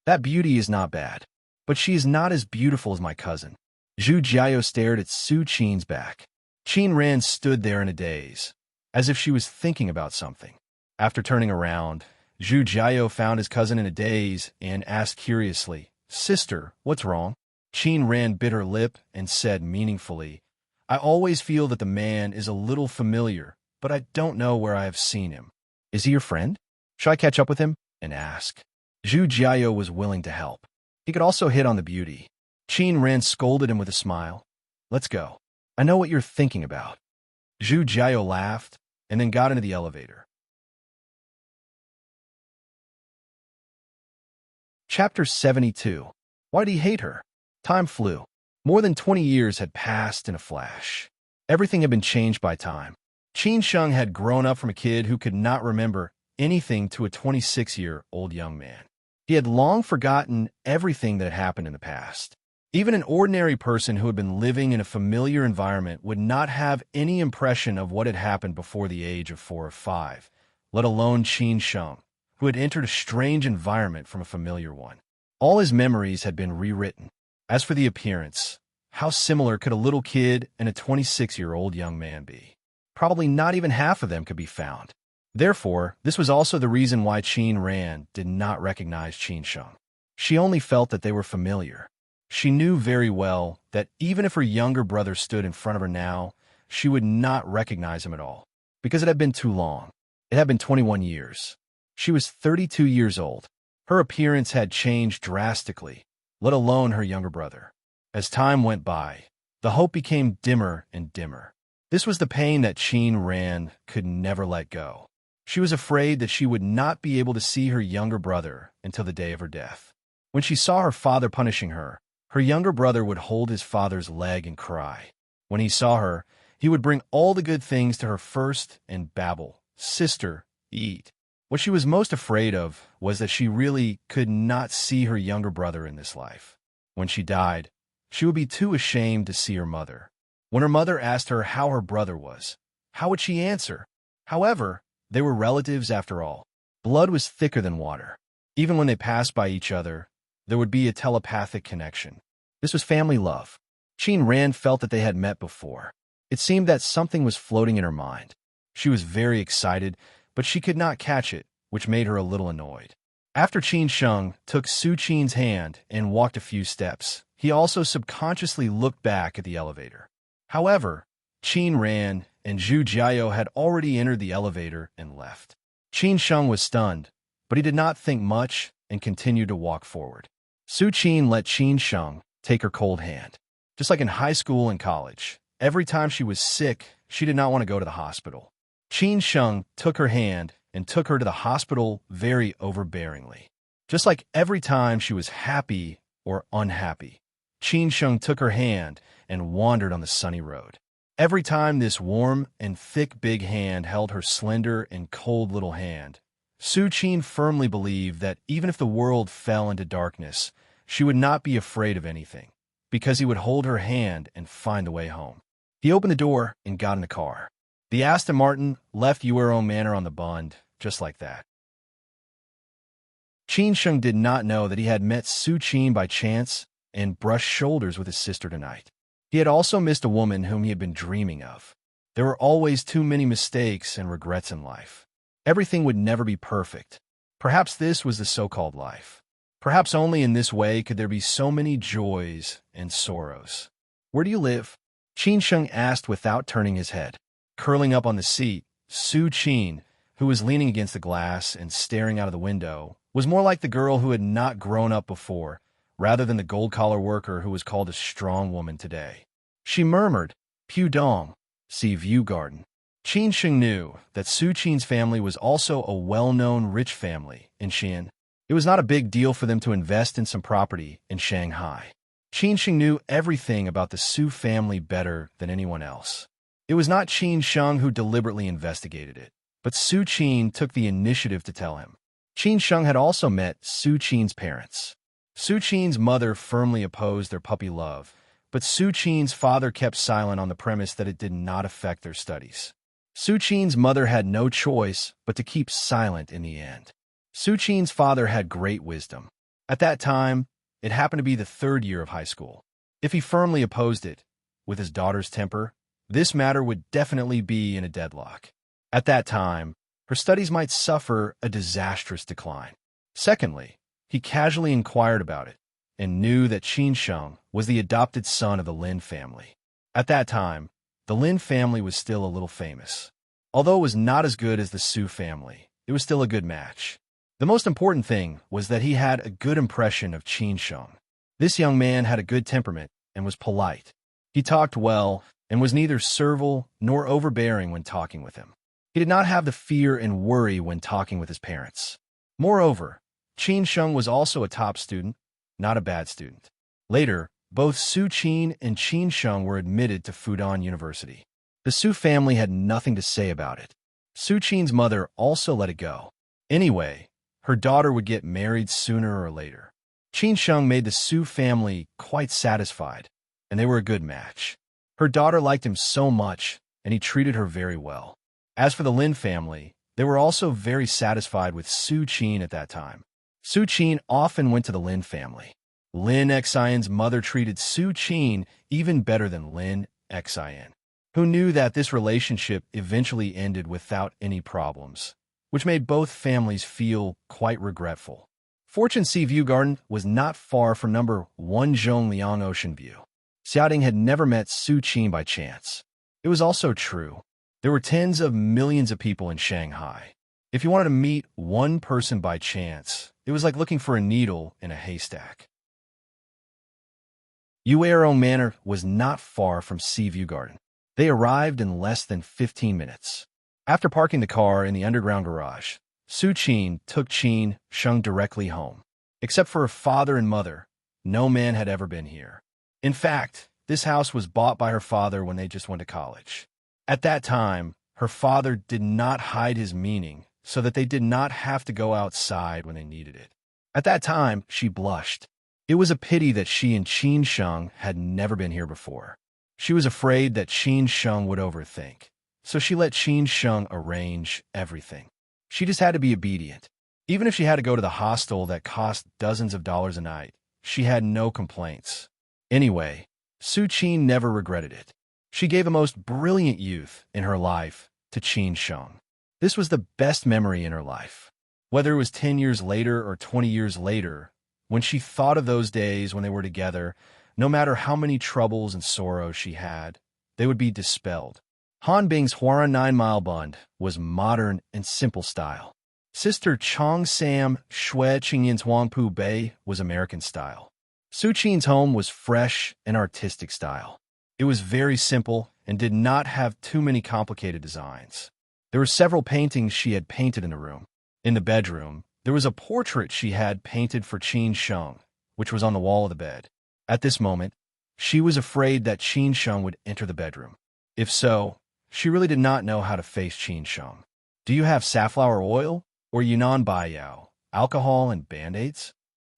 "That beauty is not bad, but she is not as beautiful as my cousin." Zhu Jiao stared at Su Qin's back. Qin Ran stood there in a daze. as if she was thinking about something. After turning around, Zhu Jiao found his cousin in a daze and asked curiously, "Sister, what's wrong?" Qin Ran bit her lip and said meaningfully, "I always feel that the man is a little familiar, but I don't know where I have seen him. Is he your friend? Shall I catch up with him?" and ask. Zhu Jiao was willing to help. He could also hit on the beauty. Qin Ran scolded him with a smile. "Let's go. I know what you're thinking about." Zhu Jiao laughed and then got into the elevator. Chapter 72. Why did he hate her? Time flew. More than 20 years had passed in a flash. Everything had been changed by time. Qin Sheng had grown up from a kid who could not remember anything to a 26-year-old young man. He had long forgotten everything that had happened in the past. Even an ordinary person who had been living in a familiar environment would not have any impression of what had happened before the age of 4 or 5, let alone Qin Sheng, who had entered a strange environment from a familiar one. All his memories had been rewritten. As for the appearance, how similar could a little kid and a 26-year-old young man be? Probably not even half of them could be found. Therefore, this was also the reason why Qin Ran did not recognize Qin Sheng. She only felt that they were familiar. She knew very well that even if her younger brother stood in front of her now, she would not recognize him at all, because it had been too long. It had been 21 years. She was 32 years old. Her appearance had changed drastically, let alone her younger brother. As time went by, the hope became dimmer and dimmer. This was the pain that Qin Ran could never let go. She was afraid that she would not be able to see her younger brother until the day of her death. When she saw her father punishing her, her younger brother would hold his father's leg and cry. When he saw her, he would bring all the good things to her first and babble, "Sister, eat." What she was most afraid of was that she really could not see her younger brother in this life. When she died, she would be too ashamed to see her mother. When her mother asked her how her brother was, how would she answer? However, they were relatives after all. Blood was thicker than water. Even when they passed by each other, there would be a telepathic connection. This was family love. Qin Ran felt that they had met before. It seemed that something was floating in her mind. She was very excited, but she could not catch it, which made her a little annoyed. After Qin Sheng took Su Qin's hand and walked a few steps, he also subconsciously looked back at the elevator. However, Qin Ran and Zhu Jiao had already entered the elevator and left. Qin Sheng was stunned, but he did not think much and continued to walk forward. Su Qin let Qin Sheng take her cold hand. Just like in high school and college, every time she was sick, she did not want to go to the hospital. Qin Sheng took her hand and took her to the hospital very overbearingly. Just like every time she was happy or unhappy, Qin Sheng took her hand and wandered on the sunny road. Every time this warm and thick big hand held her slender and cold little hand, Su Qin firmly believed that even if the world fell into darkness, she would not be afraid of anything, because he would hold her hand and find the way home. He opened the door and got in the car. The Aston Martin left Yuero Manor on the Bund, just like that. Qin Sheng did not know that he had met Su Qin by chance and brushed shoulders with his sister tonight. He had also missed a woman whom he had been dreaming of. There were always too many mistakes and regrets in life. Everything would never be perfect. Perhaps this was the so-called life. Perhaps only in this way could there be so many joys and sorrows. "Where do you live?" Qin Sheng asked without turning his head. Curling up on the seat, Su Qin, who was leaning against the glass and staring out of the window, was more like the girl who had not grown up before, rather than the gold-collar worker who was called a strong woman today. She murmured, "Pudong, see View Garden." Qin Sheng knew that Su Qin's family was also a well-known rich family in Xi'an. It was not a big deal for them to invest in some property in Shanghai. Qin Sheng knew everything about the Su family better than anyone else. It was not Qin Sheng who deliberately investigated it, but Su Qin took the initiative to tell him. Qin Sheng had also met Su Qin's parents. Su Qin's mother firmly opposed their puppy love, but Su Qin's father kept silent on the premise that it did not affect their studies. Su Qin's mother had no choice but to keep silent in the end. Su Qin's father had great wisdom. At that time, it happened to be the 3rd year of high school. If he firmly opposed it, with his daughter's temper, this matter would definitely be in a deadlock. At that time, her studies might suffer a disastrous decline. Secondly, he casually inquired about it and knew that Qin Sheng was the adopted son of the Lin family. At that time, the Lin family was still a little famous. Although it was not as good as the Su family, it was still a good match. The most important thing was that he had a good impression of Qin Sheng. This young man had a good temperament and was polite. He talked well and was neither servile nor overbearing when talking with him. He did not have the fear and worry when talking with his parents. Moreover, Qin Sheng was also a top student, not a bad student. Later, both Su Qin and Qin Sheng were admitted to Fudan University. The Su family had nothing to say about it. Su Qin's mother also let it go. Anyway, her daughter would get married sooner or later. Qin Sheng made the Su family quite satisfied, and they were a good match. Her daughter liked him so much, and he treated her very well. As for the Lin family, they were also very satisfied with Su Qin at that time. Su Qin often went to the Lin family. Lin Xian's mother treated Su Qin even better than Lin Xian, who knew that this relationship eventually ended without any problems, which made both families feel quite regretful. Fortune Sea View Garden was not far from number 1 Zhongliang Ocean View. Xiaoding had never met Su Qin by chance. It was also true. There were tens of millions of people in Shanghai. If you wanted to meet one person by chance, it was like looking for a needle in a haystack. Yuero Manor was not far from Sea View Garden. They arrived in less than 15 minutes. After parking the car in the underground garage, Su Qin took Qin Sheng directly home. Except for her father and mother, no man had ever been here. In fact, this house was bought by her father when they just went to college. At that time, her father did not hide his meaning so that they did not have to go outside when they needed it. At that time, she blushed. It was a pity that she and Qin Sheng had never been here before. She was afraid that Qin Sheng would overthink, so she let Qin Sheng arrange everything. She just had to be obedient. Even if she had to go to the hostel that cost dozens of dollars a night, she had no complaints. Anyway, Su Qin never regretted it. She gave the most brilliant youth in her life to Qin Sheng. This was the best memory in her life. Whether it was 10 years later or 20 years later, when she thought of those days when they were together, no matter how many troubles and sorrows she had, they would be dispelled. Han Bing's Huaran 9-mile bund was modern and simple style. Sister Chong Sam Shui Qingyin's Huangpu Bei was American style. Su Qin's home was fresh and artistic style. It was very simple and did not have too many complicated designs. There were several paintings she had painted in the room. In the bedroom, there was a portrait she had painted for Qin Sheng, which was on the wall of the bed. At this moment, she was afraid that Qin Sheng would enter the bedroom. If so, she really did not know how to face Qin Sheng. Do you have safflower oil or Yunnan Baiyao, alcohol and Band-Aids?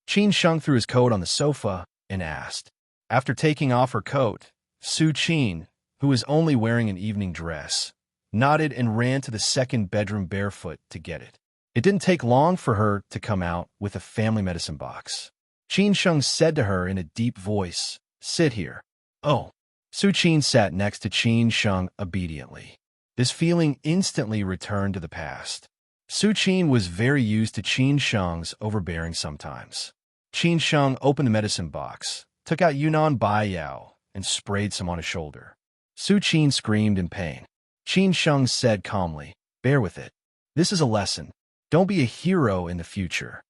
Qin Sheng threw his coat on the sofa and asked. After taking off her coat, Su Qin, who was only wearing an evening dress, nodded and ran to the second bedroom barefoot to get it. It didn't take long for her to come out with a family medicine box. Qin Sheng said to her in a deep voice, "Sit here." Oh. Su Qin sat next to Qin Sheng obediently. This feeling instantly returned to the past. Su Qin was very used to Qin Sheng's overbearing sometimes. Qin Sheng opened the medicine box, took out Yunnan Baiyao, and sprayed some on his shoulder. Su Qin screamed in pain. Qin Sheng said calmly, "Bear with it. This is a lesson. Don't be a hero in the future."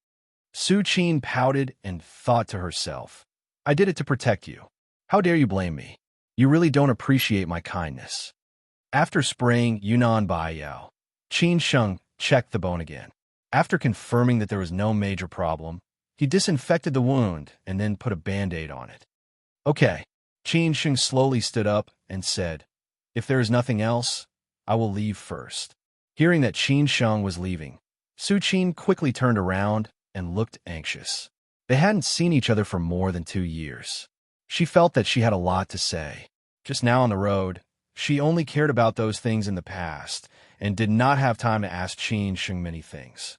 Su Qin pouted and thought to herself, "I did it to protect you. How dare you blame me? You really don't appreciate my kindness." After spraying Yunnan Baiyao, Qin Sheng checked the bone again. After confirming that there was no major problem, he disinfected the wound and then put a Band-Aid on it. "Okay." Qin Sheng slowly stood up and said, "If there is nothing else, I will leave first." Hearing that Qin Sheng was leaving, Su Qin quickly turned around and looked anxious. They hadn't seen each other for more than 2 years. She felt that she had a lot to say. Just now on the road, she only cared about those things in the past and did not have time to ask Qin Sheng many things.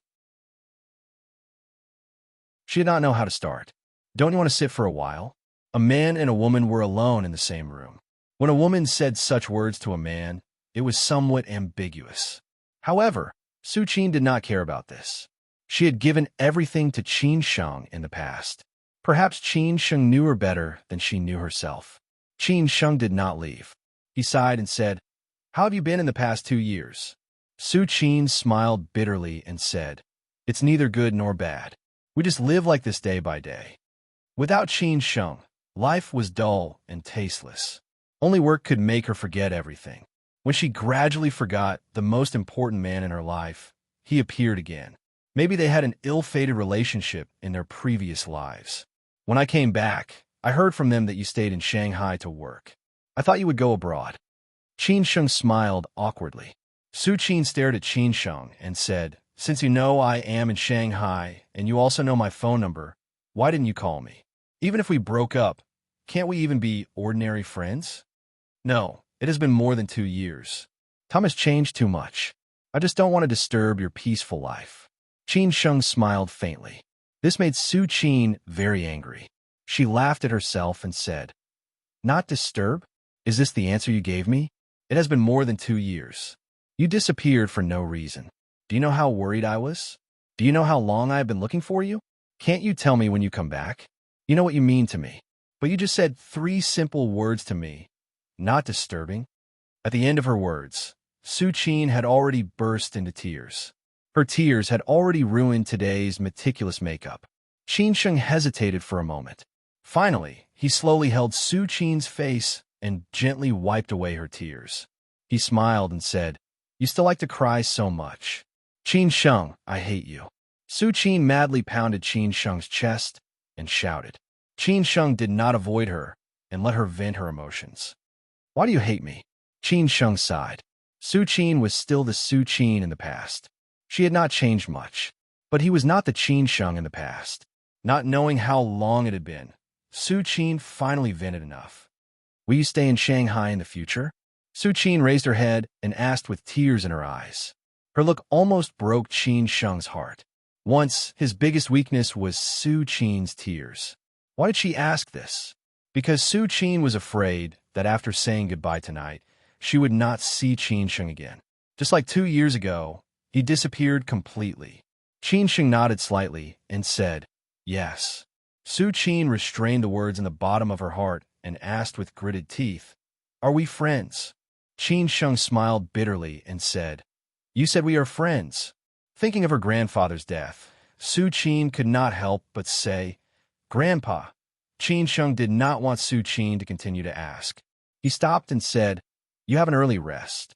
She did not know how to start. "Don't you want to sit for a while?" A man and a woman were alone in the same room. When a woman said such words to a man, it was somewhat ambiguous. However, Su Qin did not care about this. She had given everything to Qin Sheng in the past. Perhaps Qin Sheng knew her better than she knew herself. Qin Sheng did not leave. He sighed and said, "How have you been in the past 2 years?" Su Qin smiled bitterly and said, "It's neither good nor bad. We just live like this day by day." Without Qin Sheng, life was dull and tasteless. Only work could make her forget everything. When she gradually forgot the most important man in her life, he appeared again. Maybe they had an ill-fated relationship in their previous lives. "When I came back, I heard from them that you stayed in Shanghai to work. I thought you would go abroad." Qin Sheng smiled awkwardly. Su Qin stared at Qin Sheng and said, "Since you know I am in Shanghai and you also know my phone number, why didn't you call me? Even if we broke up, can't we even be ordinary friends?" "No, it has been more than 2 years. Tom has changed too much. I just don't want to disturb your peaceful life." Qin Sheng smiled faintly. This made Su Qin very angry. She laughed at herself and said, "Not disturb? Is this the answer you gave me? It has been more than 2 years. You disappeared for no reason. Do you know how worried I was? Do you know how long I have been looking for you? Can't you tell me when you come back? You know what you mean to me. But you just said 3 simple words to me. Not disturbing." At the end of her words, Su Qin had already burst into tears. Her tears had already ruined today's meticulous makeup. Qin Sheng hesitated for a moment. Finally, he slowly held Su Qin's face and gently wiped away her tears. He smiled and said, "You still like to cry so much. Qin Sheng, I hate you." Su Qin madly pounded Qin Sheng's chest and shouted. Qin Sheng did not avoid her and let her vent her emotions. "Why do you hate me?" Qin Sheng sighed. Su Qin was still the Su Qin in the past. She had not changed much, but he was not the Qin Sheng in the past. Not knowing how long it had been, Su Qin finally vented enough. "Will you stay in Shanghai in the future?" Su Qin raised her head and asked with tears in her eyes. Her look almost broke Qin Sheng's heart. Once, his biggest weakness was Su Qin's tears. Why did she ask this? Because Su Qin was afraid that after saying goodbye tonight, she would not see Qin Sheng again. Just like 2 years ago, he disappeared completely. Qin Sheng nodded slightly and said, "Yes." Su Qin restrained the words in the bottom of her heart and asked with gritted teeth, "Are we friends?" Qin Sheng smiled bitterly and said, "You said we are friends." Thinking of her grandfather's death, Su Qin could not help but say, "Grandpa." Qin Sheng did not want Su Qin to continue to ask. He stopped and said, "You have an early rest.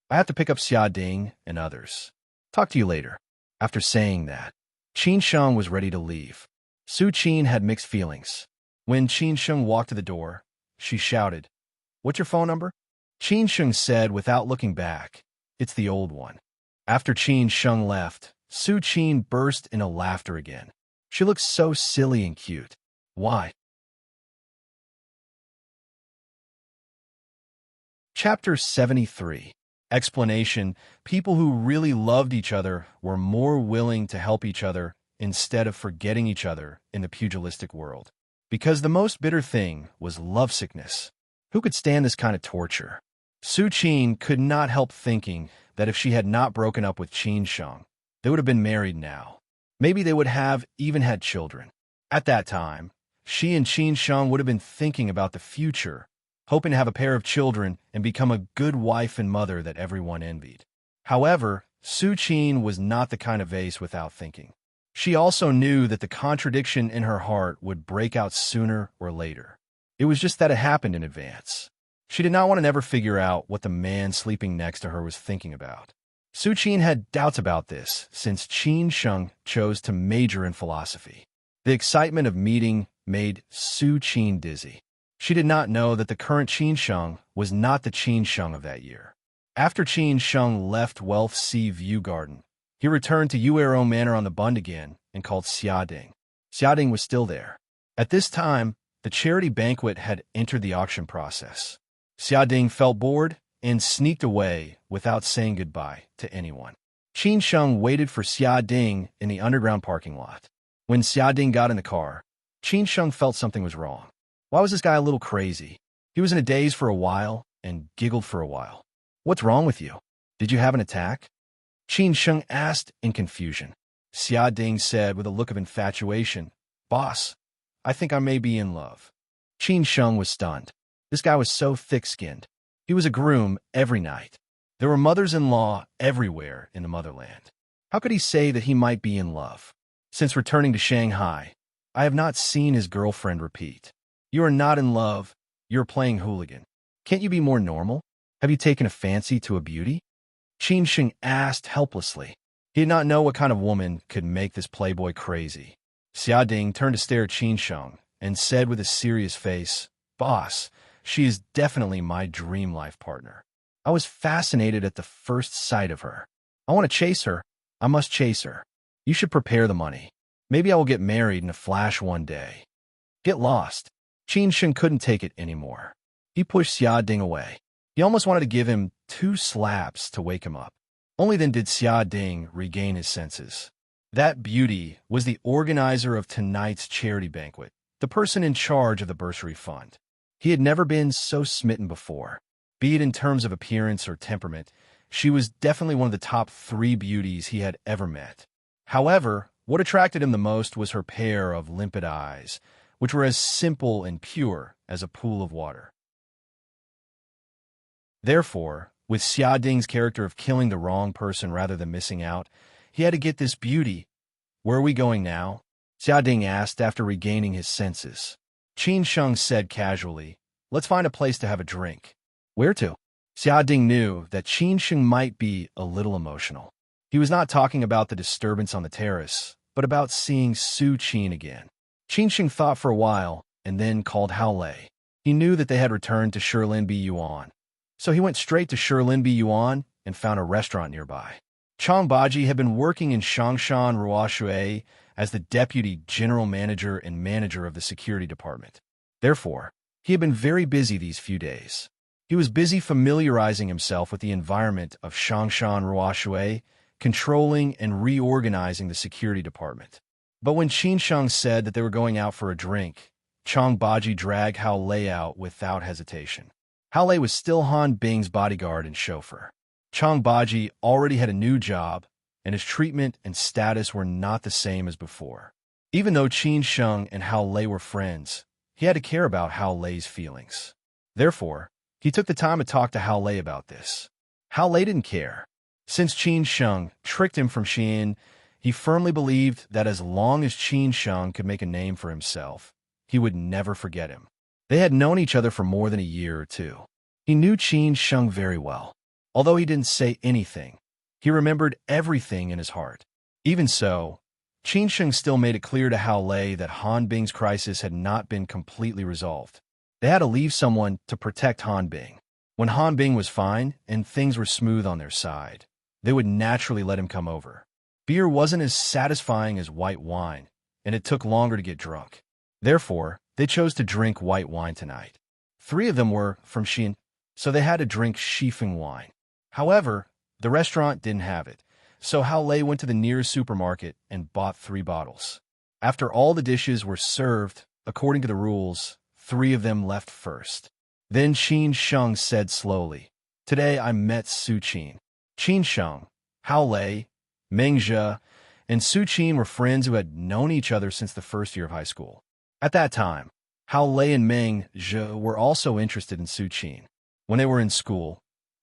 I have to pick up Xia Ding and others. Talk to you later." After saying that, Qin Sheng was ready to leave. Su Qin had mixed feelings. When Qin Sheng walked to the door, she shouted, "What's your phone number?" Qin Sheng said without looking back, "It's the old one." After Qin Sheng left, Su Qin burst into laughter again. She looked so silly and cute. Why? Chapter 73. Explanation. People who really loved each other were more willing to help each other instead of forgetting each other in the pugilistic world. Because the most bitter thing was lovesickness. Who could stand this kind of torture? Su Qin could not help thinking that if she had not broken up with Qin Sheng, they would have been married now. Maybe they would have even had children. At that time, she and Qin Sheng would have been thinking about the future, hoping to have a pair of children and become a good wife and mother that everyone envied. However, Su Qin was not the kind of vase without thinking. She also knew that the contradiction in her heart would break out sooner or later. It was just that it happened in advance. She did not want to never figure out what the man sleeping next to her was thinking about. Su Qin had doubts about this since Qin Sheng chose to major in philosophy. The excitement of meeting made Su Qin dizzy. She did not know that the current Qin Sheng was not the Qin Sheng of that year. After Qin Sheng left Wealth Sea View Garden, he returned to Yuero Manor on the Bund again and called Xia Ding. Xia Ding was still there. At this time, the charity banquet had entered the auction process. Xia Ding felt bored and sneaked away without saying goodbye to anyone. Qin Sheng waited for Xia Ding in the underground parking lot. When Xia Ding got in the car, Qin Sheng felt something was wrong. Why was this guy a little crazy? He was in a daze for a while and giggled for a while. "What's wrong with you?" Did you have an attack? Qin Sheng asked in confusion. Xia Ding said with a look of infatuation, Boss, I think I may be in love. Qin Sheng was stunned. This guy was so thick-skinned. He was a groom every night. There were mothers-in-law everywhere in the motherland. How could he say that he might be in love? Since returning to Shanghai, I have not seen his girlfriend repeat. You are not in love. You're playing hooligan. Can't you be more normal? Have you taken a fancy to a beauty? Qin Sheng asked helplessly. He did not know what kind of woman could make this playboy crazy. Xia Ding turned to stare at Qin Sheng and said with a serious face, Boss, she is definitely my dream life partner. I was fascinated at the first sight of her. I want to chase her. I must chase her. You should prepare the money. Maybe I will get married in a flash one day. Get lost. Qin Sheng couldn't take it anymore. He pushed Xia Ding away. He almost wanted to give him 2 slaps to wake him up. Only then did Xia Ding regain his senses. That beauty was the organizer of tonight's charity banquet, the person in charge of the bursary fund. He had never been so smitten before. Be it in terms of appearance or temperament, she was definitely one of the top 3 beauties he had ever met. However, what attracted him the most was her pair of limpid eyes, which were as simple and pure as a pool of water. Therefore, with Xia Ding's character of killing the wrong person rather than missing out, he had to get this beauty. Where are we going now? Xia Ding asked after regaining his senses. Qin Sheng said casually, Let's find a place to have a drink. Where to? Xia Ding knew that Qin Sheng might be a little emotional. He was not talking about the disturbance on the terrace, but about seeing Su Qin again. Qin Sheng thought for a while and then called Hao Lei. He knew that they had returned to Shilin Bi Yuan. So he went straight to Shilin Bi Yuan and found a restaurant nearby. Chang Baji had been working in Shangshan Ruoshui as the deputy general manager and manager of the security department. Therefore, he had been very busy these few days. He was busy familiarizing himself with the environment of Shangshan Ruoshui, controlling and reorganizing the security department. But when Qin Sheng said that they were going out for a drink, Chang Baji dragged Hao Lei out without hesitation. Hao Lei was still Han Bing's bodyguard and chauffeur. Chang Baji already had a new job, and his treatment and status were not the same as before. Even though Qin Sheng and Hao Lei were friends, he had to care about Hao Lei's feelings. Therefore, he took the time to talk to Hao Lei about this. Hao Lei didn't care. Since Qin Sheng tricked him from Xi'an, he firmly believed that as long as Qin Sheng could make a name for himself, he would never forget him. They had known each other for more than a year or 2. He knew Qin Sheng very well. Although he didn't say anything, he remembered everything in his heart. Even so, Qin Sheng still made it clear to Hao Lei that Han Bing's crisis had not been completely resolved. They had to leave someone to protect Han Bing. When Han Bing was fine and things were smooth on their side, they would naturally let him come over. Beer wasn't as satisfying as white wine, and it took longer to get drunk. Therefore, they chose to drink white wine tonight. 3 of them were from Xi'an, so they had to drink Shifeng wine. However, the restaurant didn't have it, so Hao Lei went to the nearest supermarket and bought 3 bottles. After all the dishes were served, according to the rules, 3 of them left first. Then Qin Sheng said slowly, Today I met Su Qin. Qin Sheng, Hao Lei, Meng Zhe, and Su Qin were friends who had known each other since the first year of high school. At that time, Hao Lei and Meng Zhe were also interested in Su Qin. When they were in school,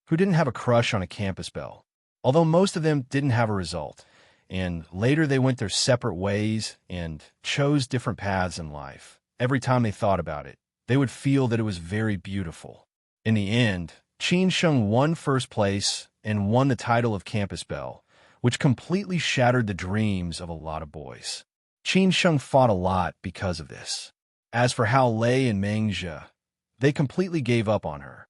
who didn't have a crush on a campus belle? Although most of them didn't have a result, and later they went their separate ways and chose different paths in life. Every time they thought about it, they would feel that it was very beautiful. In the end, Qin Sheng won first place and won the title of campus belle, which completely shattered the dreams of a lot of boys. Qin Sheng fought a lot because of this. As for Hao Lei and Meng Zhe, they completely gave up on her.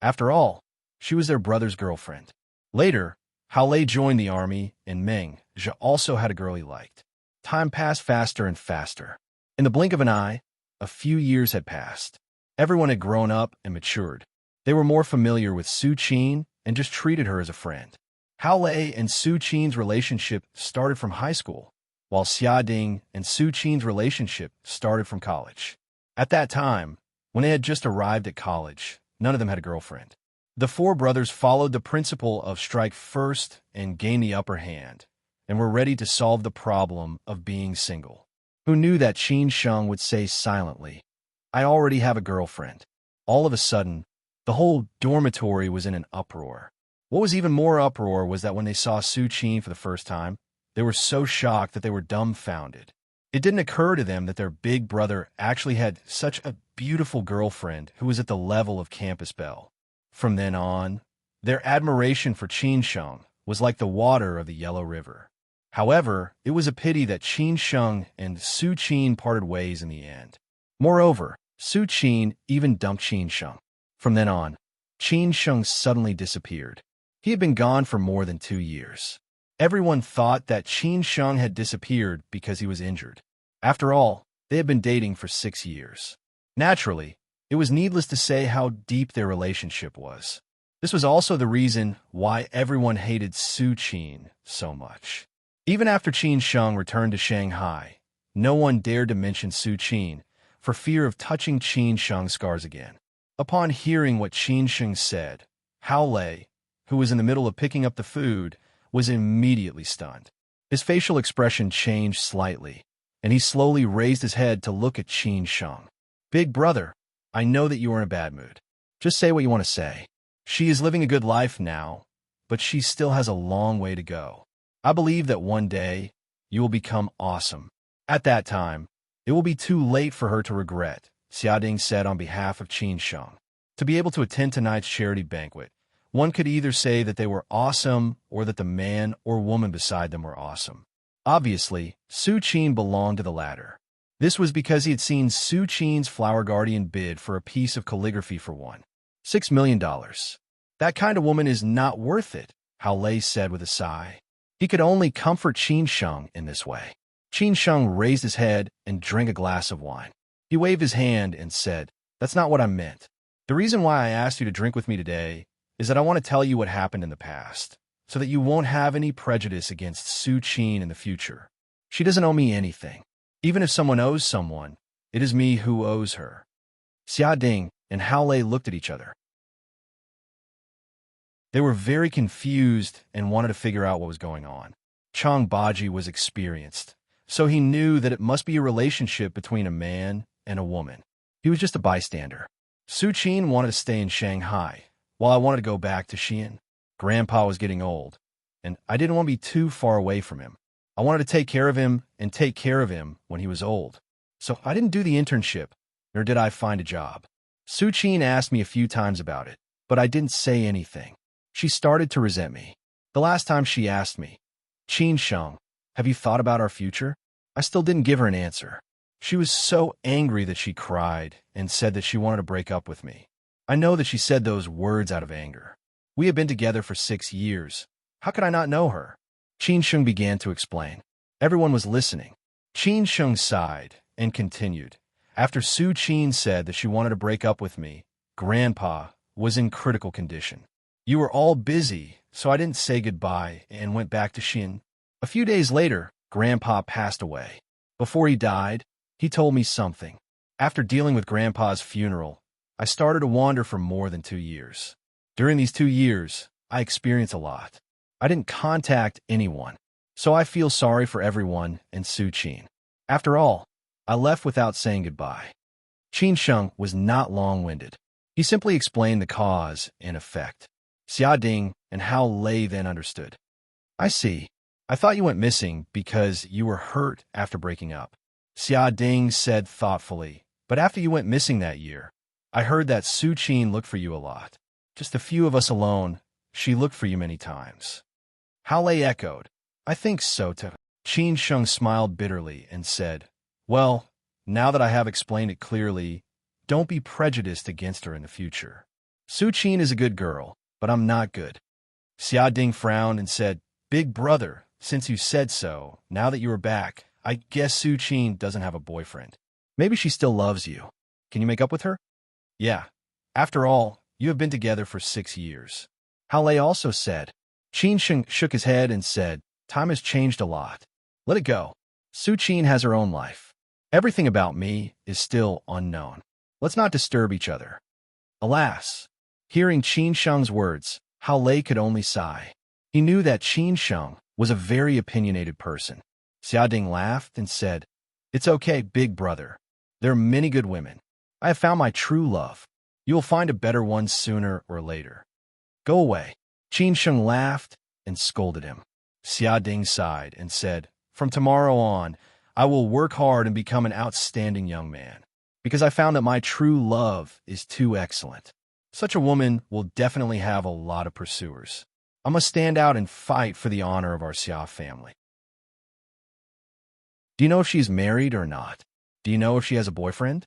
After all, she was their brother's girlfriend. Later, Hao Lei joined the army, and Meng Zhe also had a girl he liked. Time passed faster and faster. In the blink of an eye, a few years had passed. Everyone had grown up and matured. They were more familiar with Su Qin and just treated her as a friend. Hao Lei and Su Qin's relationship started from high school, while Xia Ding and Su Qin's relationship started from college. At that time, when they had just arrived at college, none of them had a girlfriend. The four brothers followed the principle of strike first and gain the upper hand, and were ready to solve the problem of being single. Who knew that Qin Sheng would say silently, "I already have a girlfriend." All of a sudden, the whole dormitory was in an uproar. What was even more uproar was that when they saw Su Qin for the first time, they were so shocked that they were dumbfounded. It didn't occur to them that their big brother actually had such a beautiful girlfriend who was at the level of campus belle. From then on, their admiration for Qin Sheng was like the water of the Yellow River. However, it was a pity that Qin Sheng and Su Qin parted ways in the end. Moreover, Su Qin even dumped Qin Sheng. From then on, Qin Sheng suddenly disappeared. He had been gone for more than 2 years. Everyone thought that Qin Sheng had disappeared because he was injured. After all, they had been dating for 6 years. Naturally, it was needless to say how deep their relationship was. This was also the reason why everyone hated Su Qin so much. Even after Qin Sheng returned to Shanghai, no one dared to mention Su Qin for fear of touching Qin Sheng's scars again. Upon hearing what Qin Sheng said, Hao Lei, who was in the middle of picking up the food, was immediately stunned. His facial expression changed slightly, and he slowly raised his head to look at Qin Sheng. "Big brother, I know that you are in a bad mood. Just say what you want to say. She is living a good life now, but she still has a long way to go. I believe that one day you will become awesome. At that time, it will be too late for her to regret," Xiaoding said on behalf of Qin Sheng. To be able to attend tonight's charity banquet, one could either say that they were awesome or that the man or woman beside them were awesome. Obviously, Su Qin belonged to the latter. This was because he had seen Su Qin's flower guardian bid for a piece of calligraphy for $1.6 million. "That kind of woman is not worth it," Hao Lei said with a sigh. He could only comfort Qin Sheng in this way. Qin Sheng raised his head and drank a glass of wine. He waved his hand and said, "That's not what I meant. The reason why I asked you to drink with me today is that I want to tell you what happened in the past, so that you won't have any prejudice against Su Qin in the future. She doesn't owe me anything. Even if someone owes someone, it is me who owes her." Xia Ding and Hao Lei looked at each other. They were very confused and wanted to figure out what was going on. Chang Baji was experienced, so he knew that it must be a relationship between a man and a woman. He was just a bystander. Su Qin wanted to stay in Shanghai, while I wanted to go back to Xi'an. Grandpa was getting old, and I didn't want to be too far away from him. I wanted to take care of him and take care of him when he was old. So I didn't do the internship, nor did I find a job. Su Qin asked me a few times about it, but I didn't say anything. She started to resent me. The last time she asked me, "Qin Sheng, have you thought about our future?" I still didn't give her an answer. She was so angry that she cried and said that she wanted to break up with me. I know that she said those words out of anger. We had been together for 6 years. How could I not know her? Qin Sheng began to explain. Everyone was listening. Qin Sheng sighed and continued. After Su Qin said that she wanted to break up with me, Grandpa was in critical condition. You were all busy, so I didn't say goodbye and went back to Xi'an. A few days later, Grandpa passed away. Before he died, he told me something. After dealing with Grandpa's funeral, I started to wander for more than 2 years. During these 2 years, I experienced a lot. I didn't contact anyone, so I feel sorry for everyone and Su Qin. After all, I left without saying goodbye. Qin Sheng was not long-winded. He simply explained the cause and effect. Xia Ding and Hao Lei then understood. "I see. I thought you went missing because you were hurt after breaking up." Xia Ding said thoughtfully, "But after you went missing that year, I heard that Su Qin looked for you a lot. Just a few of us alone, she looked for you many times." Hao Lei echoed, "I think so too." Qin Sheng smiled bitterly and said, "Well, now that I have explained it clearly, don't be prejudiced against her in the future. Su Qin is a good girl, but I'm not good." Xia Ding frowned and said, "Big brother, since you said so, now that you are back, I guess Su Qin doesn't have a boyfriend. Maybe she still loves you. Can you make up with her?" "Yeah. After all, you have been together for 6 years." Hao Lei also said. Qin Sheng shook his head and said, "Time has changed a lot. Let it go. Su Qin has her own life. Everything about me is still unknown. Let's not disturb each other." Alas, Hearing Qin Sheng's words, Hao Lei could only sigh. He knew that Qin Sheng was a very opinionated person. Xiaoding laughed and said, "It's okay, big brother. There are many good women. I have found my true love. You will find a better one sooner or later. Go away." Qin Sheng laughed and scolded him. Xiaoding sighed and said, "From tomorrow on, I will work hard and become an outstanding young man, because I found that my true love is too excellent. Such a woman will definitely have a lot of pursuers. I must stand out and fight for the honor of our Xia family." "Do you know if she's married or not? Do you know if she has a boyfriend?"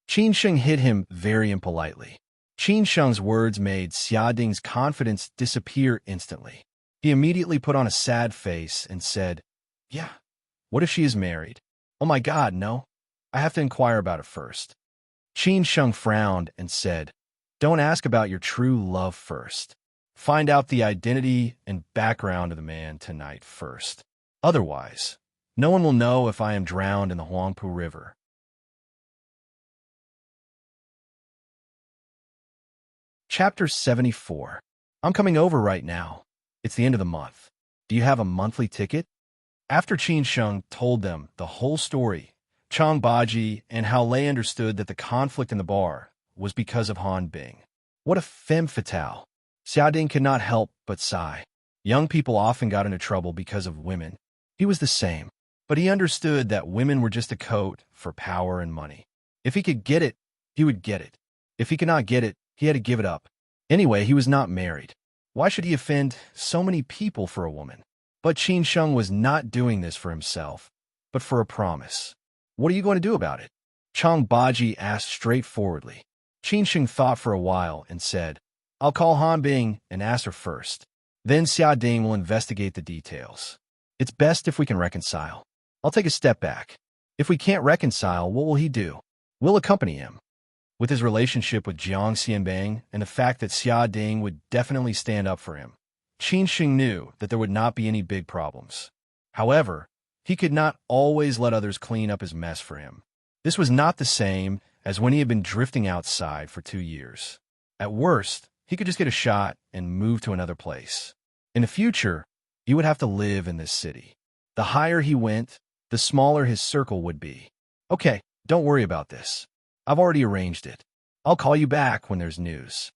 Qin Sheng hit him very impolitely. Qin Sheng's words made Xiaoding's confidence disappear instantly. He immediately put on a sad face and said, "Yeah, what if she is married? Oh my God, no. I have to inquire about it first." Qin Sheng frowned and said, "Don't ask about your true love first. Find out the identity and background of the man tonight first. Otherwise, no one will know if I am drowned in the Huangpu River." Chapter 74. I'm coming over right now. It's the end of the month. Do you have a monthly ticket? After Qin Sheng told them the whole story, Chang Baji and Hao Lei understood that the conflict in the bar was because of Han Bing. What a femme fatale. Xiaoding could not help but sigh. Young people often got into trouble because of women. He was the same, but he understood that women were just a code for power and money. If he could get it, he would get it. If he could not get it, he had to give it up. Anyway, he was not married. Why should he offend so many people for a woman? But Qin Sheng was not doing this for himself, but for a promise. "What are you going to do about it?" Chang Baji asked straightforwardly. Qin Sheng thought for a while and said, "I'll call Han Bing and ask her first. Then Xiaoding will investigate the details. It's best if we can reconcile. I'll take a step back. If we can't reconcile, what will he do? We'll accompany him." With his relationship with Jiang Xianbang and the fact that Xiaoding would definitely stand up for him, Qin Sheng knew that there would not be any big problems. However, he could not always let others clean up his mess for him. This was not the same as when he had been drifting outside for 2 years. At worst, he could just get a shot and move to another place. In the future, he would have to live in this city. The higher he went, the smaller his circle would be. "Okay, don't worry about this. I've already arranged it. I'll call you back when there's news."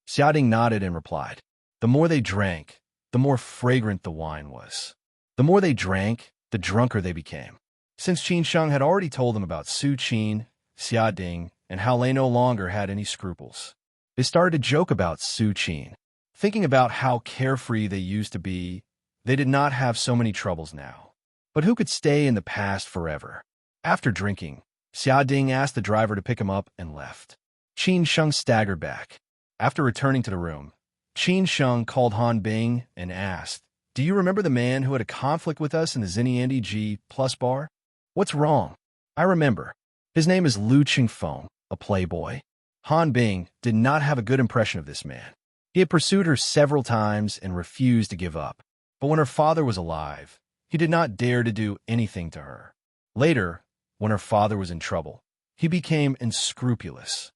Xiaoding nodded and replied. The more they drank, the more fragrant the wine was. The more they drank, the drunker they became. Since Qin Sheng had already told them about Su Qin, Xiaoding, and Hao Lei no longer had any scruples, they started to joke about Su Qin. Thinking about how carefree they used to be, they did not have so many troubles now. But who could stay in the past forever? After drinking, Xiaoding asked the driver to pick him up and left. Qin Sheng staggered back. After returning to the room, Qin Sheng called Han Bing and asked, "Do you remember the man who had a conflict with us in the Xiniandi G+ bar?" "What's wrong?" "I remember. His name is Lu Qingfeng, a playboy." Han Bing did not have a good impression of this man. He had pursued her several times and refused to give up. But when her father was alive, he did not dare to do anything to her. Later, when her father was in trouble, he became unscrupulous.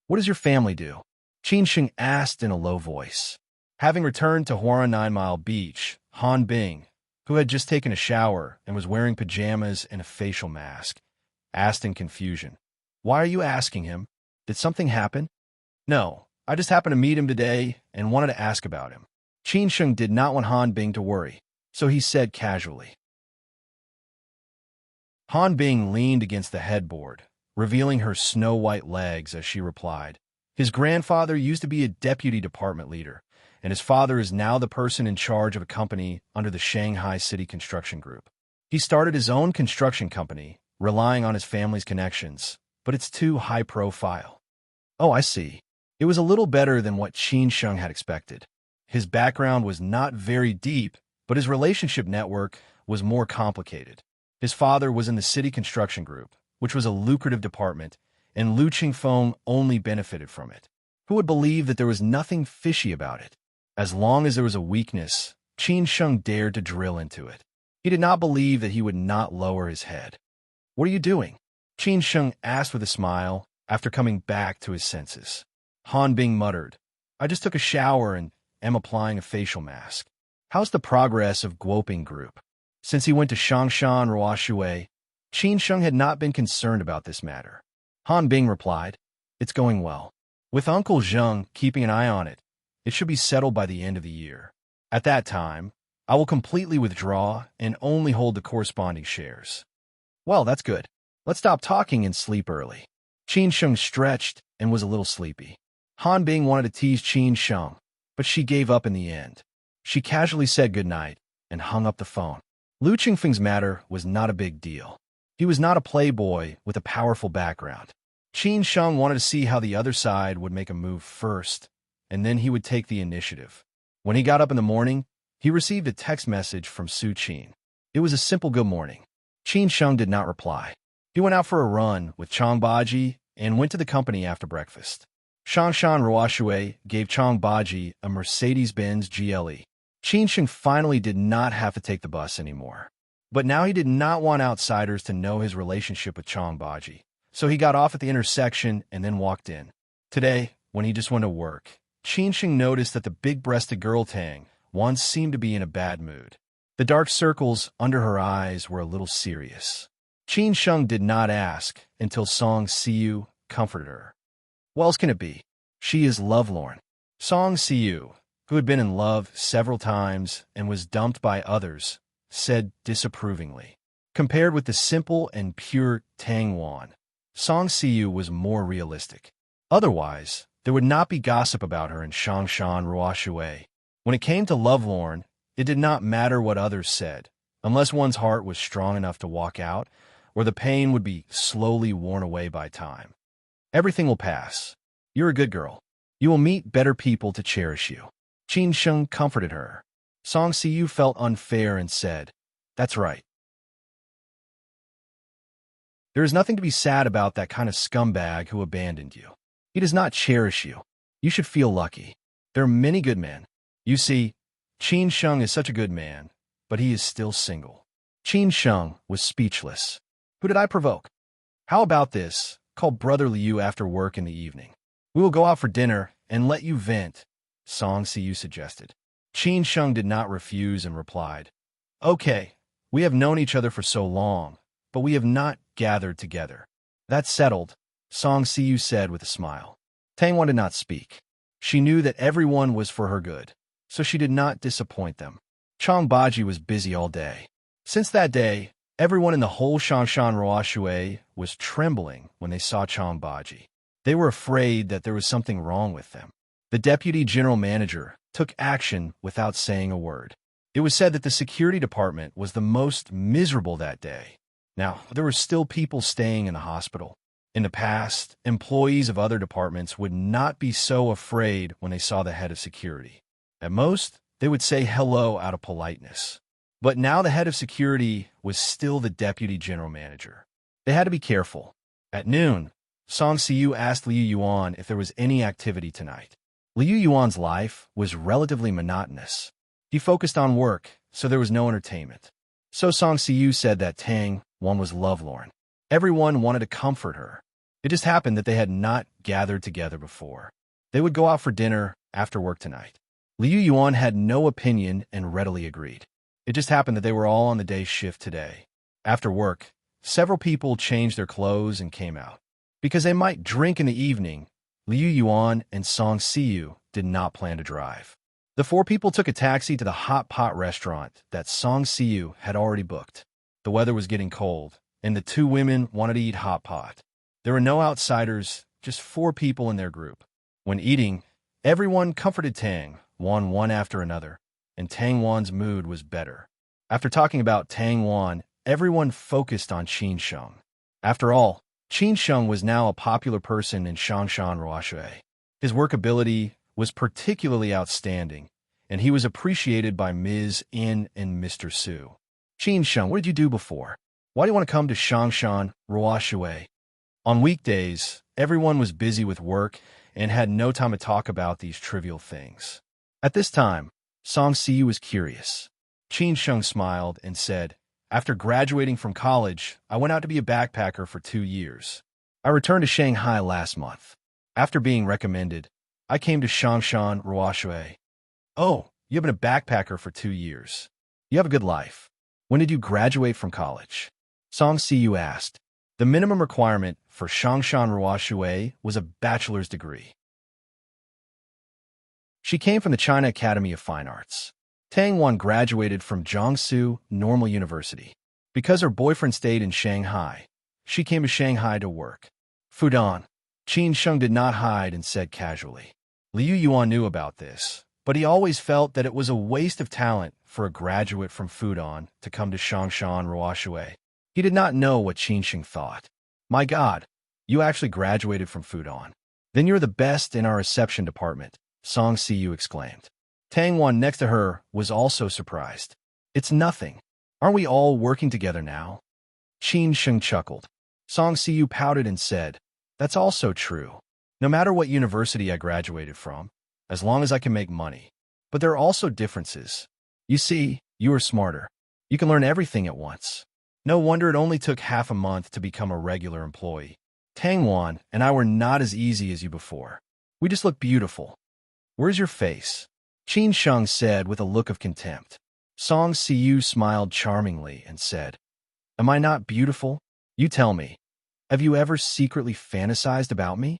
"What does your family do?" Qin Sheng asked in a low voice. Having returned to Huara 9 Mile Beach, Han Bing, who had just taken a shower and was wearing pajamas and a facial mask, asked in confusion, "Why are you asking him? Did something happen?" "No, I just happened to meet him today and wanted to ask about him." Qin Sheng did not want Han Bing to worry, so he said casually. Han Bing leaned against the headboard, revealing her snow-white legs as she replied. His grandfather used to be a deputy department leader, and his father is now the person in charge of a company under the Shanghai City Construction Group. He started his own construction company, relying on his family's connections, but it's too high profile. "Oh, I see." It was a little better than what Qin Sheng had expected. His background was not very deep, but his relationship network was more complicated. His father was in the City Construction Group, which was a lucrative department, and Lu Qingfeng only benefited from it. Who would believe that there was nothing fishy about it? As long as there was a weakness, Qin Sheng dared to drill into it. He did not believe that he would not lower his head. "What are you doing?" Qin Sheng asked with a smile after coming back to his senses. Han Bing muttered, I just took a shower and am applying a facial mask. How's the progress of Guoping Group? Since he went to Shangshan Ruoshui, Qin Sheng had not been concerned about this matter. Han Bing replied, "It's going well. With Uncle Zheng keeping an eye on it, it should be settled by the end of the year. At that time, I will completely withdraw and only hold the corresponding shares." "Well, that's good. Let's stop talking and sleep early." Qin Sheng stretched and was a little sleepy. Han Bing wanted to tease Qin Sheng, but she gave up in the end. She casually said goodnight and hung up the phone. Lu Qingfeng's matter was not a big deal. He was not a playboy with a powerful background. Qin Sheng wanted to see how the other side would make a move first, and then he would take the initiative. When he got up in the morning, he received a text message from Su Qin. It was a simple good morning. Qin Sheng did not reply. He went out for a run with Chang Baji and went to the company after breakfast. Shangshan Ruoshui gave Chang Baji a Mercedes-Benz GLE. Qin Sheng finally did not have to take the bus anymore. But now he did not want outsiders to know his relationship with Chang Baji, so he got off at the intersection and then walked in. Today, when he just went to work, Qin Sheng noticed that the big-breasted girl Tang once seemed to be in a bad mood. The dark circles under her eyes were a little serious. Qin Sheng did not ask until Song Siyu comforted her. What else can it be? She is lovelorn. Song Siyu, who had been in love several times and was dumped by others, said disapprovingly. Compared with the simple and pure Tang Wan, Song Siyu was more realistic. Otherwise, there would not be gossip about her in Shangshan Ruoshui. When it came to lovelorn, it did not matter what others said, unless one's heart was strong enough to walk out, or the pain would be slowly worn away by time. Everything will pass. You're a good girl. You will meet better people to cherish you. Qin Sheng comforted her. Song Siyu felt unfair and said, "That's right. There is nothing to be sad about that kind of scumbag who abandoned you. He does not cherish you. You should feel lucky. There are many good men. You see, Qin Sheng is such a good man, but he is still single." Qin Sheng was speechless. Who did I provoke? How about this? Call Brother Liu after work in the evening. We will go out for dinner and let you vent, Song Siyu suggested. Qin Sheng did not refuse and replied, "Okay, we have known each other for so long, but we have not gathered together." "That's settled," Song Siyu said with a smile. Tang Wan did not speak. She knew that everyone was for her good, so she did not disappoint them. Chang Baji was busy all day. Since that day, everyone in the whole Shangshan Ruoshui was trembling when they saw Chang Baji. They were afraid that there was something wrong with them. The deputy general manager took action without saying a word. It was said that the security department was the most miserable that day. Now, there were still people staying in the hospital. In the past, employees of other departments would not be so afraid when they saw the head of security. At most, they would say hello out of politeness. But now the head of security was still the deputy general manager. They had to be careful. At noon, Song Siyu asked Liu Yuan if there was any activity tonight. Liu Yuan's life was relatively monotonous. He focused on work, so there was no entertainment. So Song Siyu said that Tang Wan was lovelorn. Everyone wanted to comfort her. It just happened that they had not gathered together before. They would go out for dinner after work tonight. Liu Yuan had no opinion and readily agreed. It just happened that they were all on the day shift today. After work, several people changed their clothes and came out. Because they might drink in the evening, Liu Yuan and Song Siyu did not plan to drive. The four people took a taxi to the hot pot restaurant that Song Siyu had already booked. The weather was getting cold, and the two women wanted to eat hot pot. There were no outsiders, just four people in their group. When eating, everyone comforted Tang Wan one after another, and Tang Wan's mood was better. After talking about Tang Wan, everyone focused on Qin Sheng. After all, Qin Sheng was now a popular person in Shangshan Ruoshui. His work ability was particularly outstanding, and he was appreciated by Ms. In and Mr. Su. Qin Sheng, what did you do before? Why do you want to come to Shangshan Ruoshui? On weekdays, everyone was busy with work and had no time to talk about these trivial things. At this time, Song Siyu was curious. Qin Sheng smiled and said, "After graduating from college, I went out to be a backpacker for 2 years. I returned to Shanghai last month. After being recommended, I came to Shangshan Ruoshui. Oh, you've been a backpacker for 2 years. You have a good life. When did you graduate from college? Song Siyu asked. The minimum requirement for Shangshan Ruoshui was a bachelor's degree. She came from the China Academy of Fine Arts. Tang Wan graduated from Jiangsu Normal University. Because her boyfriend stayed in Shanghai, she came to Shanghai to work. Fudan. Qin Sheng did not hide and said casually. Liu Yuan knew about this, but he always felt that it was a waste of talent for a graduate from Fudan to come to Shangshan Ruoshui. He did not know what Qin Sheng thought. My God, you actually graduated from Fudan. Then you're the best in our reception department, Song Siyu exclaimed. Tang Wan next to her was also surprised. It's nothing. Aren't we all working together now? Qin Sheng chuckled. Song Siyu pouted and said, That's also true. No matter what university I graduated from, as long as I can make money. But there are also differences. You see, you are smarter. You can learn everything at once. No wonder it only took half a month to become a regular employee. Tang Wan and I were not as easy as you before. We just look beautiful. Where's your face? Qin Sheng said with a look of contempt. Song Siyu smiled charmingly and said, Am I not beautiful? You tell me. Have you ever secretly fantasized about me?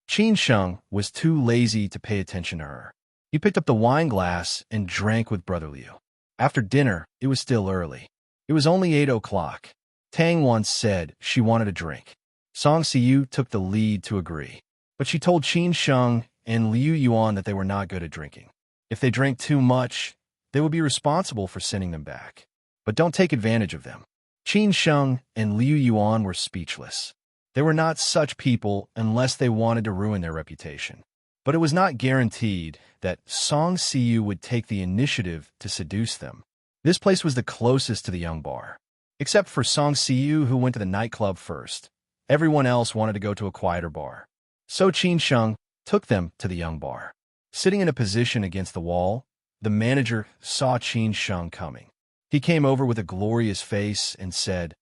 Qin Sheng was too lazy to pay attention to her. He picked up the wine glass and drank with Brother Liu. After dinner, it was still early. It was only 8 o'clock. Tang once said she wanted a drink. Song Siyu took the lead to agree. But she told Qin Sheng and Liu Yuan that they were not good at drinking. If they drank too much, they would be responsible for sending them back. But don't take advantage of them. Qin Sheng and Liu Yuan were speechless. They were not such people unless they wanted to ruin their reputation. But it was not guaranteed that Song Siyu would take the initiative to seduce them. This place was the closest to the young bar. Except for Song Siyu, who went to the nightclub first. Everyone else wanted to go to a quieter bar. So Qin Sheng took them to the young bar. Sitting in a position against the wall, the manager saw Qin Sheng coming. He came over with a glorious face and said,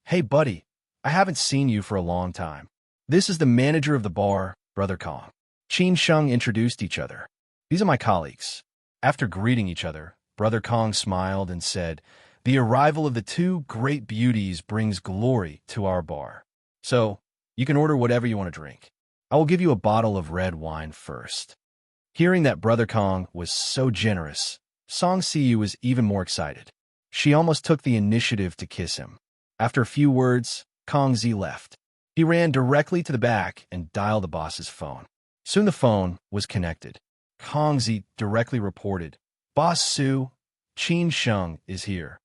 Hey, buddy, I haven't seen you for a long time. This is the manager of the bar, Brother Kong. Qin Sheng introduced each other. These are my colleagues. After greeting each other, Brother Kong smiled and said, The arrival of the two great beauties brings glory to our bar. So, you can order whatever you want to drink. I will give you a bottle of red wine first. Hearing that Brother Kong was so generous, Song Siyu was even more excited. She almost took the initiative to kiss him. After a few words, Kong Zi left. He ran directly to the back and dialed the boss's phone. Soon the phone was connected. Kong Zi directly reported, Boss Su, Qin Sheng is here.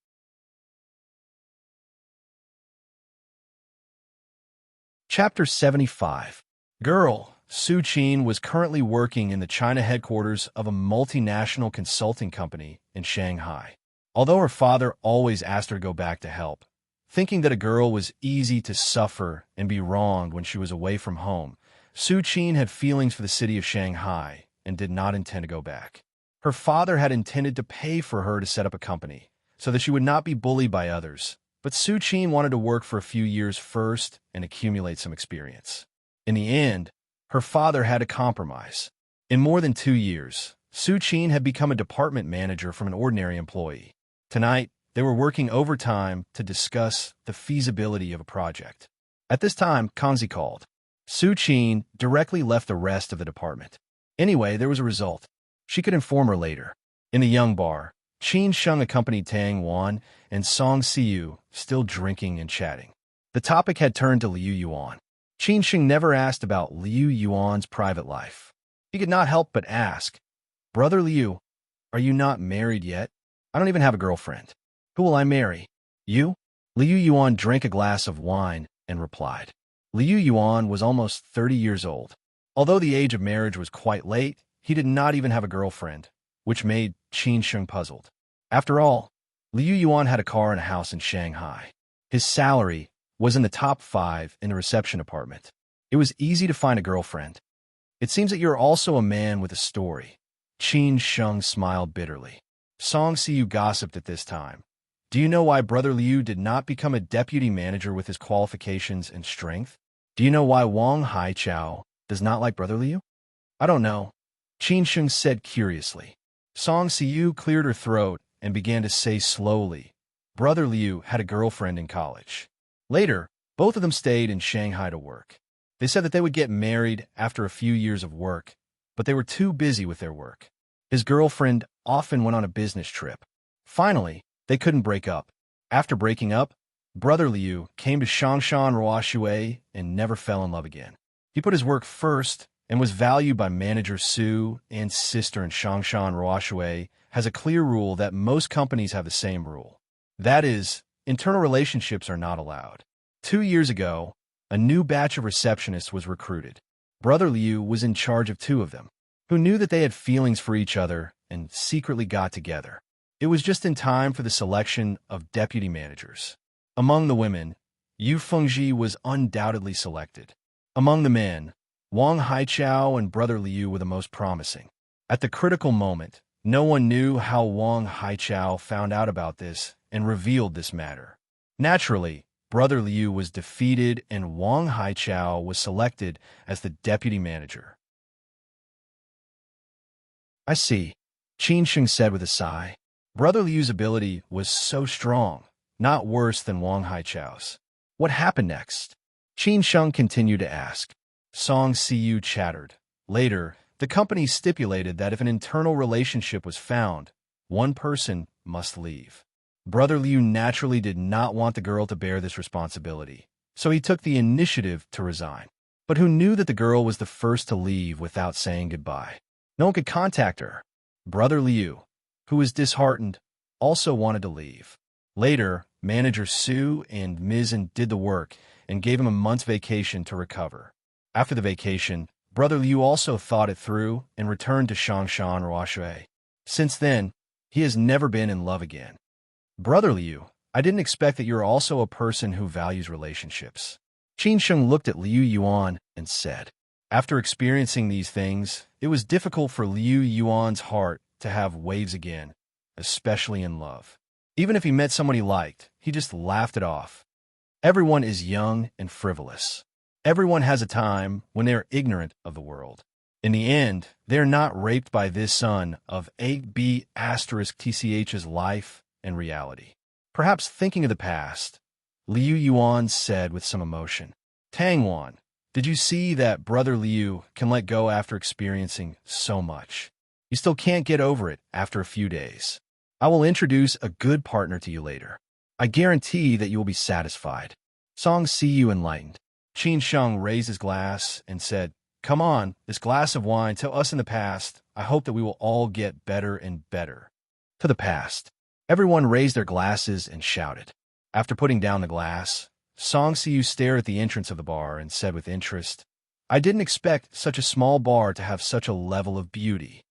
Chapter 75. Girl, Su Qin was currently working in the China headquarters of a multinational consulting company in Shanghai. Although her father always asked her to go back to help, thinking that a girl was easy to suffer and be wronged when she was away from home, Su Qin had feelings for the city of Shanghai and did not intend to go back. Her father had intended to pay for her to set up a company so that she would not be bullied by others, but Su Qin wanted to work for a few years first and accumulate some experience. In the end, her father had to compromise. In more than 2 years, Su Qin had become a department manager from an ordinary employee. Tonight, they were working overtime to discuss the feasibility of a project. At this time, Kanzi called. Su Qin directly left the rest of the department. Anyway, there was a result. She could inform her later. In the young bar, Qin Sheng accompanied Tang Wan and Song Siyu, still drinking and chatting. The topic had turned to Liu Yuan. Qin Sheng never asked about Liu Yuan's private life. He could not help but ask, Brother Liu, are you not married yet? I don't even have a girlfriend. Who will I marry? You? Liu Yuan drank a glass of wine and replied. Liu Yuan was almost 30 years old. Although the age of marriage was quite late, he did not even have a girlfriend, which made Qin Sheng puzzled. After all, Liu Yuan had a car and a house in Shanghai. His salary was in the top 5 in the reception department. It was easy to find a girlfriend. It seems that you're also a man with a story. Qin Sheng smiled bitterly. Song Siyu gossiped at this time. Do you know why Brother Liu did not become a deputy manager with his qualifications and strength? Do you know why Wang Haichao does not like Brother Liu? I don't know, Qin Sheng said curiously. Song Siyu cleared her throat and began to say slowly, Brother Liu had a girlfriend in college. Later, both of them stayed in Shanghai to work. They said that they would get married after a few years of work, but they were too busy with their work. His girlfriend often went on a business trip. Finally, they couldn't break up. After breaking up, Brother Liu came to Shangshan Ruoshui and never fell in love again. He put his work first and was valued by manager Su, and sister in Shangshan Ruoshui has a clear rule that most companies have the same rule. That is, internal relationships are not allowed. 2 years ago, a new batch of receptionists was recruited. Brother Liu was in charge of 2 of them, who knew that they had feelings for each other and secretly got together. It was just in time for the selection of deputy managers. Among the women, Yu Fengji was undoubtedly selected. Among the men, Wang Haichao and Brother Liu were the most promising. At the critical moment, no one knew how Wang Haichao found out about this and revealed this matter. Naturally, Brother Liu was defeated and Wang Haichao was selected as the deputy manager. I see, Qin Sheng said with a sigh. Brother Liu's ability was so strong, not worse than Wang Haichao's. What happened next? Qin Sheng continued to ask. Song Siyu chattered. Later, the company stipulated that if an internal relationship was found, one person must leave. Brother Liu naturally did not want the girl to bear this responsibility, so he took the initiative to resign. But who knew that the girl was the first to leave without saying goodbye? No one could contact her. Brother Liu, who was disheartened, also wanted to leave. Later, manager Su and Mizan did the work and gave him a month's vacation to recover. After the vacation, Brother Liu also thought it through and returned to Shangshan Ruoshui. Since then, he has never been in love again. Brother Liu, I didn't expect that you're also a person who values relationships. Qin Sheng looked at Liu Yuan and said, after experiencing these things, it was difficult for Liu Yuan's heart to have waves again, especially in love. Even if he met someone he liked, he just laughed it off. Everyone is young and frivolous. Everyone has a time when they are ignorant of the world. In the end, they are not raped by this son of 8B*TCH's life and reality. Perhaps thinking of the past, Liu Yuan said with some emotion, Tang Wan, did you see that Brother Liu can let go after experiencing so much? You still can't get over it after a few days. I will introduce a good partner to you later. I guarantee that you will be satisfied. Song Siyu enlightened. Qin Sheng raised his glass and said, Come on, this glass of wine to us in the past. I hope that we will all get better and better. To the past. Everyone raised their glasses and shouted. After putting down the glass, Song Siyu stared at the entrance of the bar and said with interest, I didn't expect such a small bar to have such a level of beauty.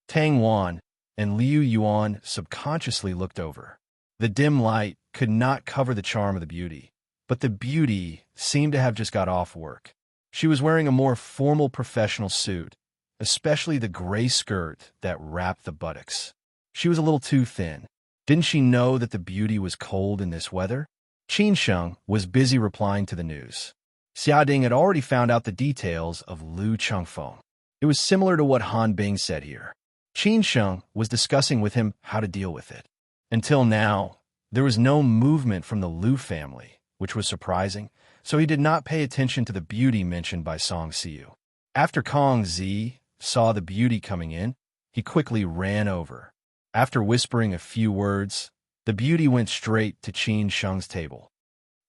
Tang Wan and Liu Yuan subconsciously looked over. The dim light could not cover the charm of the beauty, but the beauty seemed to have just got off work. She was wearing a more formal professional suit, especially the gray skirt that wrapped the buttocks. She was a little too thin. Didn't she know that the beauty was cold in this weather? Qin Sheng was busy replying to the news. Xiaoding had already found out the details of Lu Chengfeng. It was similar to what Han Bing said here. Qin Sheng was discussing with him how to deal with it. Until now, there was no movement from the Lu family, which was surprising, so he did not pay attention to the beauty mentioned by Song Siyu. After Kong Zi saw the beauty coming in, he quickly ran over. After whispering a few words, the beauty went straight to Qin Sheng's table.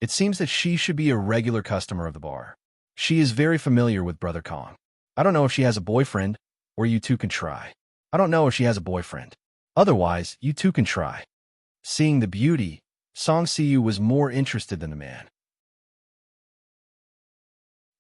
It seems that she should be a regular customer of the bar. She is very familiar with Brother Kong. I don't know if she has a boyfriend, or you two can try. I don't know if she has a boyfriend. Otherwise, you two can try. Seeing the beauty, Song Siyu was more interested than the man.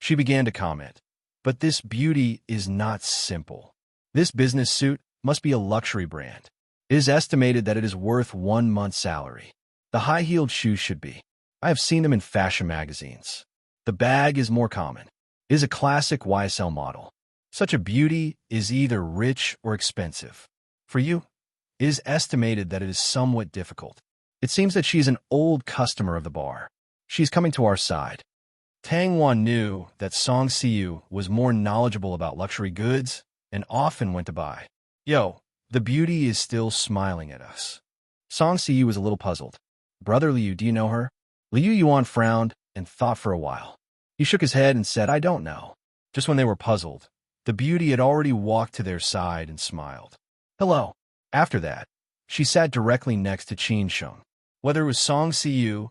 She began to comment, but this beauty is not simple. This business suit must be a luxury brand. It is estimated that it is worth 1 month's salary. The high-heeled shoes should be. I have seen them in fashion magazines. The bag is more common. It is a classic YSL model. Such a beauty is either rich or expensive. For you, it is estimated that it is somewhat difficult. It seems that she is an old customer of the bar. She is coming to our side. Tang Wan knew that Song Siyu was more knowledgeable about luxury goods and often went to buy. Yo, the beauty is still smiling at us. Song Siyu was a little puzzled. Brother Liu, do you know her? Liu Yuan frowned and thought for a while. He shook his head and said, I don't know. Just when they were puzzled, the beauty had already walked to their side and smiled. Hello. After that, she sat directly next to Qin Sheng. Whether it was Song Siyu,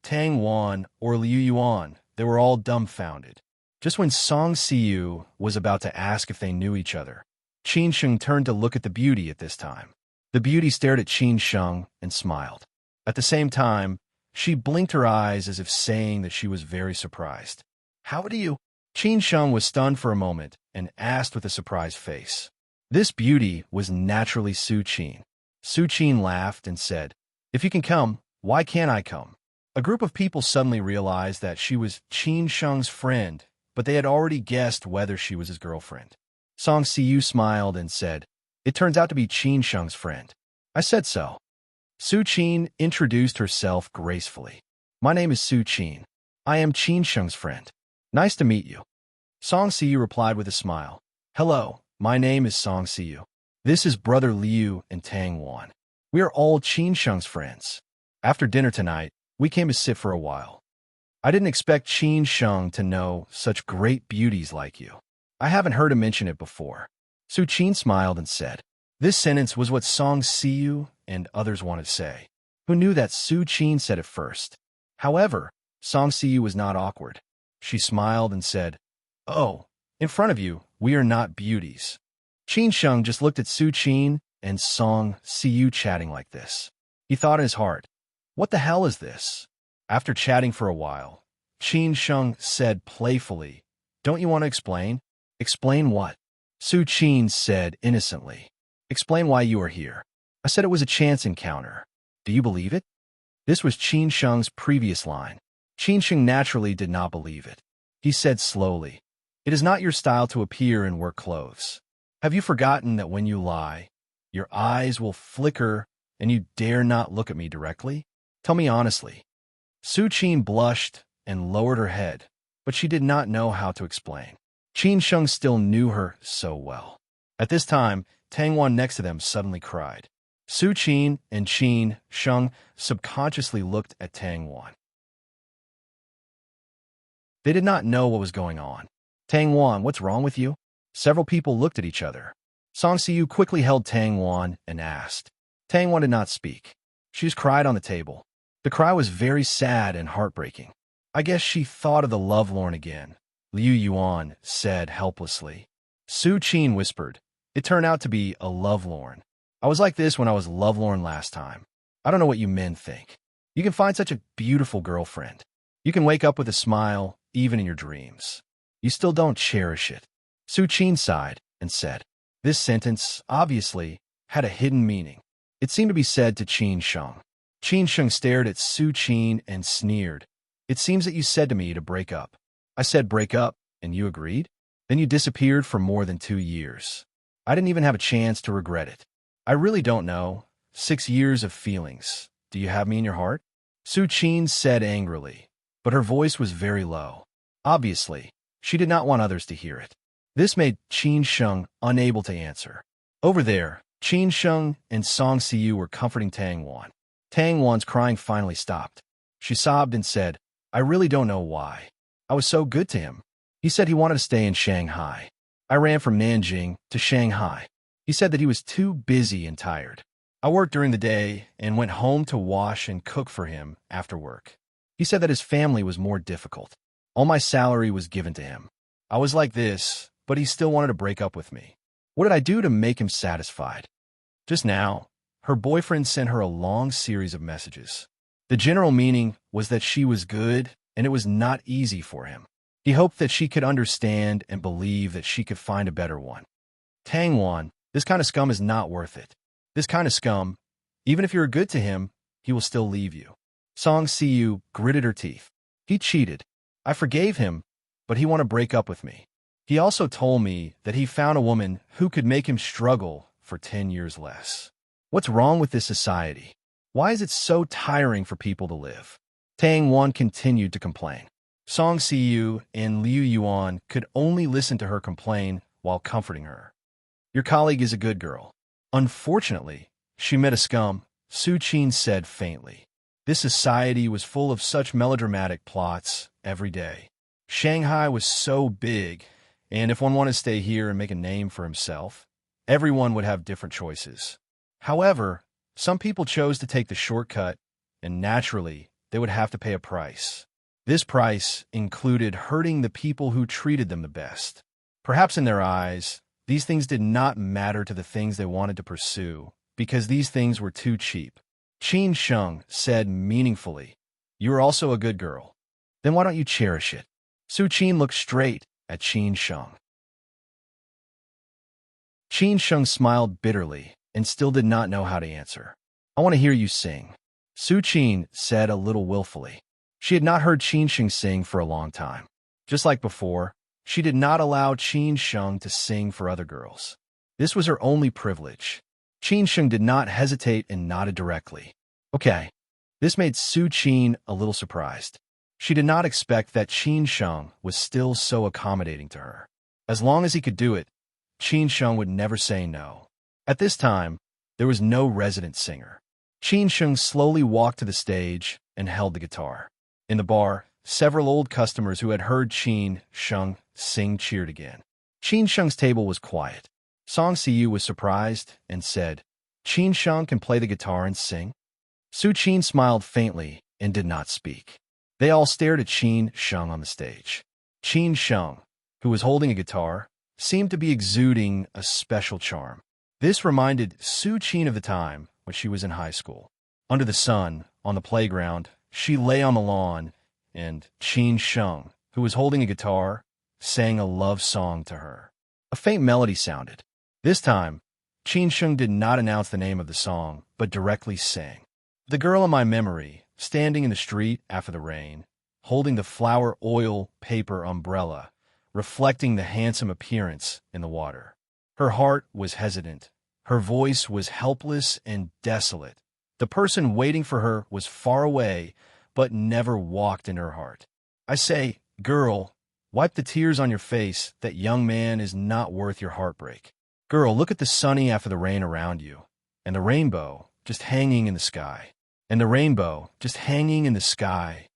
Tang Wan, or Liu Yuan, they were all dumbfounded. Just when Song Siyu was about to ask if they knew each other, Qin Sheng turned to look at the beauty at this time. The beauty stared at Qin Sheng and smiled. At the same time, she blinked her eyes as if saying that she was very surprised. How do you? Qin Sheng was stunned for a moment and asked with a surprised face. This beauty was naturally Su Qin. Su Qin laughed and said, If you can come, why can't I come? A group of people suddenly realized that she was Qin Sheng's friend, but they had already guessed whether she was his girlfriend. Song Siyu smiled and said, It turns out to be Qin Sheng's friend. I said so. Su Qin introduced herself gracefully. My name is Su Qin. I am Qin Sheng's friend. Nice to meet you. Song Siyu replied with a smile. Hello, my name is Song Siyu. This is Brother Liu and Tang Wan. We are all Qin Sheng's friends. After dinner tonight, we came to sit for a while. I didn't expect Qin Sheng to know such great beauties like you. I haven't heard him mention it before. Su Qin smiled and said. This sentence was what Song Siyu and others wanted to say. Who knew that Su Qin said it first? However, Song Siyu was not awkward. She smiled and said, Oh, in front of you, we are not beauties. Qin Sheng just looked at Su Qin and Song Siyu chatting like this. He thought in his heart, What the hell is this? After chatting for a while, Qin Sheng said playfully, Don't you want to explain? Explain what? Su Qin said innocently. Explain why you are here. I said it was a chance encounter. Do you believe it? This was Qin Sheng's previous line. Qin Sheng naturally did not believe it. He said slowly, It is not your style to appear in work clothes. Have you forgotten that when you lie, your eyes will flicker and you dare not look at me directly? Tell me honestly. Su Qin blushed and lowered her head, but she did not know how to explain. Qin Sheng still knew her so well. At this time, Tang Wan next to them suddenly cried. Su Qin and Qin Sheng subconsciously looked at Tang Wan. They did not know what was going on. Tang Wan, what's wrong with you? Several people looked at each other. Song Siyu quickly held Tang Wan and asked. Tang Wan did not speak. She just cried on the table. The cry was very sad and heartbreaking. I guess she thought of the lovelorn again, Liu Yuan said helplessly. Su Qin whispered. It turned out to be a lovelorn. I was like this when I was lovelorn last time. I don't know what you men think. You can find such a beautiful girlfriend. You can wake up with a smile, even in your dreams. You still don't cherish it. Su Qin sighed and said. This sentence, obviously, had a hidden meaning. It seemed to be said to Qin Sheng. Qin Sheng stared at Su Qin and sneered. It seems that you said to me to break up. I said break up, and you agreed? Then you disappeared for more than 2 years. I didn't even have a chance to regret it. I really don't know. 6 years of feelings. Do you have me in your heart? Su Qin said angrily, but her voice was very low. Obviously, she did not want others to hear it. This made Qin Sheng unable to answer. Over there, Qin Sheng and Song Siyu were comforting Tang Wan. Tang Wan's crying finally stopped. She sobbed and said, I really don't know why. I was so good to him. He said he wanted to stay in Shanghai. I ran from Nanjing to Shanghai. He said that he was too busy and tired. I worked during the day and went home to wash and cook for him after work. He said that his family was more difficult. All my salary was given to him. I was like this, but he still wanted to break up with me. What did I do to make him satisfied? Just now, her boyfriend sent her a long series of messages. The general meaning was that she was good and it was not easy for him. He hoped that she could understand and believe that she could find a better one. Tang Wan, this kind of scum is not worth it. This kind of scum, even if you're good to him, he will still leave you. Song Siyu gritted her teeth. He cheated. I forgave him, but he wanted to break up with me. He also told me that he found a woman who could make him struggle for 10 years less. What's wrong with this society? Why is it so tiring for people to live? Tang Wan continued to complain. Song Siyu and Liu Yuan could only listen to her complain while comforting her. Your colleague is a good girl. Unfortunately, she met a scum, Su Qin said faintly. This society was full of such melodramatic plots every day. Shanghai was so big, and if one wanted to stay here and make a name for himself, everyone would have different choices. However, some people chose to take the shortcut, and naturally, they would have to pay a price. This price included hurting the people who treated them the best. Perhaps in their eyes, these things did not matter to the things they wanted to pursue, because these things were too cheap. Qin Sheng said meaningfully, "You are also a good girl. Then why don't you cherish it?" Su Qin looked straight at Qin Sheng. Qin Sheng smiled bitterly and still did not know how to answer. "I want to hear you sing," Su Qin said a little willfully. She had not heard Qin Sheng sing for a long time. Just like before, she did not allow Qin Sheng to sing for other girls. This was her only privilege. Qin Sheng did not hesitate and nodded directly. Okay. This made Su Qin a little surprised. She did not expect that Qin Sheng was still so accommodating to her. As long as he could do it, Qin Sheng would never say no. At this time, there was no resident singer. Qin Sheng slowly walked to the stage and held the guitar. In the bar, several old customers who had heard Qin Sheng sing cheered again. Qin Sheng's table was quiet. Song Siyu was surprised and said, "Qin Sheng can play the guitar and sing?" Su Qin smiled faintly and did not speak. They all stared at Qin Sheng on the stage. Qin Sheng, who was holding a guitar, seemed to be exuding a special charm. This reminded Su Qin of the time when she was in high school. Under the sun, on the playground, she lay on the lawn, and Qin Sheng, who was holding a guitar, sang a love song to her. A faint melody sounded. This time, Qin Sheng did not announce the name of the song, but directly sang. "The girl in my memory, standing in the street after the rain, holding the flower oil paper umbrella, reflecting the handsome appearance in the water." Her heart was hesitant. Her voice was helpless and desolate. The person waiting for her was far away, but never walked in her heart. "I say, girl, wipe the tears on your face. That young man is not worth your heartbreak. Girl, look at the sunny after the rain around you, and the rainbow just hanging in the sky. And the rainbow just hanging in the sky."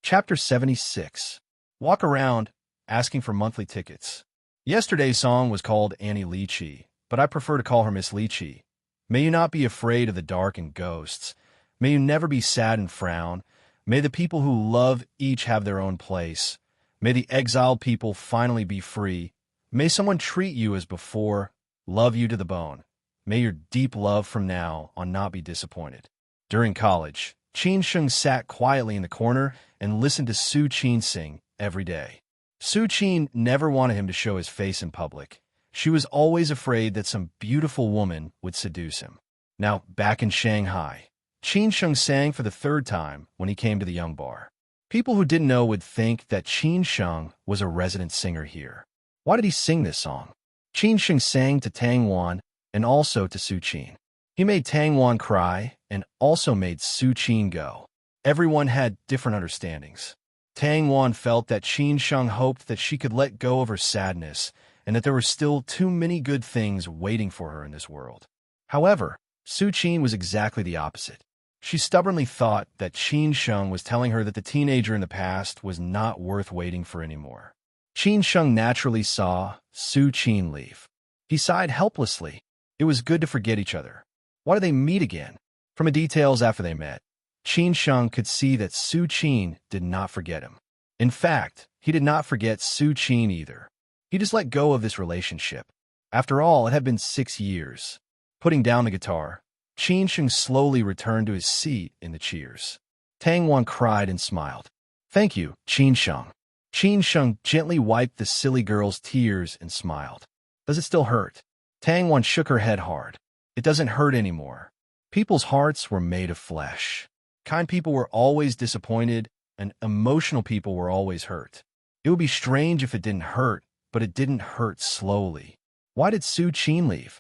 Chapter 76. Walk around, asking for monthly tickets. Yesterday's song was called Annie Lychee, but I prefer to call her Miss Lychee. May you not be afraid of the dark and ghosts. May you never be sad and frown. May the people who love each have their own place. May the exiled people finally be free. May someone treat you as before, love you to the bone. May your deep love from now on not be disappointed. During college, Qin Sheng sat quietly in the corner and listened to Su Qin sing every day. Su Qin never wanted him to show his face in public. She was always afraid that some beautiful woman would seduce him. Now, back in Shanghai, Qin Sheng sang for the third time when he came to the Young Bar. People who didn't know would think that Qin Sheng was a resident singer here. Why did he sing this song? Qin Sheng sang to Tang Wan and also to Su Qin. He made Tang Wan cry and also made Su Qin go. Everyone had different understandings. Tang Wan felt that Qin Sheng hoped that she could let go of her sadness and that there were still too many good things waiting for her in this world. However, Su Qin was exactly the opposite. She stubbornly thought that Qin Sheng was telling her that the teenager in the past was not worth waiting for anymore. Qin Sheng naturally saw Su Qin leave. He sighed helplessly. It was good to forget each other. Why did they meet again? From the details after they met, Qin Sheng could see that Su Qin did not forget him. In fact, he did not forget Su Qin either. He just let go of this relationship. After all, it had been 6 years. Putting down the guitar, Qin Sheng slowly returned to his seat in the cheers. Tang Wan cried and smiled. "Thank you, Qin Sheng." Qin Sheng gently wiped the silly girl's tears and smiled. "Does it still hurt?" Tang Wan shook her head hard. "It doesn't hurt anymore. People's hearts were made of flesh. Kind people were always disappointed, and emotional people were always hurt. It would be strange if it didn't hurt, but it didn't hurt slowly." "Why did Su Qin leave?"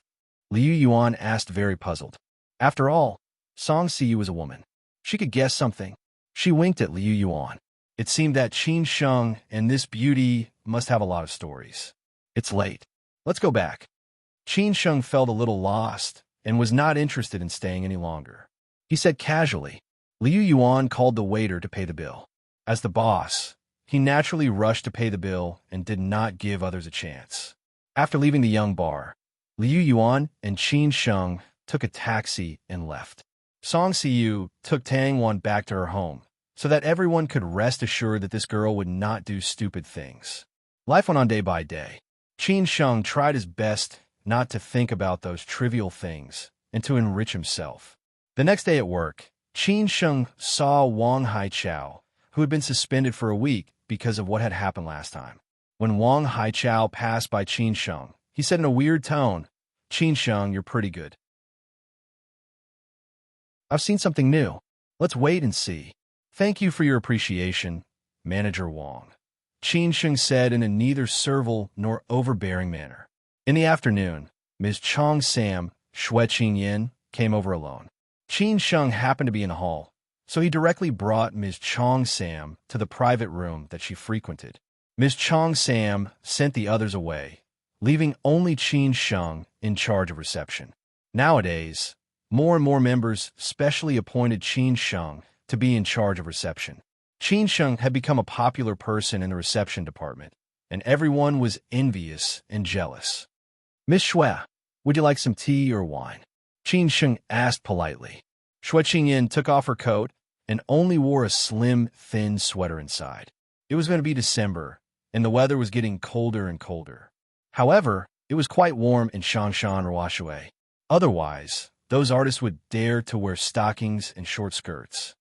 Liu Yuan asked, very puzzled. After all, Song Siyu was a woman. She could guess something. She winked at Liu Yuan. It seemed that Qin Sheng and this beauty must have a lot of stories. It's late. Let's go back. Qin Sheng felt a little lost and was not interested in staying any longer. He said casually. Liu Yuan called the waiter to pay the bill. As the boss, he naturally rushed to pay the bill and did not give others a chance. After leaving the young bar, Liu Yuan and Qin Sheng took a taxi and left. Song Siyu took Tang Wan back to her home so that everyone could rest assured that this girl would not do stupid things. Life went on day by day. Qin Sheng tried his best not to think about those trivial things and to enrich himself. The next day at work, Qin Sheng saw Wang Haichao, who had been suspended for a week because of what had happened last time. When Wang Haichao passed by Qin Sheng, he said in a weird tone, Qin Sheng, you're pretty good. I've seen something new. Let's wait and see. Thank you for your appreciation, Manager Wang, Qin Sheng said in a neither servile nor overbearing manner. In the afternoon, Ms. Chong Sam, Xue Qingyin, came over alone. Qin Sheng happened to be in the hall, so he directly brought Ms. Chong Sam to the private room that she frequented. Ms. Chong Sam sent the others away, leaving only Qin Sheng in charge of reception. Nowadays, more and more members specially appointed Qin Sheng to be in charge of reception. Qin Sheng had become a popular person in the reception department, and everyone was envious and jealous. Miss Xue, would you like some tea or wine? Qin Sheng asked politely. Xue Qingyin took off her coat and only wore a slim, thin sweater inside. It was going to be December, and the weather was getting colder and colder. However, it was quite warm in Shangshan Ruoshui. Otherwise, those artists would dare to wear stockings and short skirts.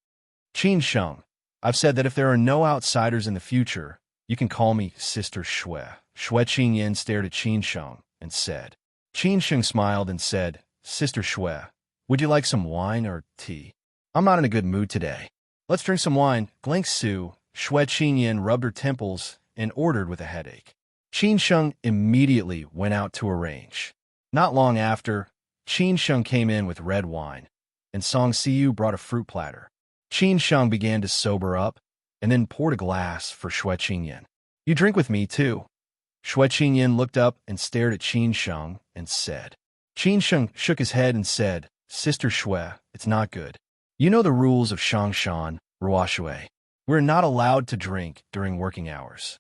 Qin Sheng, I've said that if there are no outsiders in the future, you can call me Sister Xue. Xue Qingyin stared at Qin Sheng and said. Qin Sheng smiled and said, Sister Xue, would you like some wine or tea? I'm not in a good mood today. Let's drink some wine. Glink Su, Xue Qingyin rubbed her temples and ordered with a headache. Qin Sheng immediately went out to arrange. Not long after, Qin Sheng came in with red wine, and Song Siyu brought a fruit platter. Qin Sheng began to sober up, and then poured a glass for Xue Qingyin. You drink with me, too. Xue Qingyin looked up and stared at Qin Sheng and said. Qin Sheng shook his head and said, Sister Xue, it's not good. You know the rules of Shangshan, Ruoshui. We're not allowed to drink during working hours.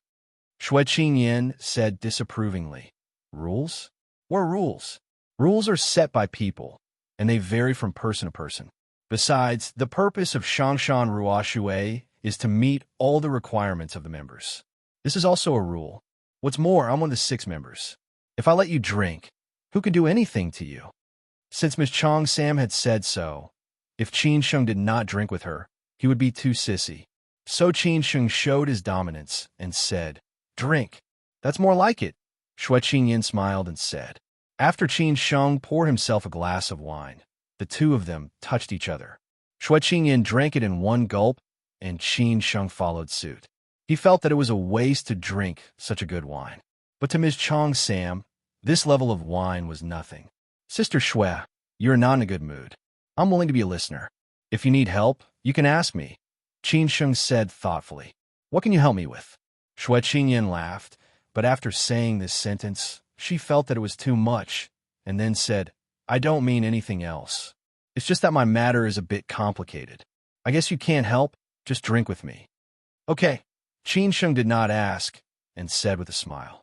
Xue Qingyin said disapprovingly. Rules? What rules? Rules are set by people, and they vary from person to person. Besides, the purpose of Shangshan Ruoshui is to meet all the requirements of the members. This is also a rule. What's more, I'm one of the 6 members. If I let you drink, who can do anything to you? Since Miss Chong Sam had said so, if Qin Sheng did not drink with her, he would be too sissy. So Qin Sheng showed his dominance and said, Drink. That's more like it. Xue Qingyin smiled and said. After Qin Sheng poured himself a glass of wine, the two of them touched each other. Xue Qingyin drank it in one gulp, and Qin Sheng followed suit. He felt that it was a waste to drink such a good wine. But to Ms. Chong Sam, this level of wine was nothing. Sister Xue, you're not in a good mood. I'm willing to be a listener. If you need help, you can ask me. Qin Sheng said thoughtfully. What can you help me with? Xue Qingyin laughed, but after saying this sentence, she felt that it was too much, and then said, I don't mean anything else. It's just that my matter is a bit complicated. I guess you can't help, just drink with me. Okay. Qin Sheng did not ask, and said with a smile.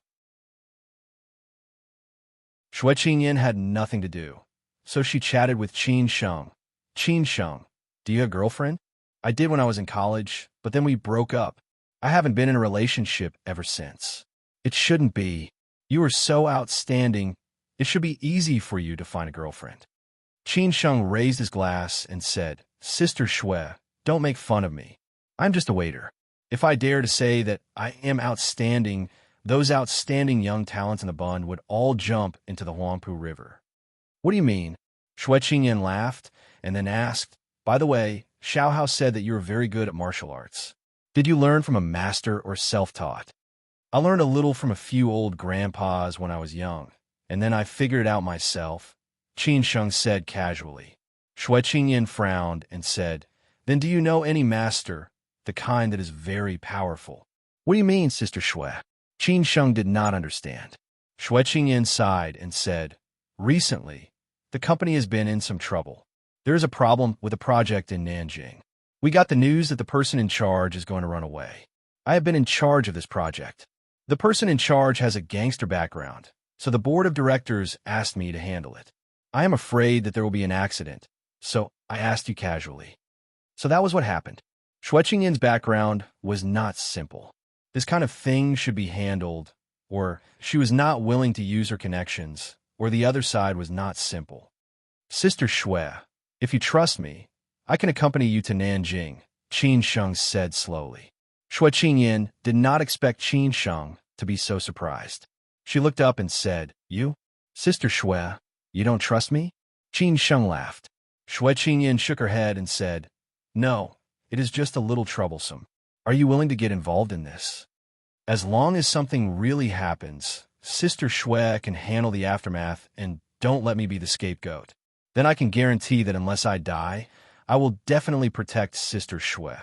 Xue Qingyin had nothing to do, so she chatted with Qin Sheng. Qin Sheng, do you have a girlfriend? I did when I was in college, but then we broke up. I haven't been in a relationship ever since. It shouldn't be. You are so outstanding. It should be easy for you to find a girlfriend. Qin Sheng raised his glass and said, Sister Xue, don't make fun of me. I'm just a waiter. If I dare to say that I am outstanding, those outstanding young talents in the Bund would all jump into the Huangpu River. What do you mean? Xue Qingyin laughed and then asked, By the way, Xiao Hao said that you are very good at martial arts. Did you learn from a master or self-taught? I learned a little from a few old grandpas when I was young, and then I figured it out myself, Qin Sheng said casually. Xue Qingyin frowned and said, Then do you know any master, the kind that is very powerful. What do you mean, Sister Shui? Qin Sheng did not understand. Shui Qingyan sighed and said, recently, the company has been in some trouble. There is a problem with a project in Nanjing. We got the news that the person in charge is going to run away. I have been in charge of this project. The person in charge has a gangster background, so the board of directors asked me to handle it. I am afraid that there will be an accident, so I asked you casually. So that was what happened. Shui Qingyan's background was not simple. This kind of thing should be handled, or she was not willing to use her connections, or the other side was not simple. Sister Shui, if you trust me, I can accompany you to Nanjing, Qin Sheng said slowly. Shui Qingyan did not expect Qin Sheng to be so surprised. She looked up and said, You? Sister Shui, you don't trust me? Qin Sheng laughed. Shui Qingyan shook her head and said, No, it is just a little troublesome. Are you willing to get involved in this? As long as something really happens, Sister Shui can handle the aftermath and don't let me be the scapegoat. Then I can guarantee that unless I die, I will definitely protect Sister Shui,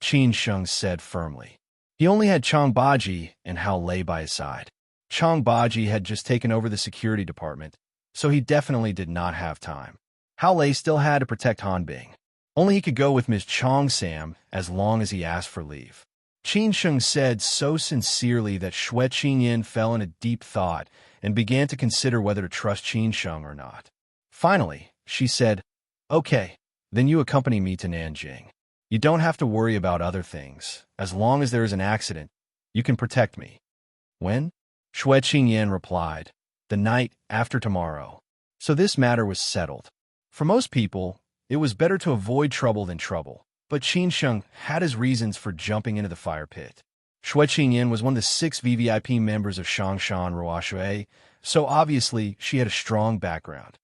Qin Sheng said firmly. He only had Chang Baji and Hao Lei by his side. Chang Baji had just taken over the security department, so he definitely did not have time. Hao Lei still had to protect Han Bing. Only he could go with Ms. Chong Sam as long as he asked for leave. Qin Sheng said so sincerely that Shui Qingyan fell in a deep thought and began to consider whether to trust Qin Sheng or not. Finally, she said, Okay, then you accompany me to Nanjing. You don't have to worry about other things. As long as there is an accident, you can protect me. When? Shui Qingyan replied, The night after tomorrow. So this matter was settled. For most people, it was better to avoid trouble than trouble, but Qin Sheng had his reasons for jumping into the fire pit. Shui Qingyan was one of the 6 VVIP members of Shangshan Ruoshui, so obviously she had a strong background.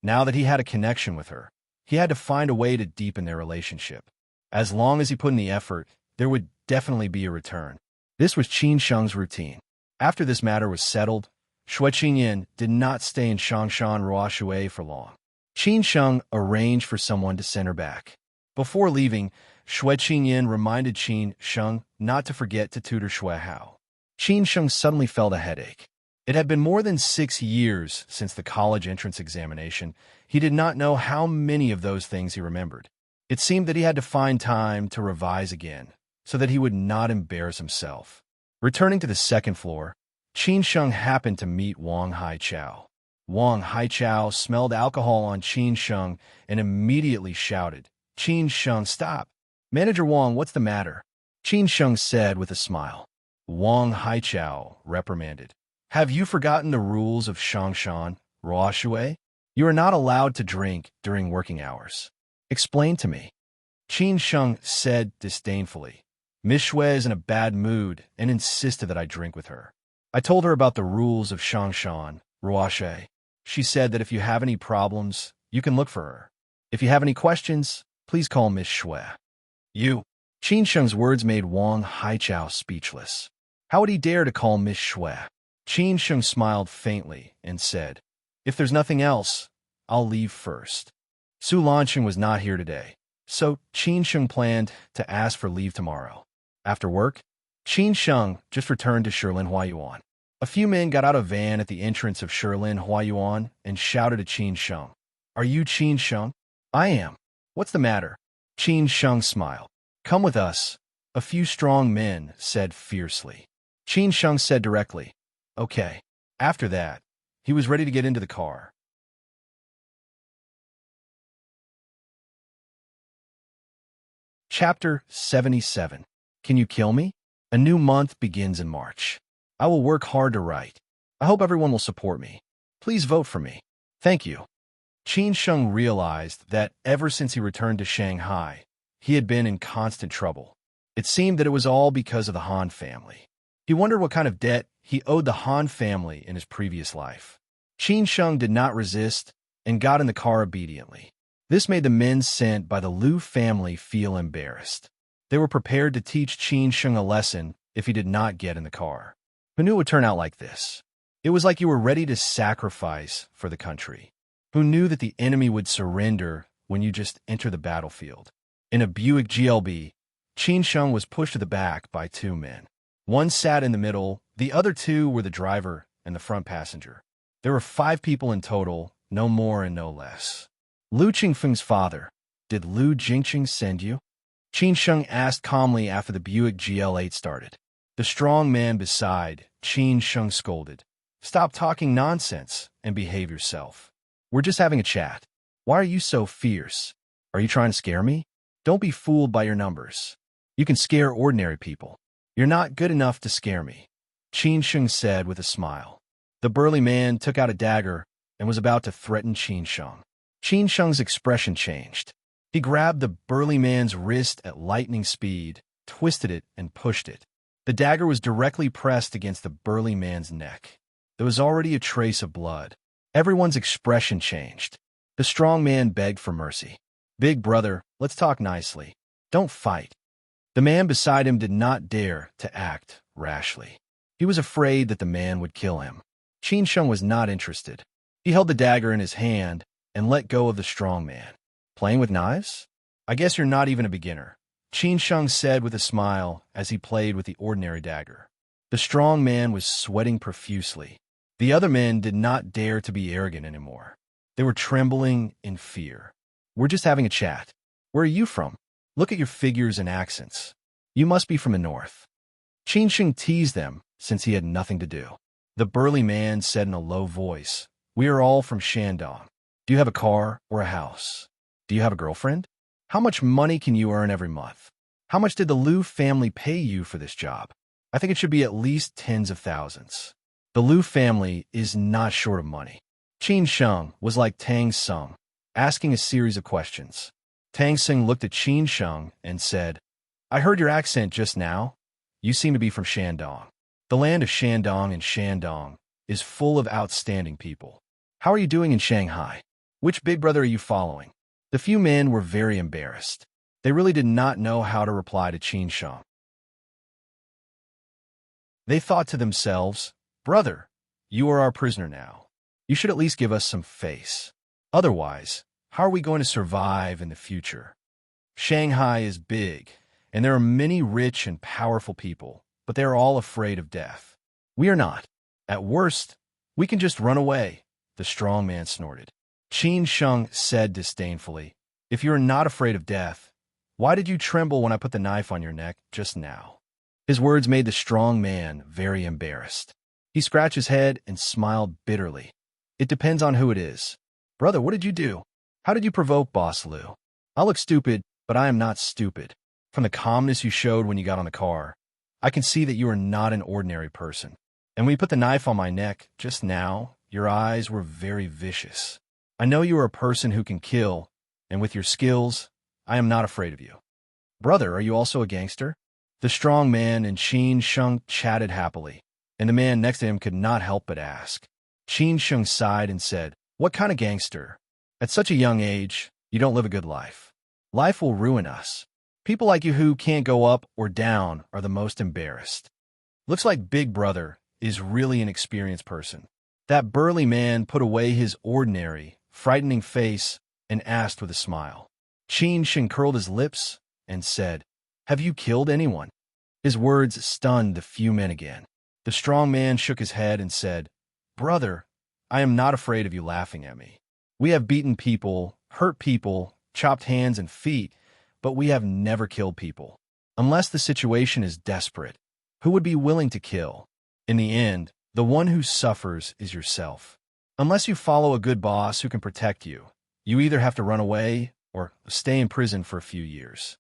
Now that he had a connection with her, he had to find a way to deepen their relationship. As long as he put in the effort, there would definitely be a return. This was Qin Sheng's routine. After this matter was settled, Shui Qingyan did not stay in Shangshan Ruoshui for long. Qin Sheng arranged for someone to send her back. Before leaving, Shui Qingyan reminded Qin Sheng not to forget to tutor Shui Hao. Qin Sheng suddenly felt a headache. It had been more than 6 years since the college entrance examination. He did not know how many of those things he remembered. It seemed that he had to find time to revise again, so that he would not embarrass himself. Returning to the second floor, Qin Sheng happened to meet Wang Haichao. Wang Haichao smelled alcohol on Qin Sheng and immediately shouted, Qin Sheng, stop! Manager Wang, what's the matter? Qin Sheng said with a smile. Wang Haichao reprimanded, Have you forgotten the rules of Shangshan Ruoshui? You are not allowed to drink during working hours. Explain to me. Qin Sheng said disdainfully. Miss Shui is in a bad mood and insisted that I drink with her. I told her about the rules of Shangshan Ruoshui. She said that if you have any problems, you can look for her. If you have any questions, please call Miss Shui. You. Qin Sheng's words made Wang Haichao speechless. How would he dare to call Miss Shui? Qin Sheng smiled faintly and said, If there's nothing else, I'll leave first. Su Lanqing was not here today, so Qin Sheng planned to ask for leave tomorrow. After work, Qin Sheng just returned to Shilin Huayuan. A few men got out of a van at the entrance of Shilin Huayuan and shouted at Qin Sheng, Are you Qin Sheng? I am. What's the matter? Qin Sheng smiled. Come with us, a few strong men said fiercely. Qin Sheng said directly, Okay. After that, he was ready to get into the car. Chapter 77. Can you kill me? A new month begins in March. I will work hard to write. I hope everyone will support me. Please vote for me. Thank you. Qin Sheng realized that ever since he returned to Shanghai, he had been in constant trouble. It seemed that it was all because of the Han family. He wondered what kind of debt he owed the Han family in his previous life. Qin Sheng did not resist and got in the car obediently. This made the men sent by the Liu family feel embarrassed. They were prepared to teach Qin Sheng a lesson if he did not get in the car. Who knew it would turn out like this? It was like you were ready to sacrifice for the country. Who knew that the enemy would surrender when you just enter the battlefield. In a Buick GLB, Qin Sheng was pushed to the back by two men. One sat in the middle, the other two were the driver and the front passenger. There were 5 people in total, no more and no less. Lu Qingfeng's father. Did Lu Jingqing send you? Qin Sheng asked calmly after the Buick GL8 started. The strong man beside Qin Sheng scolded. Stop talking nonsense and behave yourself. We're just having a chat. Why are you so fierce? Are you trying to scare me? Don't be fooled by your numbers. You can scare ordinary people. You're not good enough to scare me, Qin Sheng said with a smile. The burly man took out a dagger and was about to threaten Qin Sheng. Qin Sheng's expression changed. He grabbed the burly man's wrist at lightning speed, twisted it, and pushed it. The dagger was directly pressed against the burly man's neck. There was already a trace of blood. Everyone's expression changed. The strong man begged for mercy. Big brother, let's talk nicely. Don't fight. The man beside him did not dare to act rashly. He was afraid that the man would kill him. Qin Sheng was not interested. He held the dagger in his hand and let go of the strong man. Playing with knives? I guess you're not even a beginner, Qin Sheng said with a smile as he played with the ordinary dagger. The strong man was sweating profusely. The other men did not dare to be arrogant anymore. They were trembling in fear. We're just having a chat. Where are you from? Look at your figures and accents. You must be from the north. Qin Sheng teased them since he had nothing to do. The burly man said in a low voice, We are all from Shandong. Do you have a car or a house? Do you have a girlfriend? How much money can you earn every month? How much did the Liu family pay you for this job? I think it should be at least tens of thousands. The Liu family is not short of money. Qin Sheng was like Tang Sung, asking a series of questions. Tang Sung looked at Qin Sheng and said, I heard your accent just now. You seem to be from Shandong. The land of Shandong and Shandong is full of outstanding people. How are you doing in Shanghai? Which big brother are you following? The few men were very embarrassed. They really did not know how to reply to Qin Sheng. They thought to themselves, Brother, you are our prisoner now. You should at least give us some face. Otherwise, how are we going to survive in the future? Shanghai is big, and there are many rich and powerful people, but they are all afraid of death. We are not. At worst, we can just run away, the strong man snorted. Qin Sheng said disdainfully, If you are not afraid of death, why did you tremble when I put the knife on your neck just now? His words made the strong man very embarrassed. He scratched his head and smiled bitterly. It depends on who it is. Brother, what did you do? How did you provoke Boss Liu? I look stupid, but I am not stupid. From the calmness you showed when you got on the car, I can see that you are not an ordinary person. And when you put the knife on my neck just now, your eyes were very vicious. I know you are a person who can kill, and with your skills, I am not afraid of you. Brother, are you also a gangster? The strong man and Qin Sheng chatted happily, and the man next to him could not help but ask. Qin Sheng sighed and said, What kind of gangster? At such a young age, you don't live a good life. Life will ruin us. People like you who can't go up or down are the most embarrassed. Looks like Big Brother is really an experienced person. That burly man put away his ordinary, frightening face and asked with a smile. Qin Sheng curled his lips and said, Have you killed anyone? His words stunned the few men again. The strong man shook his head and said, Brother, I am not afraid of you laughing at me. We have beaten people, hurt people, chopped hands and feet, but we have never killed people. Unless the situation is desperate, who would be willing to kill? In the end, the one who suffers is yourself. Unless you follow a good boss who can protect you, you either have to run away or stay in prison for a few years.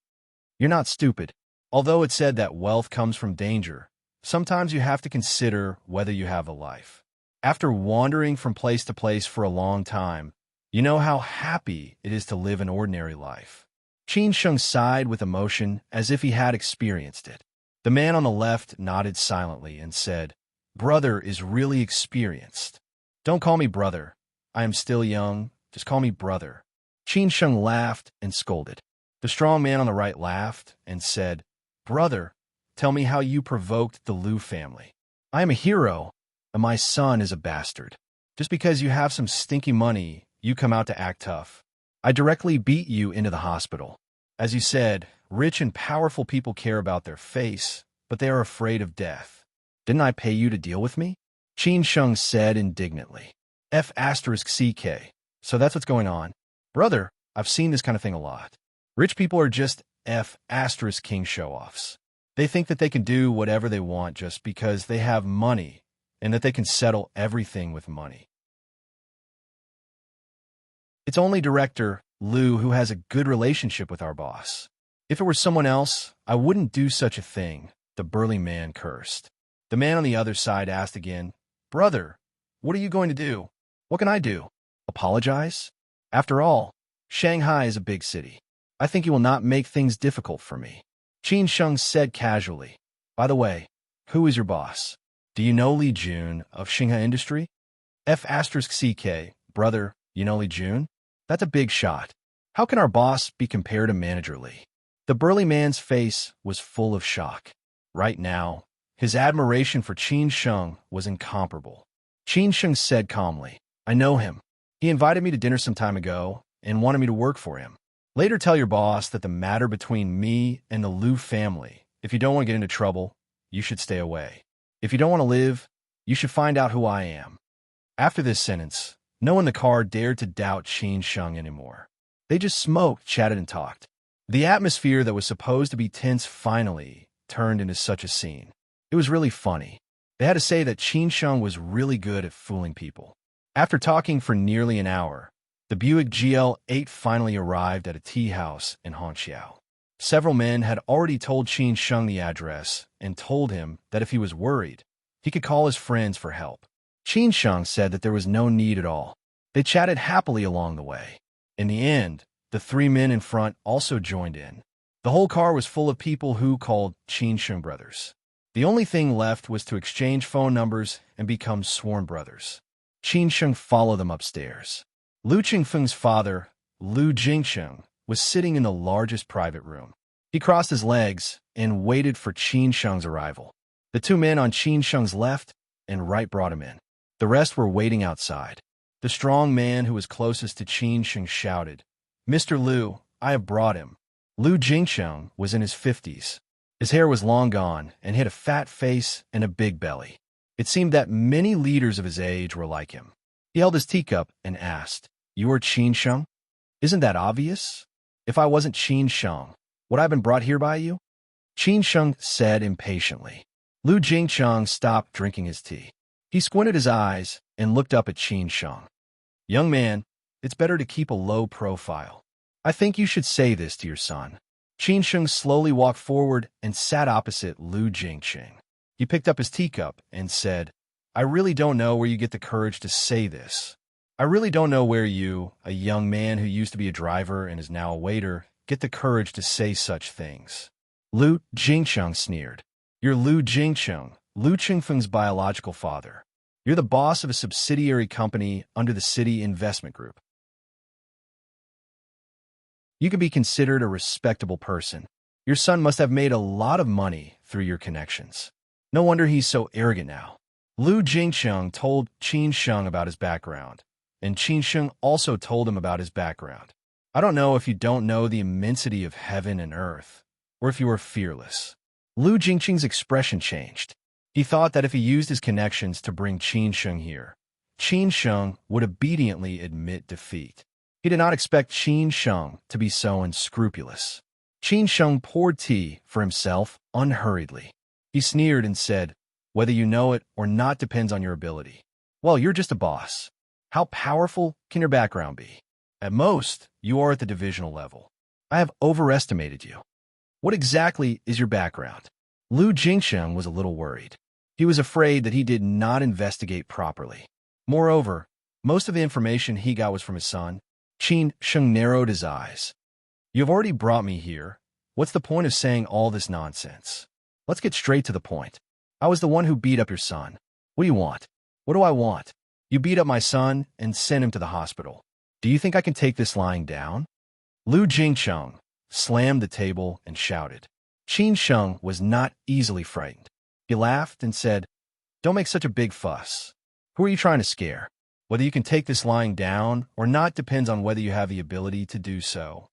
You're not stupid. Although it's said that wealth comes from danger, sometimes you have to consider whether you have a life. After wandering from place to place for a long time, you know how happy it is to live an ordinary life. Qin Sheng sighed with emotion as if he had experienced it. The man on the left nodded silently and said, Brother is really experienced. Don't call me brother. I am still young. Just call me brother. Qin Sheng laughed and scolded. The strong man on the right laughed and said, Brother, tell me how you provoked the Liu family. I am a hero, and my son is a bastard. Just because you have some stinky money, you come out to act tough. I directly beat you into the hospital. As you said, rich and powerful people care about their face, but they are afraid of death. Didn't I pay you to deal with me? Qin Sheng said indignantly. F***CK. So that's what's going on. Brother, I've seen this kind of thing a lot. Rich people are just F***king show-offs. They think that they can do whatever they want just because they have money and that they can settle everything with money. It's only Director Liu who has a good relationship with our boss. If it were someone else, I wouldn't do such a thing, the burly man cursed. The man on the other side asked again, Brother, what are you going to do? What can I do? Apologize? After all, Shanghai is a big city. I think you will not make things difficult for me. Qin Sheng said casually. By the way, who is your boss? Do you know Li Jun of Shanghai Industry? F***CK, brother, you know Li Jun? That's a big shot. How can our boss be compared to Manager Li? The burly man's face was full of shock. Right now, his admiration for Qin Sheng was incomparable. Qin Sheng said calmly, I know him. He invited me to dinner some time ago and wanted me to work for him. Later tell your boss that the matter between me and the Liu family, if you don't want to get into trouble, you should stay away. If you don't want to live, you should find out who I am. After this sentence, no one in the car dared to doubt Qin Sheng anymore. They just smoked, chatted, and talked. The atmosphere that was supposed to be tense finally turned into such a scene. It was really funny. They had to say that Qin Sheng was really good at fooling people. After talking for nearly an hour, the Buick GL8 finally arrived at a tea house in Hangzhou. Several men had already told Qin Sheng the address and told him that if he was worried, he could call his friends for help. Qin Sheng said that there was no need at all. They chatted happily along the way. In the end, the three men in front also joined in. The whole car was full of people who called Qin Sheng brothers. The only thing left was to exchange phone numbers and become sworn brothers. Qin Sheng followed them upstairs. Liu Qingfeng's father, Liu Jingsheng, was sitting in the largest private room. He crossed his legs and waited for Qin Sheng's arrival. The two men on Qin Sheng's left and right brought him in. The rest were waiting outside. The strong man who was closest to Qin Sheng shouted, Mr. Liu, I have brought him. Liu Jingsheng was in his 50s. His hair was long gone and had a fat face and a big belly. It seemed that many leaders of his age were like him. He held his teacup and asked, You are Qin Sheng? Isn't that obvious? If I wasn't Qin Sheng, would I have been brought here by you? Qin Sheng said impatiently. Liu Jingsheng stopped drinking his tea. He squinted his eyes and looked up at Qin Sheng. Young man, it's better to keep a low profile. I think you should say this to your son. Qin Sheng slowly walked forward and sat opposite Liu Jingsheng. He picked up his teacup and said, I really don't know where you get the courage to say this. I really don't know where you, a young man who used to be a driver and is now a waiter, get the courage to say such things. Liu Jingsheng sneered. You're Liu Jingsheng, Liu Qingfeng's biological father. You're the boss of a subsidiary company under the City Investment Group. You could be considered a respectable person. Your son must have made a lot of money through your connections. No wonder he's so arrogant now. Liu Jingsheng told Qin Sheng about his background, and Qin Sheng also told him about his background. I don't know if you don't know the immensity of heaven and earth, or if you are fearless. Liu Jingsheng's expression changed. He thought that if he used his connections to bring Qin Sheng here, Qin Sheng would obediently admit defeat. He did not expect Qin Sheng to be so unscrupulous. Qin Sheng poured tea for himself unhurriedly. He sneered and said, Whether you know it or not depends on your ability. Well, you're just a boss. How powerful can your background be? At most, you are at the divisional level. I have overestimated you. What exactly is your background? Liu Jingsheng was a little worried. He was afraid that he did not investigate properly. Moreover, most of the information he got was from his son. Qin Sheng narrowed his eyes. You have already brought me here. What's the point of saying all this nonsense? Let's get straight to the point. I was the one who beat up your son. What do you want? What do I want? You beat up my son and sent him to the hospital. Do you think I can take this lying down? Liu Jingsheng slammed the table and shouted. Qin Sheng was not easily frightened. He laughed and said, Don't make such a big fuss. Who are you trying to scare? Whether you can take this lying down or not depends on whether you have the ability to do so.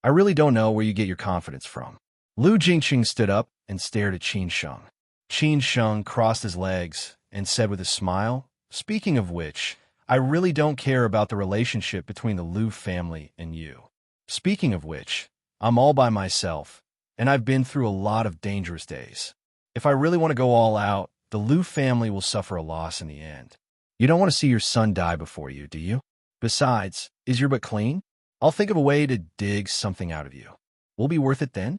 I really don't know where you get your confidence from. Lu Jingqing stood up and stared at Qin Sheng. Qin Sheng crossed his legs and said with a smile, "Speaking of which, I really don't care about the relationship between the Lu family and you. Speaking of which, I'm all by myself, and I've been through a lot of dangerous days. If I really want to go all out, the Lu family will suffer a loss in the end. You don't want to see your son die before you, do you? Besides, is your butt clean? I'll think of a way to dig something out of you. Will be worth it then?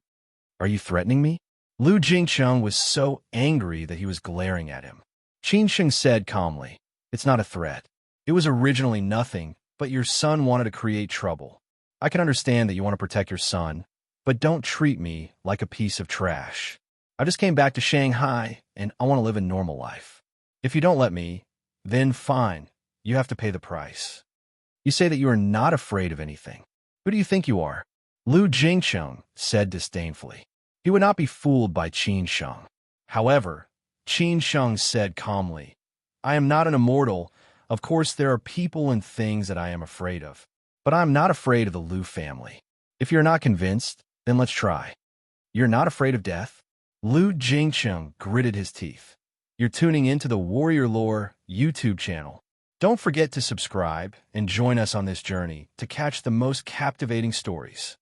Are you threatening me?" Lu Jingcheng was so angry that he was glaring at him. Qin Sheng said calmly, "It's not a threat. It was originally nothing, but your son wanted to create trouble. I can understand that you want to protect your son, but don't treat me like a piece of trash. I just came back to Shanghai, and I want to live a normal life. If you don't let me, then fine, you have to pay the price. You say that you are not afraid of anything. Who do you think you are?" Lu Jingcheng said disdainfully. He would not be fooled by Qin Sheng. However, Qin Sheng said calmly, "I am not an immortal. Of course, there are people and things that I am afraid of, but I am not afraid of the Lu family. If you're not convinced, then let's try. You're not afraid of death?" Lu Jingcheng gritted his teeth. You're tuning into the Warrior Lore YouTube channel. Don't forget to subscribe and join us on this journey to catch the most captivating stories.